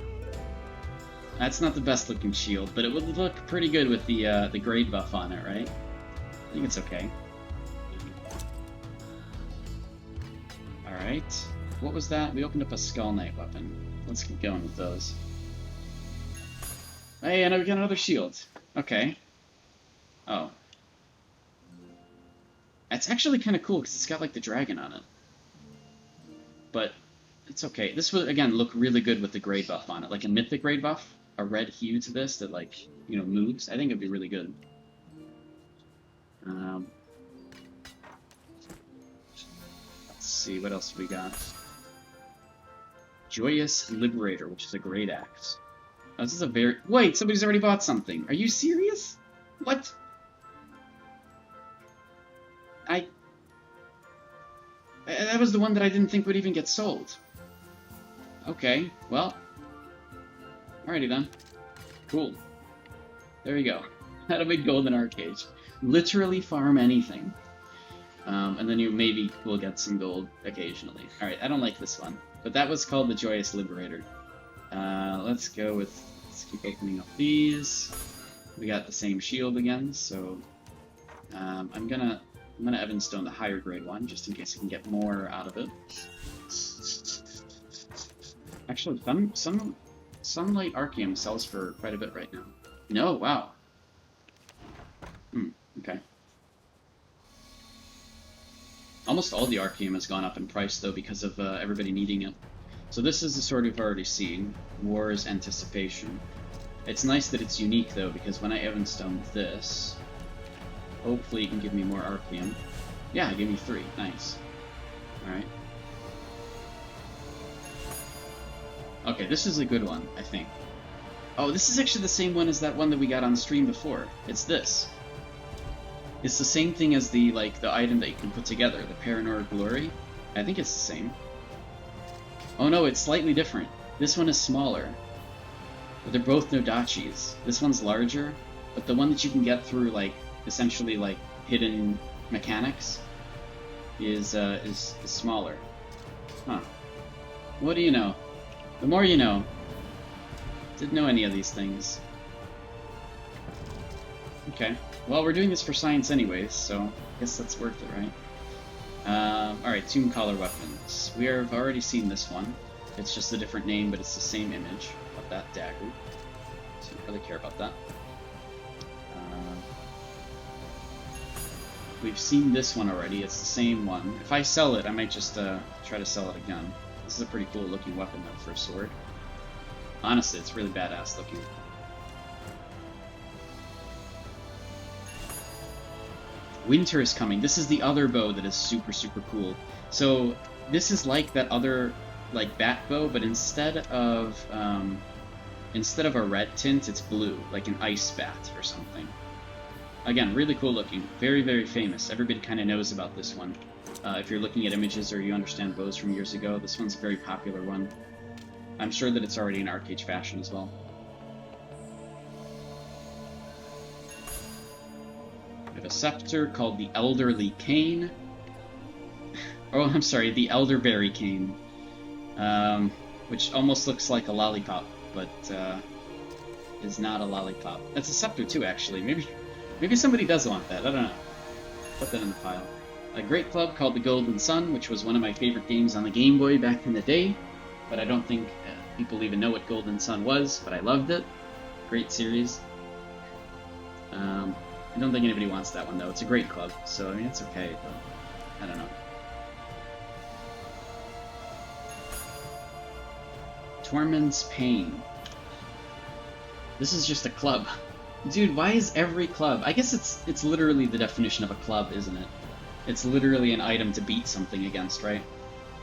That's not the best looking shield, but it would look pretty good with the grade buff on it, right? I think it's okay. Alright. What was that? We opened up a Skull Knight weapon. Let's keep going with those. Hey, and we got another shield. Okay. Oh. It's actually kind of cool because it's got like the dragon on it. But it's okay. This would, again, look really good with the grade buff on it. Like a mythic grade buff, a red hue to this that, like, you know, moves. I think it'd be really good. Let's see, what else we got? Joyous Liberator, which is a great axe. Oh, this is a very... Wait, somebody's already bought something. Are you serious? What? That was the one that I didn't think would even get sold. Okay, well. Alrighty then. Cool. There you go. How to make golden arcade. Literally farm anything. And then you maybe will get some gold occasionally. Alright, I don't like this one. But that was called the Joyous Liberator. Let's go with... Let's keep opening up these. We got the same shield again, so... I'm gonna Evanstone the higher grade one, just in case I can get more out of it. Actually, Sunlight Arceum sells for quite a bit right now. No, wow. Okay. Almost all the Arceum has gone up in price, though, because of everybody needing it. So this is the sword we've already seen. War's Anticipation. It's nice that it's unique, though, because when I Evanstone this... Hopefully it can give me more Arceum. Yeah, give me 3. Nice. Alright. Okay, this is a good one, I think. Oh, this is actually the same one as that one that we got on stream before. It's this. It's the same thing as the, like, the item that you can put together, the Paranor Glory. I think it's the same. Oh no, it's slightly different. This one is smaller. But they're both Nodachis. This one's larger, but the one that you can get through, like, essentially, like, hidden mechanics is smaller. Huh. What do you know? The more you know. Didn't know any of these things. Okay. Well, we're doing this for science anyways, so I guess that's worth it, right? Alright, Tomb Collar weapons. We have already seen this one. It's just a different name, but it's the same image of that dagger. So I don't really care about that. We've seen this one already. It's the same one. If I sell it, I might just try to sell it again. This is a pretty cool looking weapon, though, for a sword. Honestly, it's really badass looking. Winter is coming. This is the other bow that is super, super cool. So this is like that other, like, bat bow, but instead of instead of a red tint, it's blue, like an ice bat or something. Again, really cool looking. Very, very famous. Everybody kind of knows about this one. If you're looking at images or you understand bows from years ago, this one's a very popular one. I'm sure that it's already in arcade fashion as well. We have a scepter called the Elderly Cane. Oh, I'm sorry, the Elderberry Cane. Which almost looks like a lollipop, but is not a lollipop. That's a scepter too, actually. Maybe somebody does want that. I don't know. Put that in the file. A great club called the Golden Sun, which was one of my favorite games on the Game Boy back in the day, but I don't think people even know what Golden Sun was, but I loved it. Great series. I don't think anybody wants that one, though. It's a great club, so I mean, it's okay, but I don't know. Tormund's Pain. This is just a club. Dude, why is every club... I guess it's literally the definition of a club, isn't it? It's literally an item to beat something against, right?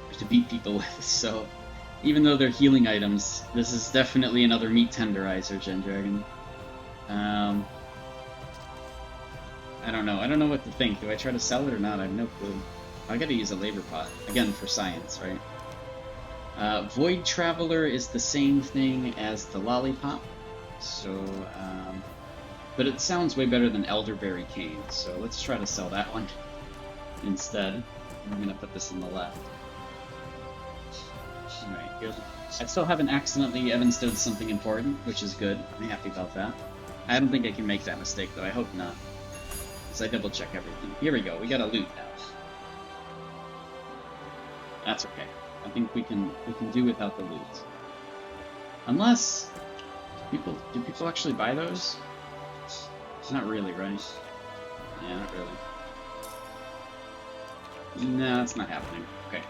Or to beat people with, so... Even though they're healing items, this is definitely another meat tenderizer, Gen Dragon. I don't know. I don't know what to think. Do I try to sell it or not? I have no clue. I gotta use a labor pot. Again, for science, right? Void Traveler is the same thing as the Lollipop. So, but it sounds way better than Elderberry Cane, so let's try to sell that one instead. I'm gonna put this on the left. Alright, good. I still haven't accidentally evanstowed something important, which is good. I'm happy about that. I don't think I can make that mistake, though. I hope not. Because I double-check everything. Here we go. We got a loot now. That's okay. I think we can do without the loot. Unless... Do people actually buy those? Not really, right? Yeah, not really. No, that's not happening. Okay.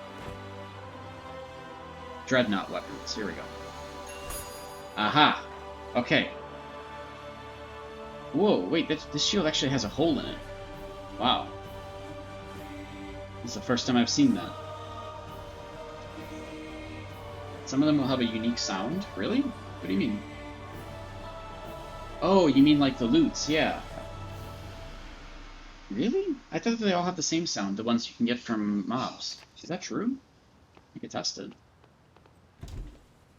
Dreadnought weapons. Here we go. Aha! Okay. Whoa, wait, this shield actually has a hole in it. Wow. This is the first time I've seen that. Some of them will have a unique sound. Really? What do you mean? Oh, you mean like the loots, yeah. Really? I thought they all have the same sound, the ones you can get from mobs. Is that true? I could test it.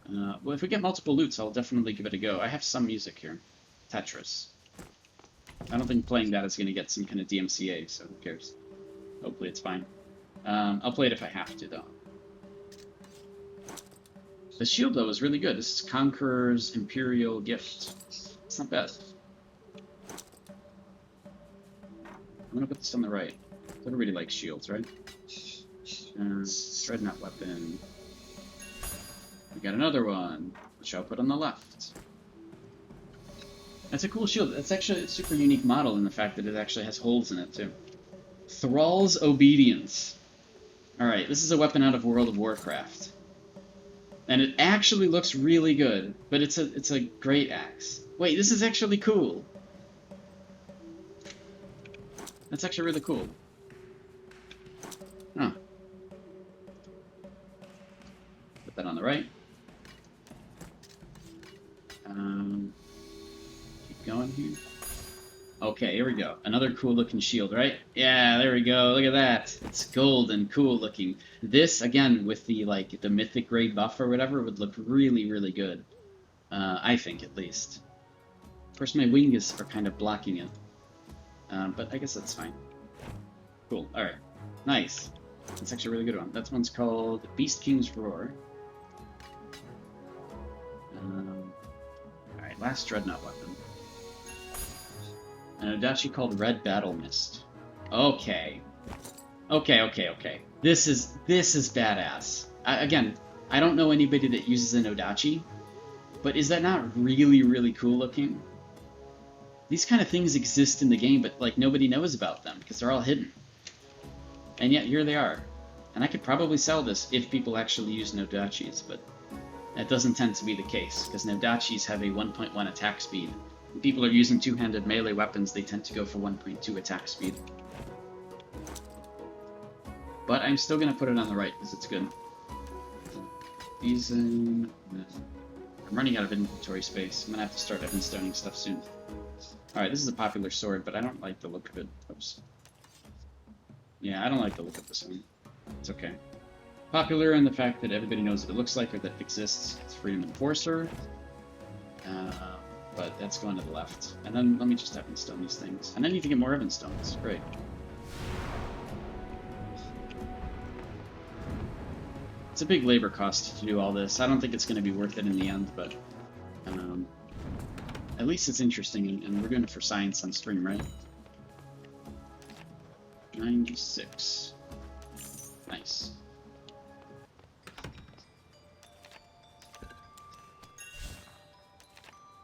Well, if we get multiple loots, I'll definitely give it a go. I have some music here. Tetris. I don't think playing that is going to get some kind of DMCA, so who cares? Hopefully it's fine. I'll play it if I have to, though. The shield, though, is really good. This is Conqueror's Imperial Gift. It's not bad. I'm gonna put this on the right. Everybody likes shields, right? Dreadnought weapon. We got another one, which I'll put on the left. That's a cool shield. That's actually a super unique model in the fact that it actually has holes in it, too. Thrall's Obedience. Alright, this is a weapon out of World of Warcraft. And it actually looks really good, but it's a great axe. Wait, this is actually cool. That's actually really cool. Huh. Put that on the right. Keep going here. Okay, here we go. Another cool looking shield, right? Yeah, there we go. Look at that. It's gold and cool looking. This, again, with the the mythic grade buff or whatever, would look really, really good. I think, at least. Of course, my wings are kind of blocking it. But I guess that's fine. Cool. Alright. Nice. That's actually a really good one. That one's called Beast King's Roar. Alright, last Dreadnought weapon. An Odachi called Red Battle Mist. Okay. Okay. This is badass. Again, I don't know anybody that uses an Odachi, but is that not really, really cool looking? These kind of things exist in the game, but like nobody knows about them because they're all hidden. And yet here they are. And I could probably sell this if people actually use Nodachis, but that doesn't tend to be the case because Nodachis have a 1.1 attack speed. When people are using two-handed melee weapons, they tend to go for 1.2 attack speed. But I'm still going to put it on the right because it's good. These, I'm running out of inventory space. I'm gonna have to start evanstoning stuff soon. Alright, this is a popular sword, but I don't like the look of it. Oops. Yeah, I don't like the look of this one. It's okay. Popular in the fact that everybody knows what it looks like or that it exists. It's Freedom Enforcer. But that's going to the left. And then let me just evanstone these things. And I need to get more evanstones. Great. It's a big labor cost to do all this. I don't think it's going to be worth it in the end, but at least it's interesting, and we're doing it for science on stream, right? 96. Nice.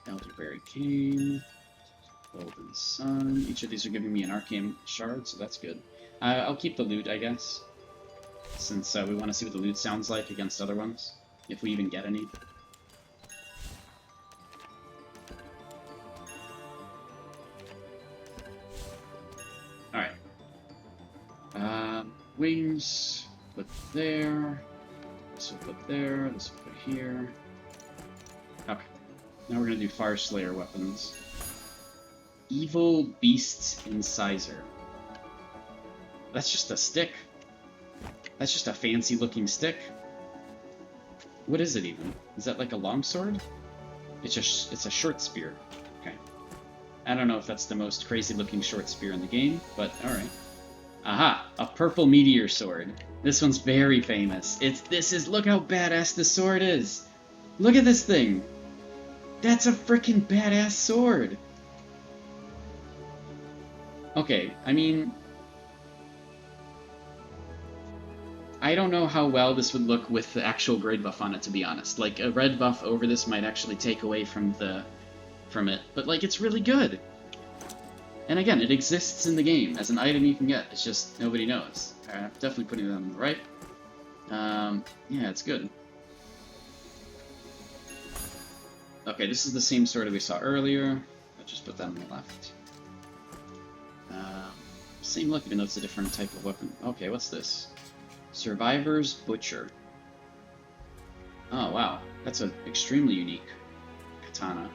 Elderberry Cane, Golden Sun. Each of these are giving me an Arcane Shard, so that's good. I'll keep the loot, I guess, since we want to see what the loot sounds like against other ones, if we even get any. Alright. Wings, put there. This will put there, this will put here. Okay. Now we're going to do Fire Slayer weapons. Evil Beast's Incisor. That's just a stick. That's just a fancy looking stick. What is it even? Is that like a longsword? It's a short spear. Okay. I don't know if that's the most crazy looking short spear in the game, but alright. Aha! A purple meteor sword. This one's very famous. Look how badass this sword is! Look at this thing! That's a freaking badass sword! Okay, I mean, I don't know how well this would look with the actual grade buff on it, to be honest. Like, a red buff over this might actually take away from it, but, like, it's really good! And again, it exists in the game as an item you can get, it's just nobody knows. I'm definitely putting them on the right. Yeah, it's good. Okay, this is the same sword that we saw earlier. I'll just put that on the left. Same look, even though it's a different type of weapon. Okay, what's this? Survivor's Butcher. Oh, wow. That's an extremely unique katana.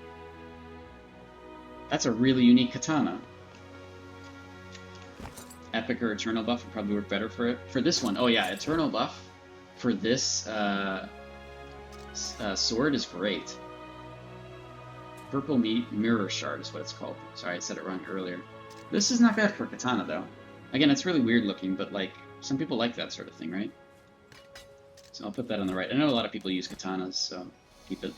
That's a really unique katana. Epic or Eternal buff would probably work better for it. For this one, oh yeah, Eternal buff for this sword is great. Purple Mirror Shard is what it's called. Sorry, I said it wrong earlier. This is not bad for katana, though. Again, it's really weird looking, but, like, some people like that sort of thing, right? So I'll put that on the right. I know a lot of people use katanas, so keep it.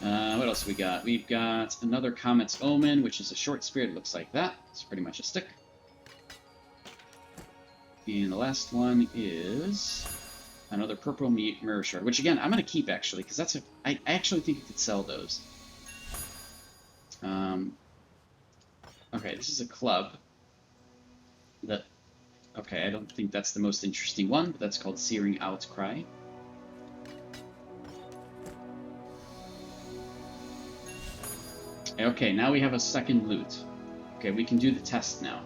What else we got? We've got another Comet's Omen, which is a short spear. It looks like that. It's pretty much a stick. And the last one is another Purple Mirror Shard, which, again, I'm going to keep, actually, because that's I actually think you could sell those. Okay, this is a club. Okay, I don't think that's the most interesting one, but that's called Searing Outcry. Okay, now we have a second loot. Okay, we can do the test now.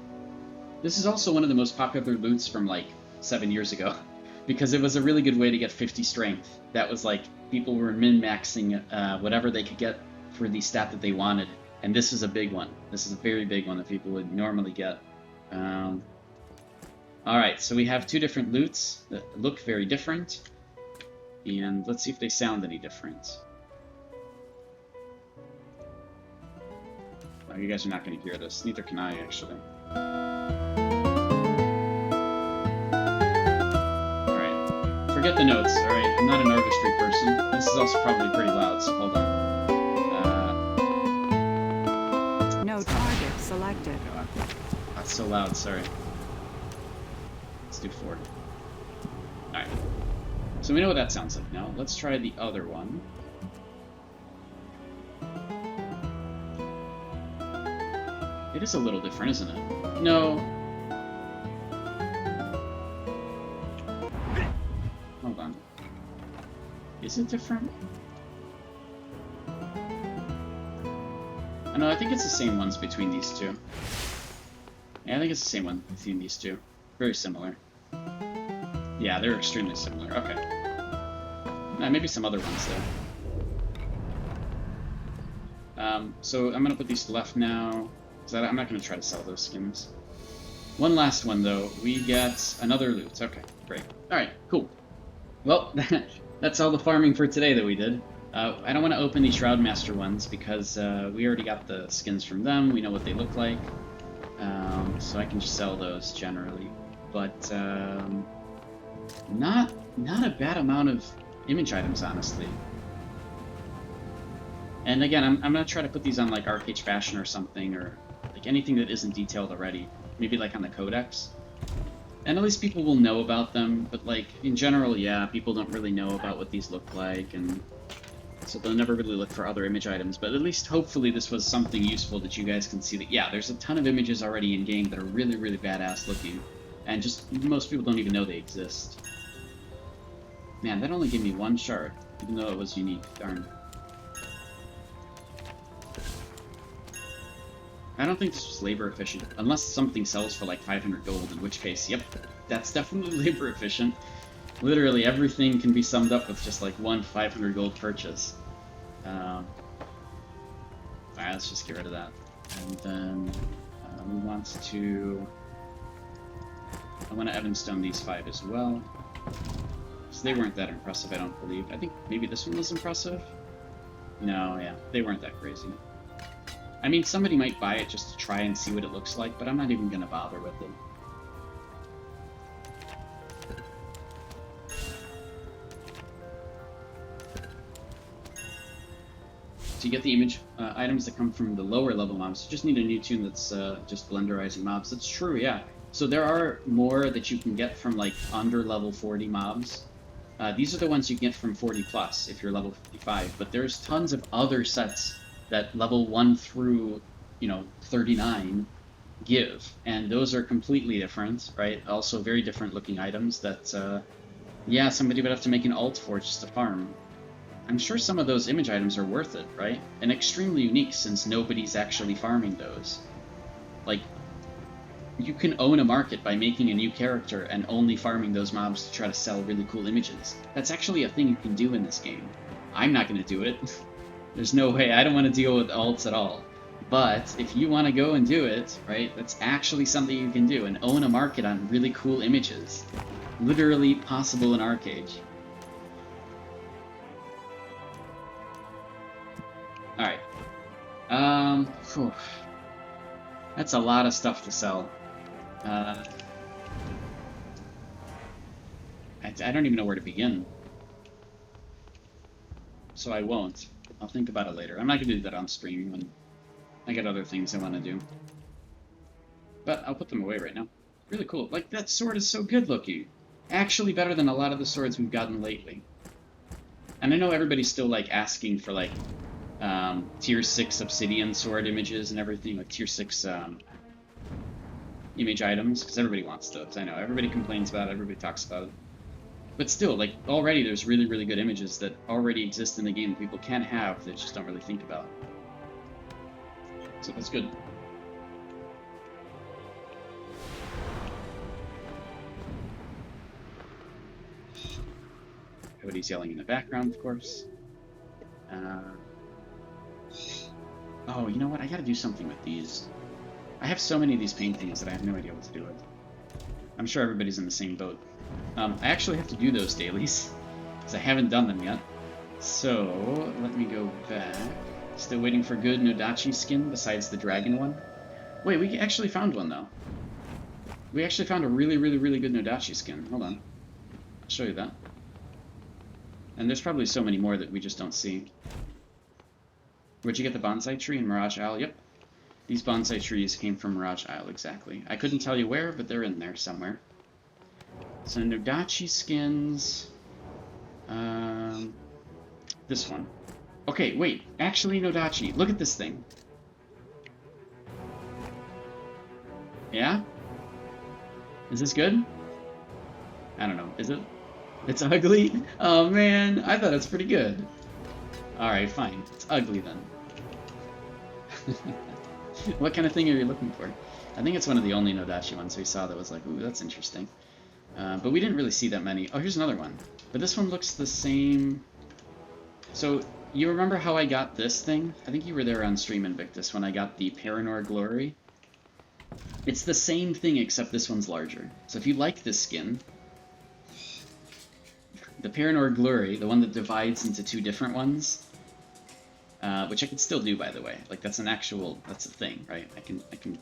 This is also one of the most popular loots from, like, 7 years ago, because it was a really good way to get 50 strength. That was, like, people were min-maxing whatever they could get for the stat that they wanted. And this is a big one. This is a very big one that people would normally get. Alright, so we have two different loots that look very different. And let's see if they sound any different. Oh, you guys are not going to hear this. Neither can I, actually. Alright, forget the notes, alright? I'm not an artistry person. This is also probably pretty loud, so hold on. No target selected. That's so loud, sorry. Let's do 40. Alright. So we know what that sounds like now. Let's try the other one. It is a little different, isn't it? No. Hold on. Is it different? No, I think it's the same ones between these two. Yeah, I think it's the same one between these two. Very similar. Yeah, they're extremely similar. Okay. Maybe some other ones, though. So I'm gonna put these to left now, because I'm not gonna try to sell those skins. One last one though. We get another loot. Okay, great. All right, cool. Well, that's all the farming for today that we did. I don't want to open these Shroudmaster ones because we already got the skins from them. We know what they look like, so I can just sell those generally. But not a bad amount of image items, honestly. And again, I'm gonna try to put these on like Arcade Fashion or something, or like anything that isn't detailed already. Maybe like on the Codex. And at least people will know about them, but like, in general, yeah, people don't really know about what these look like, and so they'll never really look for other image items, but at least hopefully this was something useful that you guys can see that, yeah, there's a ton of images already in-game that are really, really badass looking, and just most people don't even know they exist. Man, that only gave me one shard, even though it was unique, darn. I don't think this was labor efficient, unless something sells for like 500 gold, in which case, yep, that's definitely labor efficient. Literally everything can be summed up with just like one 500 gold purchase. Alright, let's just get rid of that. And then we want to... I want to Evanstone these 5 as well. So they weren't that impressive, I don't believe. I think maybe this one was impressive? No, yeah, they weren't that crazy. I mean, somebody might buy it just to try and see what it looks like, but I'm not even going to bother with it. So you get the image items that come from the lower level mobs. You just need a new tune that's just blenderizing mobs. That's true, yeah. So there are more that you can get from like under level 40 mobs. These are the ones you can get from 40 plus if you're level 55, but there's tons of other sets that level 1 through, 39 give, and those are completely different, right? Also very different looking items that, yeah, somebody would have to make an alt for just to farm. I'm sure some of those image items are worth it, right? And extremely unique since nobody's actually farming those. Like, you can own a market by making a new character and only farming those mobs to try to sell really cool images. That's actually a thing you can do in this game. I'm not going to do it. There's no way. I don't want to deal with alts at all. But if you want to go and do it, right, that's actually something you can do and own a market on really cool images. Literally possible in Arcade. Alright. Whew. That's a lot of stuff to sell. I don't even know where to begin. So I won't. I'll think about it later. I'm not going to do that on stream when I got other things I want to do. But I'll put them away right now. Really cool. Like, that sword is so good looking. Actually better than a lot of the swords we've gotten lately. And I know everybody's still, like, asking for, like, tier 6 obsidian sword images and everything, like tier 6 image items, because everybody wants those. I know, everybody complains about it, everybody talks about it. But still, like, already there's really, really good images that already exist in the game that people can have that just don't really think about. So that's good. Everybody's yelling in the background, of course. Oh, you know what? I gotta do something with these. I have so many of these paintings that I have no idea what to do with. I'm sure everybody's in the same boat. I actually have to do those dailies, because I haven't done them yet. So, let me go back. Still waiting for good Nodachi skin besides the dragon one. Wait, we actually found one, though. We actually found a really, really, really good Nodachi skin. Hold on. I'll show you that. And there's probably so many more that we just don't see. Where'd you get the bonsai tree in Mirage Isle? Yep. These bonsai trees came from Mirage Isle, exactly. I couldn't tell you where, but they're in there somewhere. So Nodachi skins... this one. Okay, wait. Actually, Nodachi. Look at this thing. Yeah? Is this good? I don't know. Is it? It's ugly? Oh, man. I thought it's pretty good. Alright, fine. It's ugly, then. What kind of thing are you looking for? I think it's one of the only Nodachi ones we saw that was like, ooh, that's interesting. But we didn't really see that many. Oh, here's another one. But this one looks the same. So, You remember how I got this thing? I think you were there on stream, Invictus, when I got the Paranor Glory. It's the same thing, except this one's larger. So if you like this skin, the Paranor Glory, the one that divides into two different ones, which I can still do, by the way. Like, that's a thing, right? I can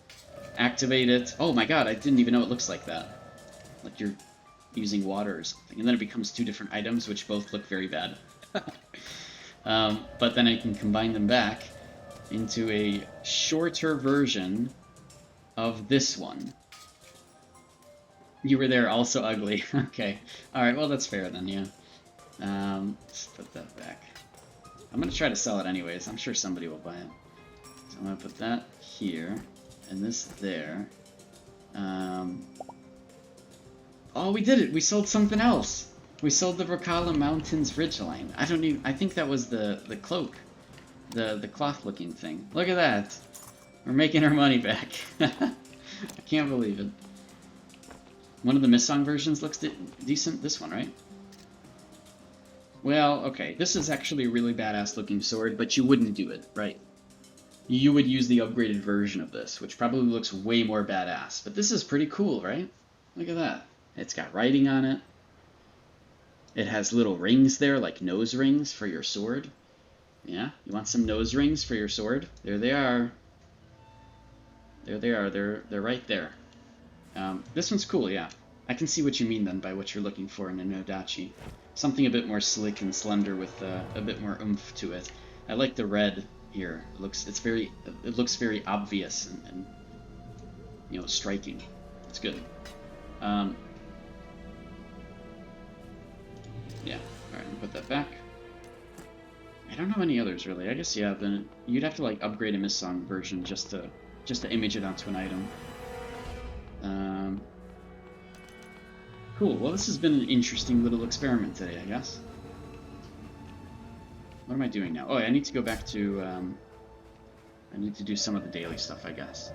activate it. Oh my god, I didn't even know it looks like that. Like you're using water or something. And then it becomes two different items, which both look very bad. But then I can combine them back into a shorter version of this one. You were there, also ugly. Okay. Alright, well that's fair then, yeah. Let's put that back. I'm gonna try to sell it anyways. I'm sure somebody will buy it. So I'm gonna put that here, and this there. Oh, we did it! We sold something else! We sold the Rocala Mountains Ridgeline. I think that was the cloak. The cloth-looking thing. Look at that! We're making our money back. I can't believe it. One of the Missong versions looks decent. This one, right? Well, okay. This is actually a really badass-looking sword, but you wouldn't do it, right? You would use the upgraded version of this, which probably looks way more badass. But this is pretty cool, right? Look at that. It's got writing on it. It has little rings there, like nose rings for your sword. Yeah, you want some nose rings for your sword? There they are. There they are. They're right there. This one's cool, yeah. I can see what you mean then by what you're looking for in a Nodachi. Something a bit more slick and slender with a bit more oomph to it. I like the red here. It looks very obvious and you know, striking. It's good. Yeah, alright, I'll put that back. I don't know any others really. I guess yeah, then you'd have to like upgrade a Missong version just to image it onto an item. Cool. Well, this has been an interesting little experiment today, I guess. What am I doing now? Oh, I need to go back to I need to do some of the daily stuff, I guess.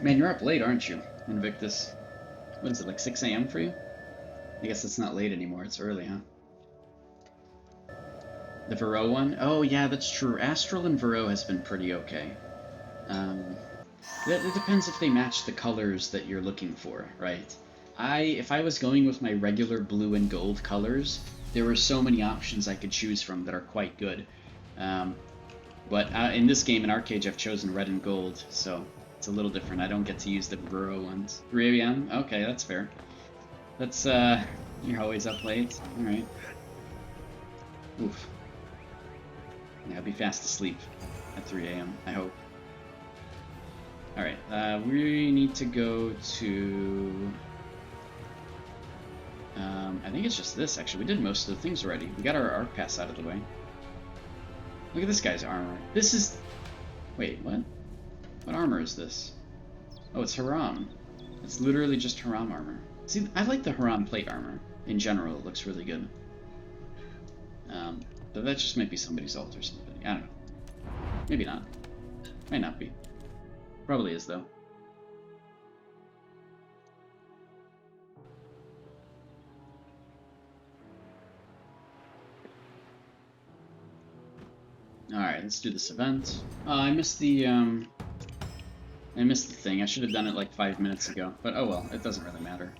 Man, you're up late, aren't you, Invictus? What is it, like 6 AM for you? I guess it's not late anymore, it's early, huh? The Vero one? Oh, yeah, that's true. Astral and Vero has been pretty okay. It depends if they match the colors that you're looking for, right? If I was going with my regular blue and gold colors, there were so many options I could choose from that are quite good. But in this game, in Arcade, I've chosen red and gold, so it's a little different. I don't get to use the Vero ones. 3 AM? Okay, that's fair. That's, you're always up late. Alright. Oof. Yeah, I'll be fast asleep at 3 AM, I hope. Alright, we need to go to... I think it's just this, actually. We did most of the things already. We got our arc pass out of the way. Look at this guy's armor. This is... Wait, what? What armor is this? Oh, it's Haram. It's literally just Haram armor. See, I like the Haram plate armor. In general, it looks really good. But that just might be somebody's ult or something. I don't know. Maybe not. Might not be. Probably is, though. Alright, let's do this event. I missed the thing. I should have done it like 5 minutes ago. But oh well, it doesn't really matter.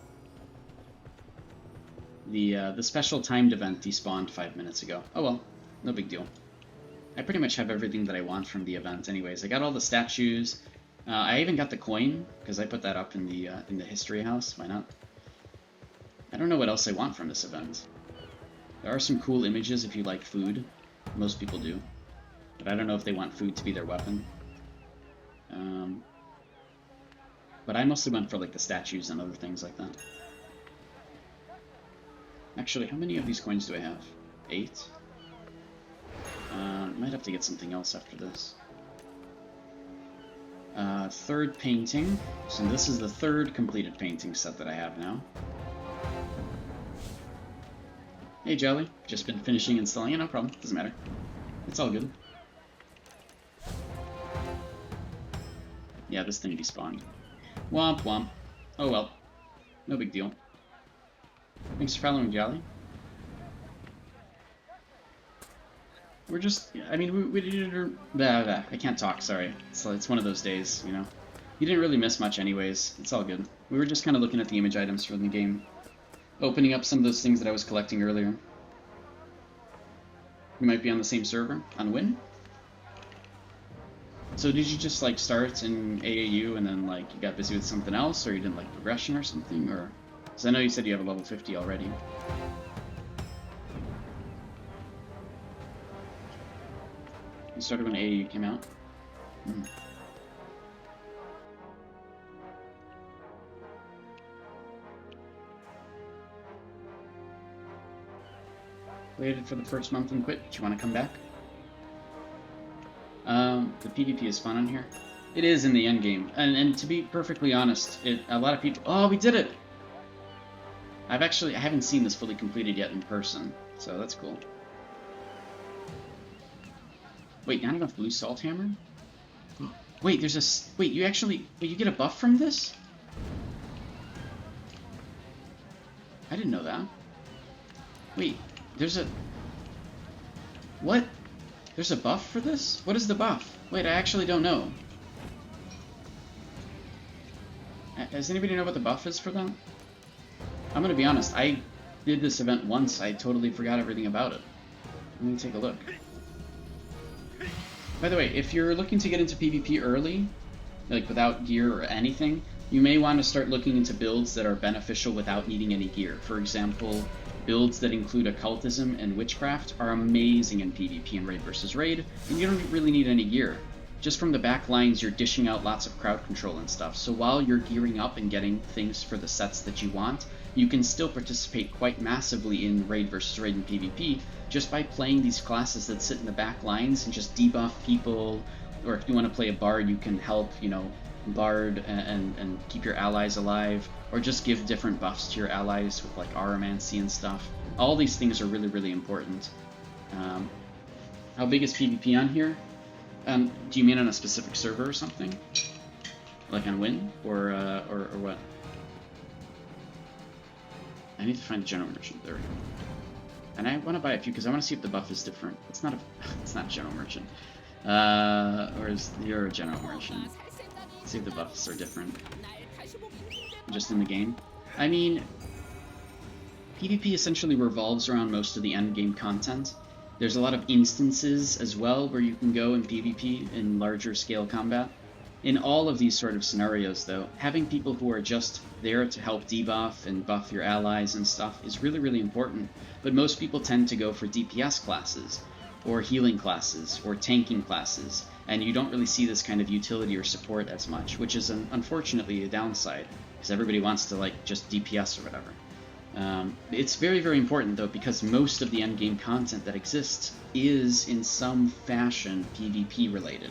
The special timed event despawned 5 minutes ago. Oh well, no big deal. I pretty much have everything that I want from the event anyways. I got all the statues. I even got the coin, because I put that up in the history house. Why not? I don't know what else I want from this event. There are some cool images if you like food. Most people do. But I don't know if they want food to be their weapon. But I mostly went for like the statues and other things like that. Actually, how many of these coins do I have? 8? Might have to get something else after this. Third painting. So this is the third completed painting set that I have now. Hey Jelly, just been finishing installing it, no problem, doesn't matter. It's all good. Yeah, this thing despawned. Womp womp. Oh well. No big deal. Thanks for following, Jolly. We're just, I mean, we didn't, I can't talk, sorry. It's one of those days, you know. You didn't really miss much anyways. It's all good. We were just kind of looking at the image items from the game. Opening up some of those things that I was collecting earlier. We might be on the same server, on Win. So did you just, like, start in AAU and then, like, you got busy with something else, or you didn't like progression or something, or... Because I know you said you have a level 50 already. You started when AAU came out? Mm. Waited for the first month and quit. Do you want to come back? The PvP is fun on here. It is in the end game, and to be perfectly honest, a lot of people. Oh, we did it! I haven't seen this fully completed yet in person, so that's cool. Wait, not enough blue salt hammer? Wait, wait, you get a buff from this? I didn't know that. Wait, what? There's a buff for this? What is the buff? Wait, I actually don't know. Does anybody know what the buff is for that? I'm gonna be honest, I did this event once, I totally forgot everything about it. Let me take a look. By the way, if you're looking to get into PvP early, like without gear or anything, you may want to start looking into builds that are beneficial without needing any gear. For example, builds that include occultism and witchcraft are amazing in PvP and Raid vs. Raid, and you don't really need any gear. Just from the back lines, you're dishing out lots of crowd control and stuff, so while you're gearing up and getting things for the sets that you want, you can still participate quite massively in Raid vs. Raid and PvP just by playing these classes that sit in the back lines and just debuff people, or if you want to play a bard, you can help, you know, bard and keep your allies alive, or just give different buffs to your allies with like aromancy and stuff. All these things are really, really important. How big is PvP on here? Do you mean on a specific server or something? Like on Win? Or what? I need to find a general merchant. There we go. And I want to buy a few because I want to see if the buff is different. It's not a general merchant. Or is you're a general merchant? Let's see if the buffs are different. Just in the game. I mean, PvP essentially revolves around most of the end game content. There's a lot of instances as well where you can go in PvP in larger scale combat. In all of these sort of scenarios, though, having people who are just there to help debuff and buff your allies and stuff is really, really important. But most people tend to go for DPS classes, or healing classes, or tanking classes, and you don't really see this kind of utility or support as much, which is unfortunately a downside, because everybody wants to like just DPS or whatever. It's very, very important, though, because most of the endgame content that exists is in some fashion PvP related.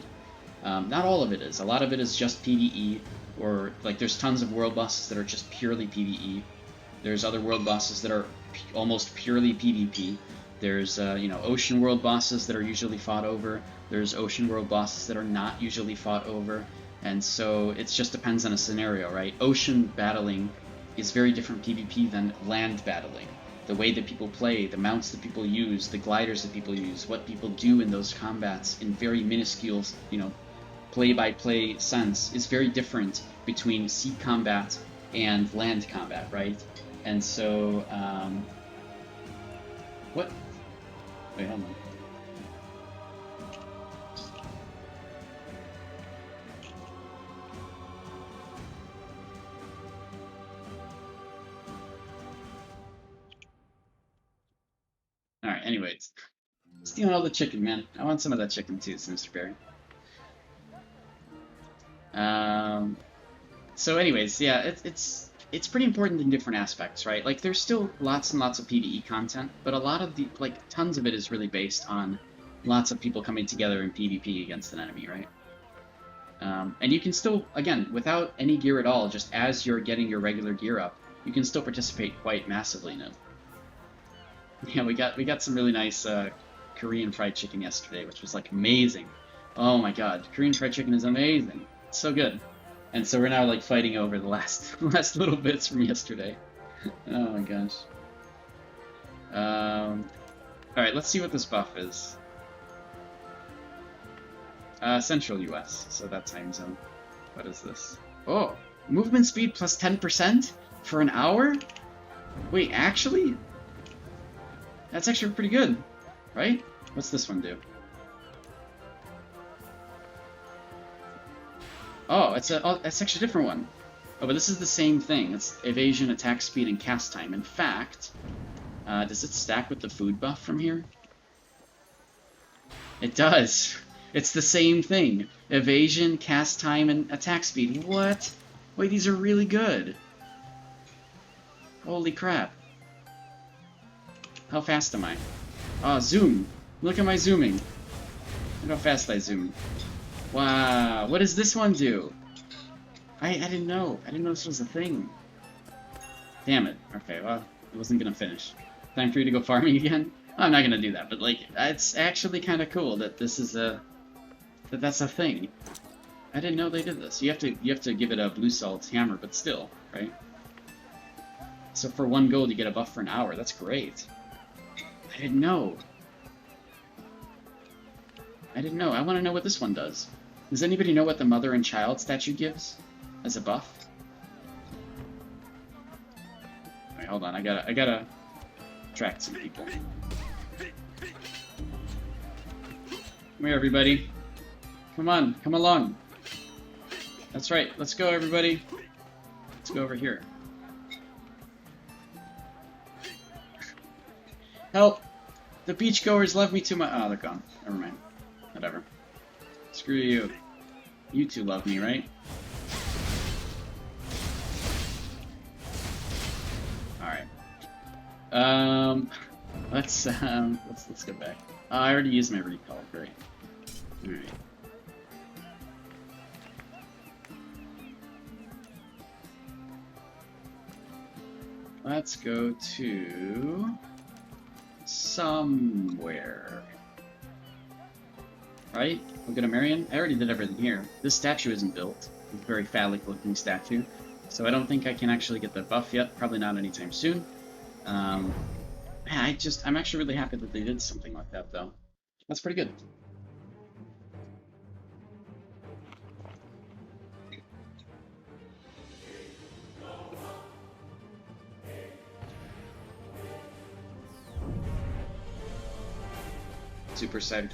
Not all of it is. A lot of it is just PvE, or like there's tons of world bosses that are just purely PvE. There's other world bosses that are almost purely PvP. There's you know, ocean world bosses that are usually fought over. There's ocean world bosses that are not usually fought over. And so it just depends on a scenario, right? Ocean battling is very different PvP than land battling. The way that people play, the mounts that people use, the gliders that people use, what people do in those combats in very minuscule, you know, play-by-play sense is very different between sea combat and land combat, right? And so, what? Wait, hold on. Alright, anyways. Stealing all the chicken, man. I want some of that chicken too, Mr. Barry. So anyways, yeah, it's pretty important in different aspects, right? Like, there's still lots and lots of PvE content, but a lot of the, like, tons of it is really based on lots of people coming together in PvP against an enemy, right? And you can still, again, without any gear at all, just as you're getting your regular gear up, you can still participate quite massively in it. Yeah, we got some really nice Korean fried chicken yesterday, which was, like, amazing. Oh my god, Korean fried chicken is amazing. It's so good. And so we're now, like, fighting over the last little bits from yesterday. Oh my gosh. Alright, let's see what this buff is. Central US, so that time zone. What is this? Oh, movement speed plus 10% for an hour? Wait, actually? That's actually pretty good, right? What's this one do? Oh, it's actually a different one. Oh, but this is the same thing. It's evasion, attack speed, and cast time. In fact, does it stack with the food buff from here? It does. It's the same thing. Evasion, cast time, and attack speed. What? Wait, these are really good. Holy crap. How fast am I? Oh, zoom. Look at my zooming. Look how fast I zoom. Wow. What does this one do? I didn't know. I didn't know this was a thing. Damn it. Okay, well, I wasn't gonna finish. Time for you to go farming again? I'm not gonna do that, but like, it's actually kind of cool that this is that's a thing. I didn't know they did this. You have to give it a blue salt hammer, but still, right? So for 1 gold, you get a buff for an hour. That's great. I didn't know. I didn't know. I want to know what this one does. Does anybody know what the mother and child statue gives as a buff? Wait, hold on. I gotta attract some people. Come here, everybody. Come on, come along. That's right. Let's go, everybody. Let's go over here. Help! The beachgoers love me too much. Oh, they're gone. Never mind. Whatever. Screw you. You two love me, right? Alright. Let's go back. Oh, I already used my recall. Great. Alright. Let's go to somewhere. Right? We'll get a Marion. I already did everything here. This statue isn't built. It's a very phallic looking statue. So I don't think I can actually get the buff yet. Probably not anytime soon. Man, I'm actually really happy that they did something like that though. That's pretty good. Super excited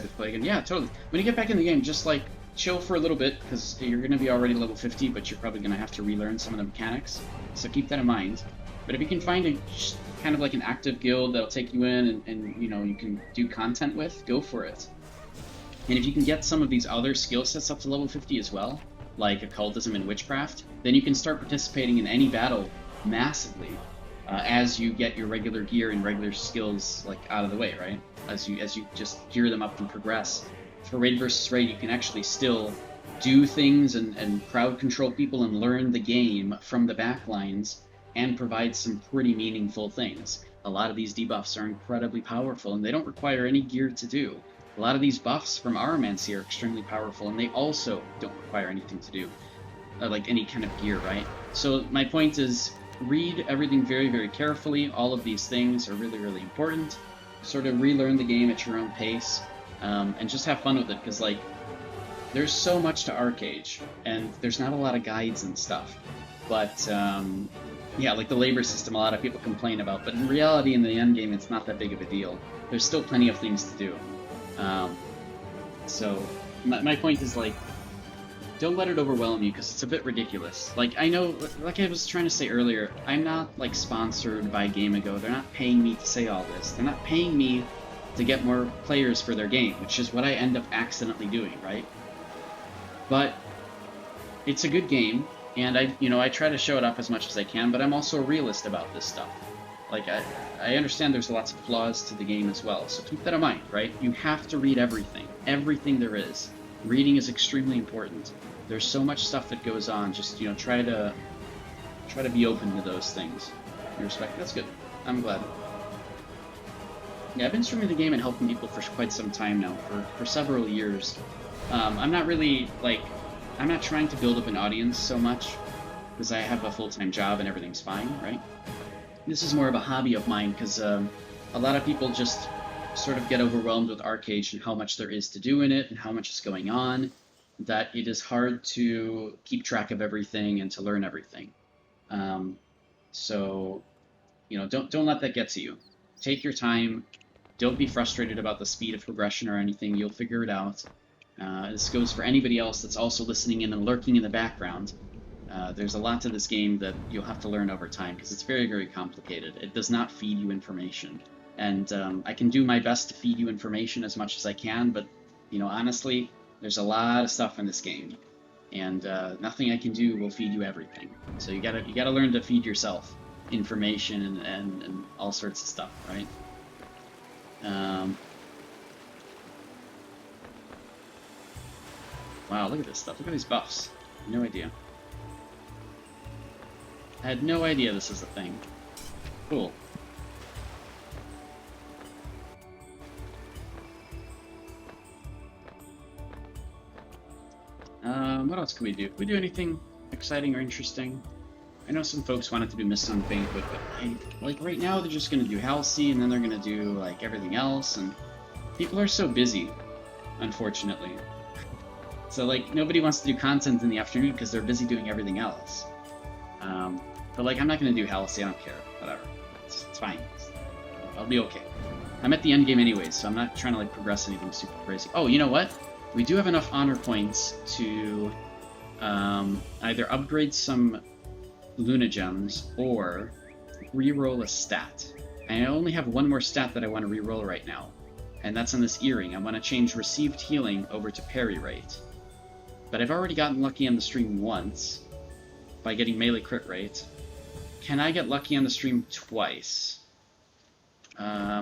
to play again. Yeah, totally. When you get back in the game, just like chill for a little bit because you're going to be already level 50, but you're probably going to have to relearn some of the mechanics. So keep that in mind. But if you can find a kind of like an active guild that'll take you in and you know you can do content with, go for it. And if you can get some of these other skill sets up to level 50 as well, like occultism and witchcraft, then you can start participating in any battle massively. As you get your regular gear and regular skills like out of the way, right? As you just gear them up and progress. For raid versus raid, you can actually still do things and crowd control people and learn the game from the backlines and provide some pretty meaningful things. A lot of these debuffs are incredibly powerful and they don't require any gear to do. A lot of these buffs from Aromancy are extremely powerful and they also don't require anything to do, like any kind of gear, right? So my point is, read everything very, very carefully. All of these things are really, really important. Sort of relearn the game at your own pace, and just have fun with it, because like, there's so much to Arcade, and there's not a lot of guides and stuff. But yeah, like the labor system, a lot of people complain about, but in reality, in the end game, it's not that big of a deal. There's still plenty of things to do. So my point is like, don't let it overwhelm you, because it's a bit ridiculous. Like, I know, like I was trying to say earlier, I'm not, like, sponsored by GameAgo. They're not paying me to say all this. They're not paying me to get more players for their game, which is what I end up accidentally doing, right? But it's a good game, and I try to show it off as much as I can, but I'm also a realist about this stuff. Like, I understand there's lots of flaws to the game as well, so keep that in mind, right? You have to read everything. Everything there is. Reading is extremely important. There's so much stuff that goes on. Just try to be open to those things. In respect. That's good. I'm glad. Yeah, I've been streaming the game and helping people for quite some time now, for several years. I'm not really I'm not trying to build up an audience so much because I have a full-time job and everything's fine, right? this is more of a hobby of mine because a lot of people just sort of get overwhelmed with Arcade and how much there is to do in it and how much is going on, that it is hard to keep track of everything and to learn everything. So, you know, don't let that get to you. Take your time. Don't be frustrated about the speed of progression or anything. You'll figure it out. This goes for anybody else that's also listening in and lurking in the background. There's a lot to this game that you'll have to learn over time because it's very, very complicated. It does not feed you information. And I can do my best to feed you information as much as I can, but, you know, honestly, there's a lot of stuff in this game. And nothing I can do will feed you everything. So you gotta learn to feed yourself information and all sorts of stuff, right? Wow, look at this stuff. Look at these buffs. No idea. I had no idea this was a thing. Cool. What else can we do? Can we do anything exciting or interesting? I know some folks wanted to do Miss Sun Banquet, but like right now they're just gonna do Halcyon and then they're gonna do like everything else, and people are so busy, unfortunately. So like nobody wants to do content in the afternoon because they're busy doing everything else. But like I'm not gonna do Halcyon, I don't care, whatever. It's fine. I'll be okay. I'm at the end game anyways, so I'm not trying to like progress anything super crazy. Oh, you know what? We do have enough honor points to either upgrade some Luna Gems or reroll a stat. I only have one more stat that I want to reroll right now, and that's on this earring. I want to change received healing over to parry rate. But I've already gotten lucky on the stream once by getting melee crit rate. Can I get lucky on the stream twice? I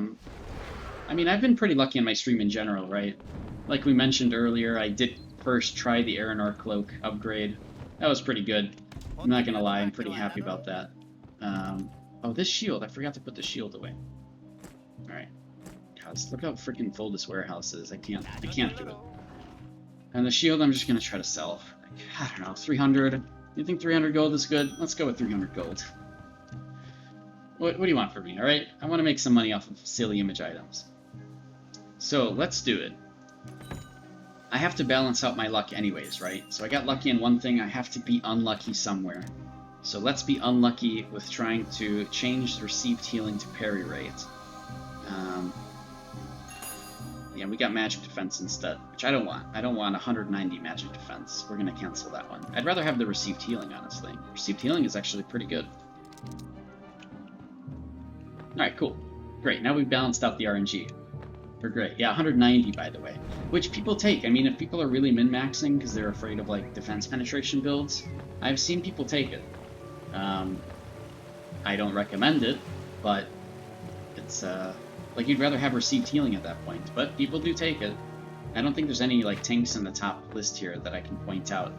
mean, I've been pretty lucky on my stream in general, right? Like we mentioned earlier, I did first try the Aranor Cloak upgrade. That was pretty good. I'm not gonna lie, I'm pretty happy about that. Oh, this shield, I forgot to put the shield away. Alright. Guys, look how freaking full this warehouse is. I can't do it. And the shield I'm just gonna try to sell. I don't know, 300. You think 300 gold is good? Let's go with 300 gold. What do you want from me, alright? I want to make some money off of silly image items. So, let's do it. I have to balance out my luck anyways, right? So I got lucky in one thing, I have to be unlucky somewhere. So let's be unlucky with trying to change received healing to parry rate. Yeah, we got magic defense instead, which I don't want. I don't want 190 magic defense. We're going to cancel that one. I'd rather have the received healing, honestly. Received healing is actually pretty good. Alright, cool. Great, now we've balanced out the RNG. We're great. Yeah, 190, by the way. Which people take. I mean, if people are really min-maxing because they're afraid of, like, defense penetration builds, I've seen people take it. I don't recommend it, but it's, like, you'd rather have received healing at that point. But people do take it. I don't think there's any, like, tanks in the top list here that I can point out.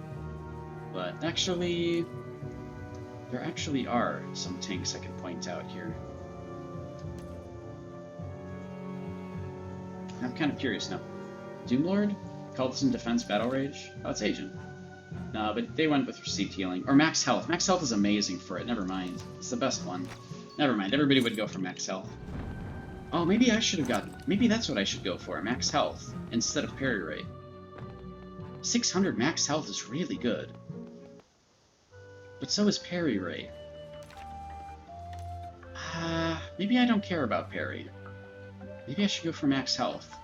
But actually, there actually are some tanks I can point out here. I'm kind of curious now. Doomlord? Cultism Defense Battle Rage? Oh, it's Agent. No, but they went with Received Healing. Or Max Health. Max Health is amazing for it. Never mind. It's the best one. Never mind. Everybody would go for Max Health. Oh, maybe I should have gotten... Maybe that's what I should go for. Max Health instead of Parry Rate. 600 Max Health is really good. But so is Parry Rate. Maybe I don't care about Parry. Maybe I should go for Max Health.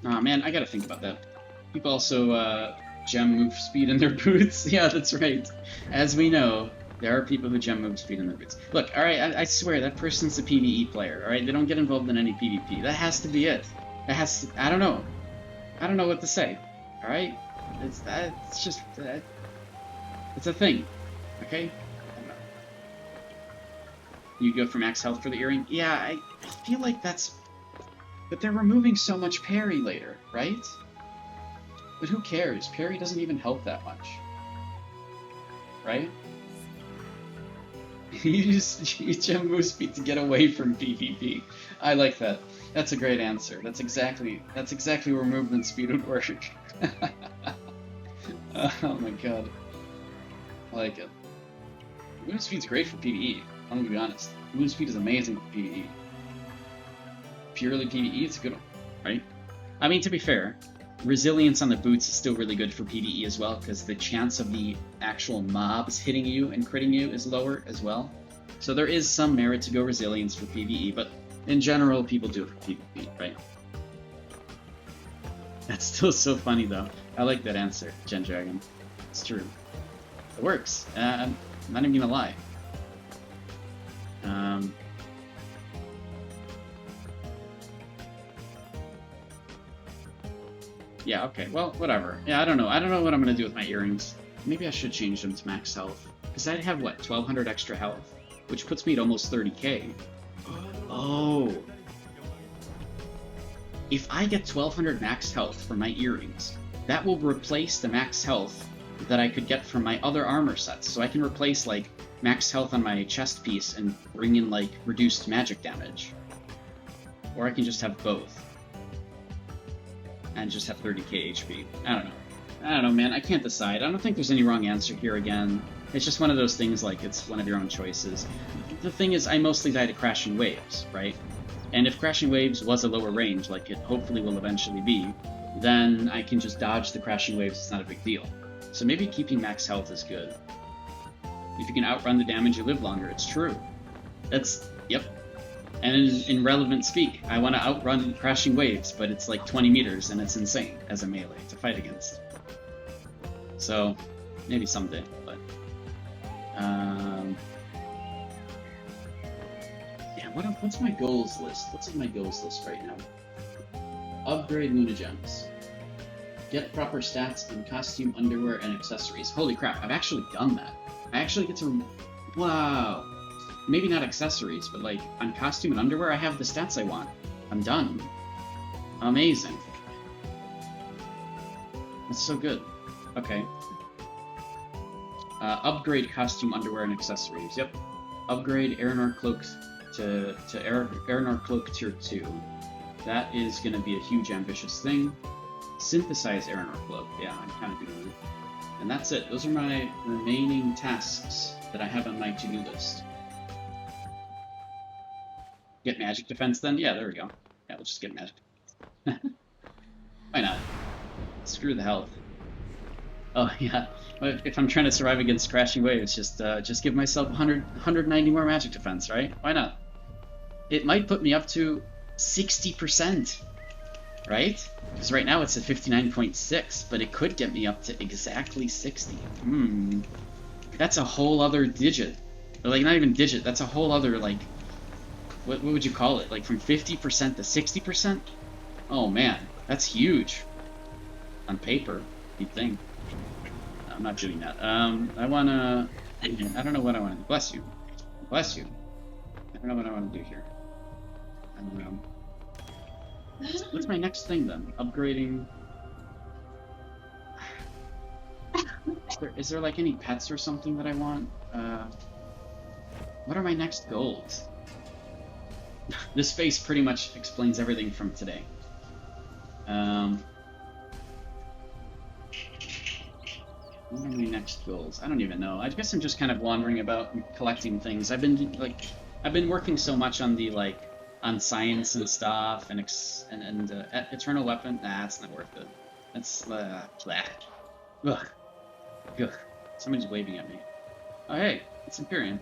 Aw, man, I gotta think about that. People also, gem move speed in their boots. Yeah, that's right. As we know, there are people who gem move speed in their boots. Look, alright, I swear, that person's a PvE player, alright? They don't get involved in any PvP. That has to be it. That has to... I don't know. I don't know what to say. Alright? It's just... it's a thing. Okay? You go for max health for the earring? Yeah, I feel like that's... But they're removing so much parry later, right? But who cares? Parry doesn't even help that much. Right? You gem move speed to get away from PvP. I like that. That's a great answer. That's exactly where movement speed would work. Oh my god. I like it. Movement speed's great for PvE. I'm gonna be honest. Movement speed is amazing for PvE. Purely PvE, it's a good one, right? I mean, to be fair, resilience on the boots is still really good for PvE as well, because the chance of the actual mobs hitting you and critting you is lower as well. So there is some merit to go resilience for PvE, but in general, people do it for PvP, right? That's still so funny, though. I like that answer, Gen Dragon. It's true. It works. I'm not even gonna lie. Yeah, okay. Well, whatever. Yeah, I don't know. I don't know what I'm gonna do with my earrings. Maybe I should change them to max health. Because I'd have, what, 1200 extra health? Which puts me at almost 30k. Oh. If I get 1200 max health from my earrings, that will replace the max health that I could get from my other armor sets. So I can replace, like, max health on my chest piece and bring in, like, reduced magic damage. Or I can just have both. And just have 30k HP. I don't know. I don't know, man. I can't decide. I don't think there's any wrong answer here again. It's just one of those things, like, it's one of your own choices. The thing is, I mostly die to Crashing Waves, right? And if Crashing Waves was a lower range, like it hopefully will eventually be, then I can just dodge the Crashing Waves, it's not a big deal. So maybe keeping max health is good. If you can outrun the damage, you live longer. It's true. That's... yep. And in relevant speak, I want to outrun Crashing Waves, but it's like 20 meters, and it's insane as a melee to fight against. So, maybe someday, but... yeah, what's my goals list? What's on my goals list right now? Upgrade Luna Gems. Get proper stats in costume, underwear, and accessories. Holy crap, I've actually done that. I actually get to... wow. Maybe not accessories, but like, on costume and underwear, I have the stats I want. I'm done. Amazing. That's so good. Okay. Upgrade costume, underwear, and accessories. Yep. Upgrade Aranor Cloak to Aranor Cloak Tier 2. That is going to be a huge ambitious thing. Synthesize Aranor Cloak. Yeah, I'm kind of doing it. And that's it. Those are my remaining tasks that I have on my to-do list. Get magic defense then? Yeah, there we go. Yeah, we'll just get magic defense. Why not? Screw the health. Oh, yeah. If I'm trying to survive against Crashing Waves, just give myself 190 more magic defense, right? Why not? It might put me up to 60%, right? Because right now it's at 59.6, but it could get me up to exactly 60. That's a whole other digit. Or, like, not even digit, that's a whole other, like... What would you call it? Like, from 50% to 60%? Oh, man. That's huge. On paper, you'd think. I'm not doing that. I wanna... I don't know what I want to do. Bless you. Bless you. I don't know what I want to do here. What's my next thing, then? Upgrading... Is there like, any pets or something that I want? What are my next goals? This face pretty much explains everything from today. What are my next goals? I don't even know. I guess I'm just kind of wandering about and collecting things. I've been working so much on the on science and stuff and Eternal Weapon. Nah, it's not worth it. That's blah. Ugh. Ugh. Somebody's waving at me. Oh hey, it's Empyrean.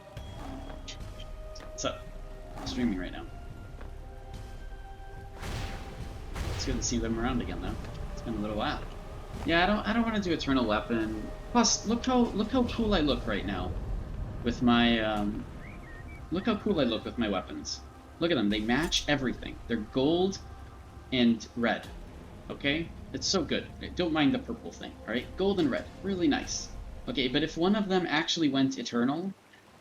What's up? I'm streaming right now. It's good to see them around again, though. It's been a little while. Yeah, I don't want to do Eternal Weapon. Plus, look how cool I look right now, with my look how cool I look with my weapons. Look at them; they match everything. They're gold and red. Okay, it's so good. Don't mind the purple thing. All right, gold and red, really nice. Okay, but if one of them actually went eternal,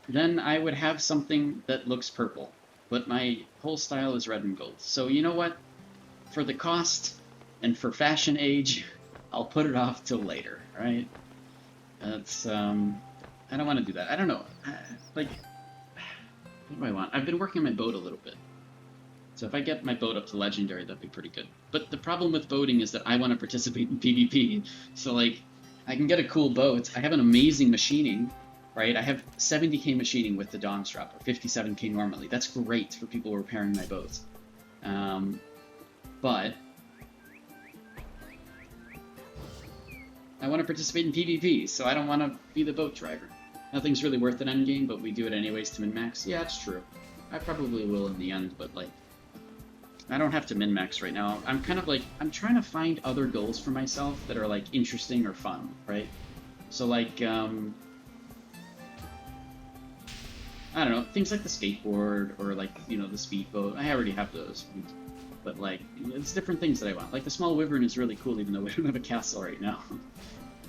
then I would have something that looks purple. But my whole style is red and gold. So you know what? For the cost and for fashion age, I'll put it off till later, right? That's, I don't want to do that. I don't know. Like, what do I want? I've been working on my boat a little bit. So if I get my boat up to legendary, that'd be pretty good. But the problem with boating is that I want to participate in PvP. So, like, I can get a cool boat. I have an amazing machining, right? I have 70k machining with the Dom's drop, or 57k normally. That's great for people repairing my boats. But I want to participate in PvP, so I don't want to be the boat driver. Nothing's really worth it endgame, but we do it anyways to min-max. Yeah, it's true. I probably will in the end, but like, I don't have to min-max right now. I'm kind of like, I'm trying to find other goals for myself that are like interesting or fun, right? So like, I don't know, things like the skateboard or like, you know, the speedboat. I already have those, but like, it's different things that I want. Like the small wyvern is really cool, even though we don't have a castle right now.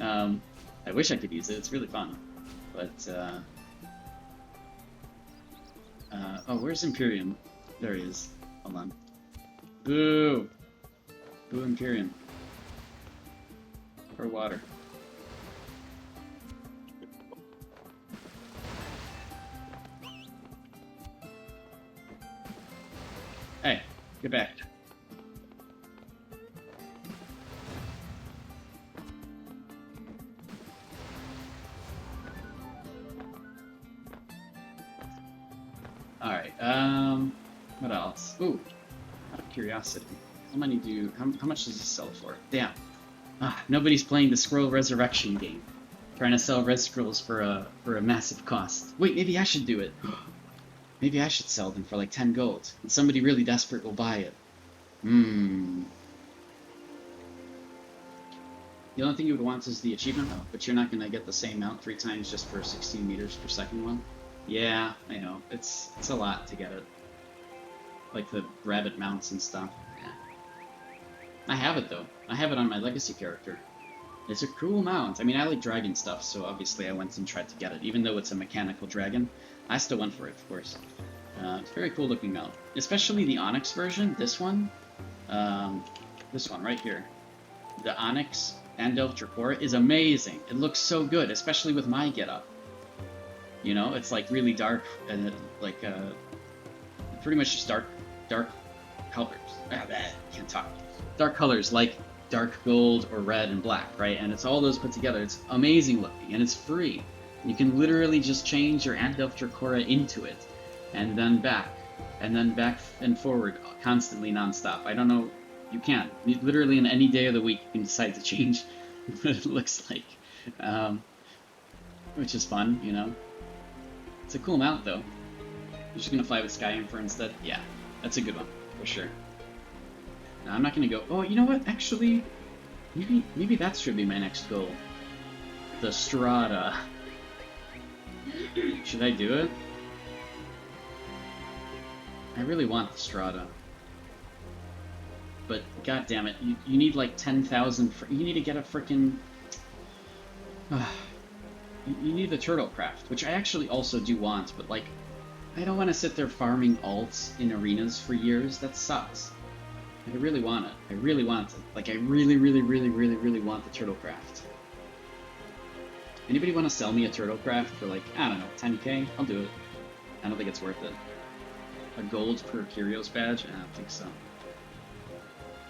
I wish I could use it. It's really fun, but oh, where's Imperium? There he is. Hold on. Boo! Boo Imperium. For water. Hey, get back. Alright, what else? Ooh, out of curiosity. How much does this sell for? Damn. Ah, nobody's playing the Scroll Resurrection game. Trying to sell red scrolls for a massive cost. Wait, maybe I should do it. Maybe I should sell them for like 10 gold. And somebody really desperate will buy it. The only thing you would want is the achievement mount, but you're not going to get the same mount 3 times just for 16 meters per second one. Yeah, I know. It's a lot to get it. Like the rabbit mounts and stuff. Yeah. I have it though. I have it on my legacy character. It's a cool mount. I mean, I like dragon stuff, so obviously I went and tried to get it. Even though it's a mechanical dragon, I still went for it, of course. It's a very cool looking mount. Especially the Onyx version, this one right here. The Onyx and Deltracora is amazing. It looks so good, especially with my getup. You know, it's like really dark and like pretty much just dark colors. Can't talk. Dark colors like dark gold or red and black, right? And it's all those put together. It's amazing looking and it's free. You can literally just change your Deltracora into it, and then back and forward constantly nonstop. I don't know. You can. Literally in any day of the week you can decide to change what it looks like, which is fun, you know. It's a cool mount, though. You're just gonna fly with Sky Emperor instead? Yeah, that's a good one, for sure. Now, I'm not gonna go, oh, you know what, actually, maybe that should be my next goal. The Strata. Should I do it? I really want the Strata. But, god damn it, you need like 10,000, you need to get a frickin'... You need the Turtlecraft, which I actually also do want, but like, I don't want to sit there farming alts in arenas for years. That sucks. I really want it. I really want it. Like, I really want the Turtlecraft. Anybody want to sell me a Turtlecraft for like, I don't know, 10k? I'll do it. I don't think it's worth it. A gold per Curios badge? I don't think so.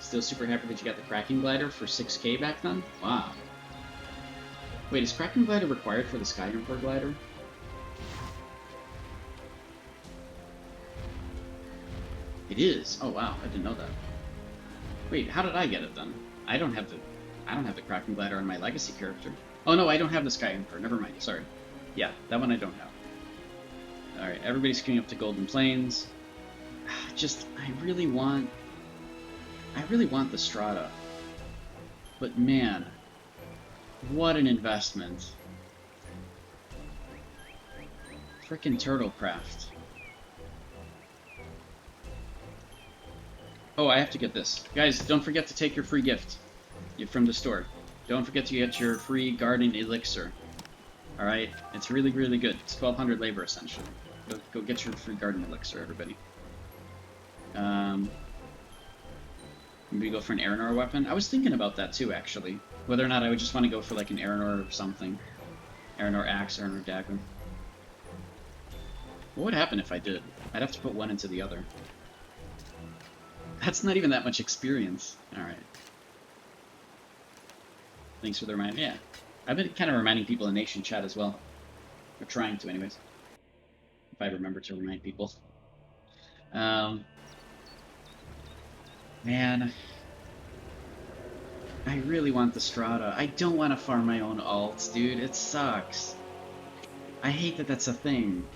Still super happy that you got the Kraken Glider for 6k back then? Wow. Wait, is Kraken Glider required for the Sky Emperor Glider? It is. Oh wow, I didn't know that. Wait, how did I get it then? I don't have the Kraken Glider on my legacy character. Oh no, I don't have the Sky Emperor. Never mind. Sorry. Yeah, that one I don't have. All right, everybody's queuing up to Golden Plains. I really want the Strata. But man, what an investment. Frickin' Turtlecraft. Oh, I have to get this. Guys, don't forget to take your free gift from the store. Don't forget to get your free garden elixir. Alright? It's really good. It's 1200 labor, essentially. Go get your free garden elixir, everybody. Maybe go for an Aranor weapon. I was thinking about that too, actually. Whether or not I would just want to go for like an Aranor or something. Aranor axe, Aranor dagger. What would happen if I did? I'd have to put one into the other. That's not even that much experience. Alright. Thanks for the reminder. Yeah. I've been kind of reminding people in Nation chat as well. Or trying to, anyways. If I remember to remind people. Um, man, I really want the Strata. I don't want to farm my own alts, dude. It sucks. I hate that that's a thing.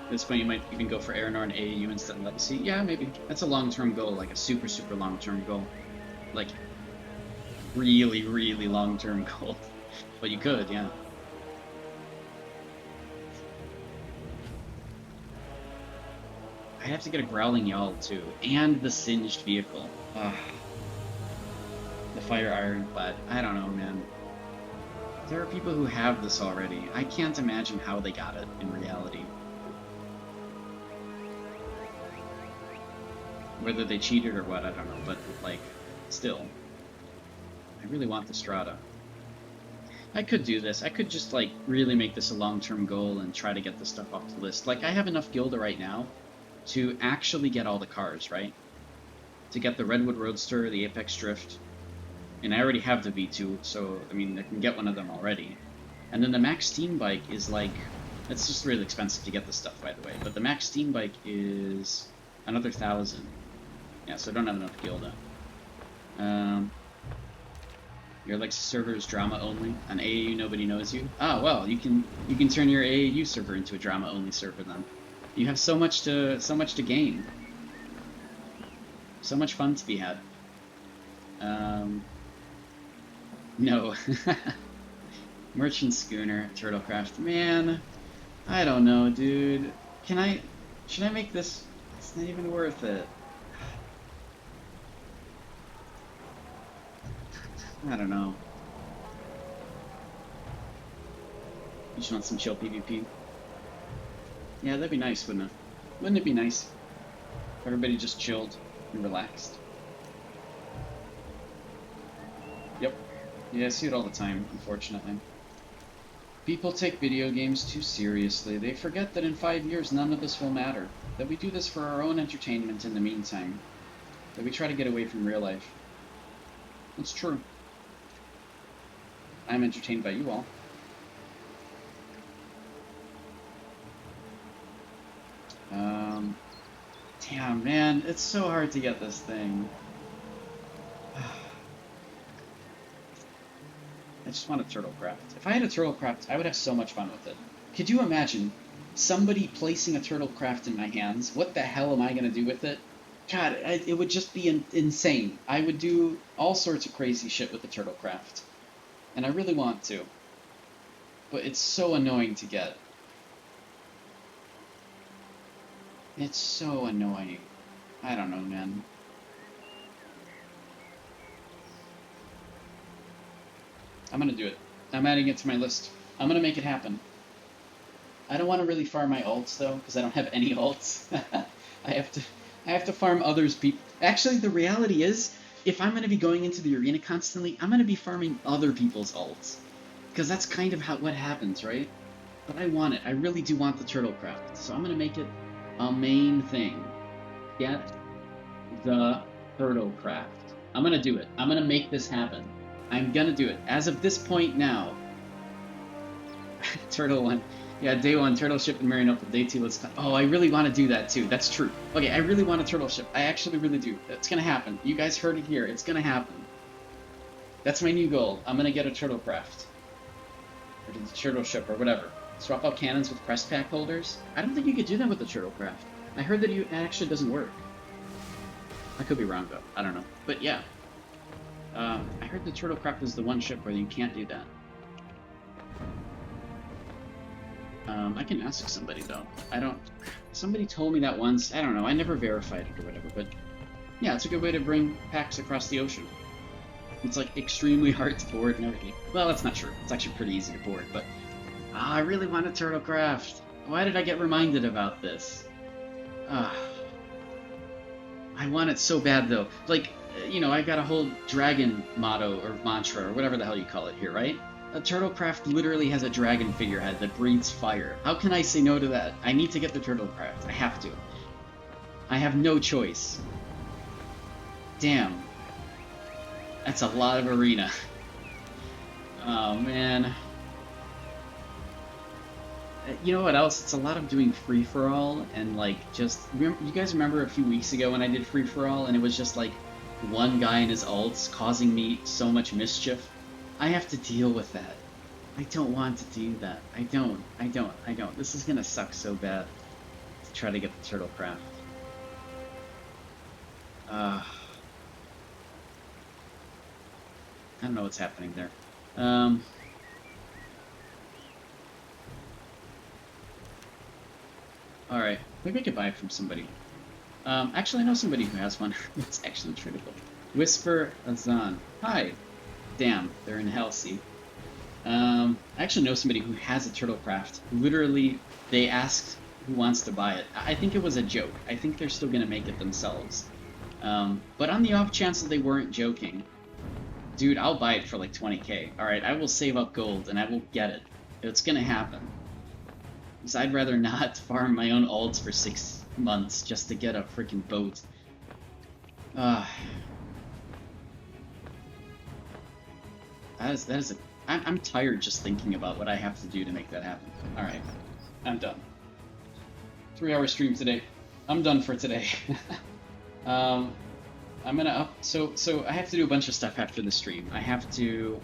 At this point, you might even go for Aranor and AAU instead of Legacy. Yeah, maybe. That's a long-term goal, like a super, super long-term goal. Like, really, really long-term goal. But you could, yeah. I'd have to get a Growling Yawl, too. And the Singed Vehicle. Ugh. The Fire Ironclad. I don't know, man. There are people who have this already. I can't imagine how they got it in reality. Whether they cheated or what, I don't know, but, like, still. I really want the Strata. I could do this. I could just, like, really make this a long-term goal and try to get this stuff off the list. Like, I have enough Gilda right now to actually get all the cars, right? To get the Redwood Roadster, the Apex Drift, and I already have the V2, so, I mean, I can get one of them already. And then the Max Steam Bike is, like, it's just really expensive to get this stuff, by the way, but the Max Steam Bike is another 1,000. Yeah, so I don't have enough Gilda. Your Alexa server is drama only. On AAU, nobody knows you. Oh well, you can turn your AAU server into a drama only server then. You have so much to gain. So much fun to be had. No. Merchant Schooner, Turtlecraft. Man, I don't know, dude. Should I make this? It's not even worth it. I don't know. You just want some chill PvP? Yeah, that'd be nice, wouldn't it? Wouldn't it be nice if everybody just chilled and relaxed? Yep. Yeah, I see it all the time, unfortunately. People take video games too seriously. They forget that in 5 years none of this will matter. That we do this for our own entertainment in the meantime. That we try to get away from real life. It's true. I'm entertained by you all. Damn, man, it's so hard to get this thing. I just want a Turtlecraft. If I had a Turtlecraft, I would have so much fun with it. Could you imagine somebody placing a Turtlecraft in my hands? What the hell am I going to do with it? God, it would just be insane. I would do all sorts of crazy shit with the Turtlecraft. And I really want to. But it's so annoying to get. It's so annoying. I don't know, man. I'm gonna do it. I'm adding it to my list. I'm gonna make it happen. I don't want to really farm my alts, though, because I don't have any alts. I have to farm others' people. Actually, the reality is, if I'm going to be going into the arena constantly, I'm going to be farming other people's alts. Because that's kind of what happens, right? But I want it. I really do want the Turtlecraft. So I'm going to make it a main thing. Get the Turtlecraft. I'm going to do it. I'm going to make this happen. I'm going to do it. As of this point now. Turtle 1. Yeah, day 1, turtle ship and marrying up with day 2, let's talk. Oh, I really want to do that too. That's true. Okay, I really want a turtle ship. I actually really do. It's gonna happen. You guys heard it here. It's gonna happen. That's my new goal. I'm gonna get a Turtlecraft. Or the turtle ship, or whatever. Swap out cannons with crest pack holders? I don't think you could do that with the Turtlecraft. I heard that it actually doesn't work. I could be wrong though. I don't know. But yeah. I heard the Turtlecraft is the one ship where you can't do that. I can ask somebody, though. Somebody told me that once. I don't know. I never verified it or whatever, but yeah, it's a good way to bring packs across the ocean. It's, like, extremely hard to board and everything. Well, that's not true. It's actually pretty easy to board, but I really want a Turtlecraft. Why did I get reminded about this? I want it so bad, though. Like, you know, I got a whole dragon motto or mantra or whatever the hell you call it here, right? A Turtlecraft literally has a dragon figurehead that breathes fire. How can I say no to that? I need to get the Turtlecraft. I have to. I have no choice. Damn. That's a lot of arena. Oh, man. You know what else? It's a lot of doing free-for-all and, like, just... You guys remember a few weeks ago when I did free-for-all and it was just, like, one guy and his ults causing me so much mischief? I have to deal with that. I don't want to do that. I don't. This is gonna suck so bad to try to get the Turtlecraft. I don't know what's happening there. Alright, maybe I could buy it from somebody. Actually, I know somebody who has one. It's actually critical. Whisper Azan. Hi. Damn, they're in Halsey. I actually know somebody who has a Turtlecraft. Literally, they asked who wants to buy it. I think it was a joke. I think they're still gonna make it themselves. But on the off chance that they weren't joking, dude, I'll buy it for like 20k. Alright, I will save up gold and I will get it. It's gonna happen. Because I'd rather not farm my own ults for 6 months just to get a freaking boat. I'm tired just thinking about what I have to do to make that happen. Alright, I'm done. 3-hour stream today. I'm done for today. I'm gonna so I have to do a bunch of stuff after the stream. I have to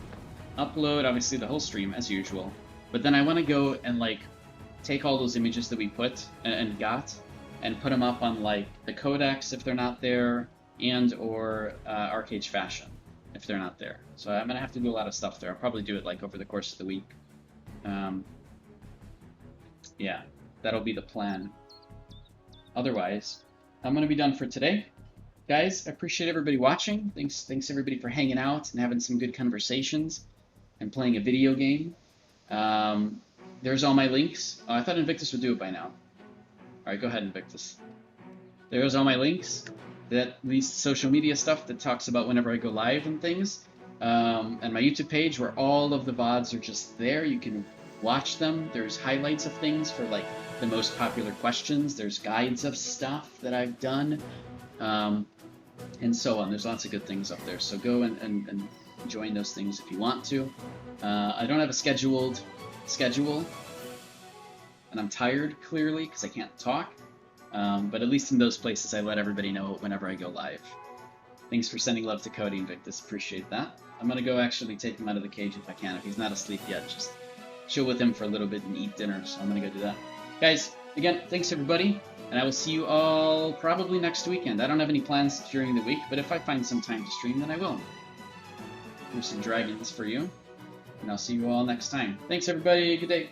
upload, obviously, the whole stream, as usual. But then I want to go and, like, take all those images that we put and got, and put them up on, like, the Codex if they're not there, and or Arcade Fashion if they're not there. So I'm gonna have to do a lot of stuff there. I'll probably do it, like, over the course of the week. Yeah, that'll be the plan. Otherwise, I'm gonna be done for today. Guys, I appreciate everybody watching. Thanks everybody for hanging out and having some good conversations and playing a video game. There's all my links. Oh, I thought Invictus would do it by now. Alright, go ahead, Invictus. There's all my links. That leads to social media stuff that talks about whenever I go live and things. And my YouTube page where all of the VODs are just there. You can watch them. There's highlights of things for, like, the most popular questions. There's guides of stuff that I've done. And so on. There's lots of good things up there. So go and join those things if you want to. I don't have a schedule. And I'm tired, clearly, because I can't talk. But at least in those places, I let everybody know whenever I go live. Thanks for sending love to Cody, Invictus. Appreciate that. I'm going to go actually take him out of the cage if I can. If he's not asleep yet, just chill with him for a little bit and eat dinner. So I'm going to go do that. Guys, again, thanks everybody. And I will see you all probably next weekend. I don't have any plans during the week, but if I find some time to stream, then I will. Here's some dragons for you. And I'll see you all next time. Thanks everybody. Good day.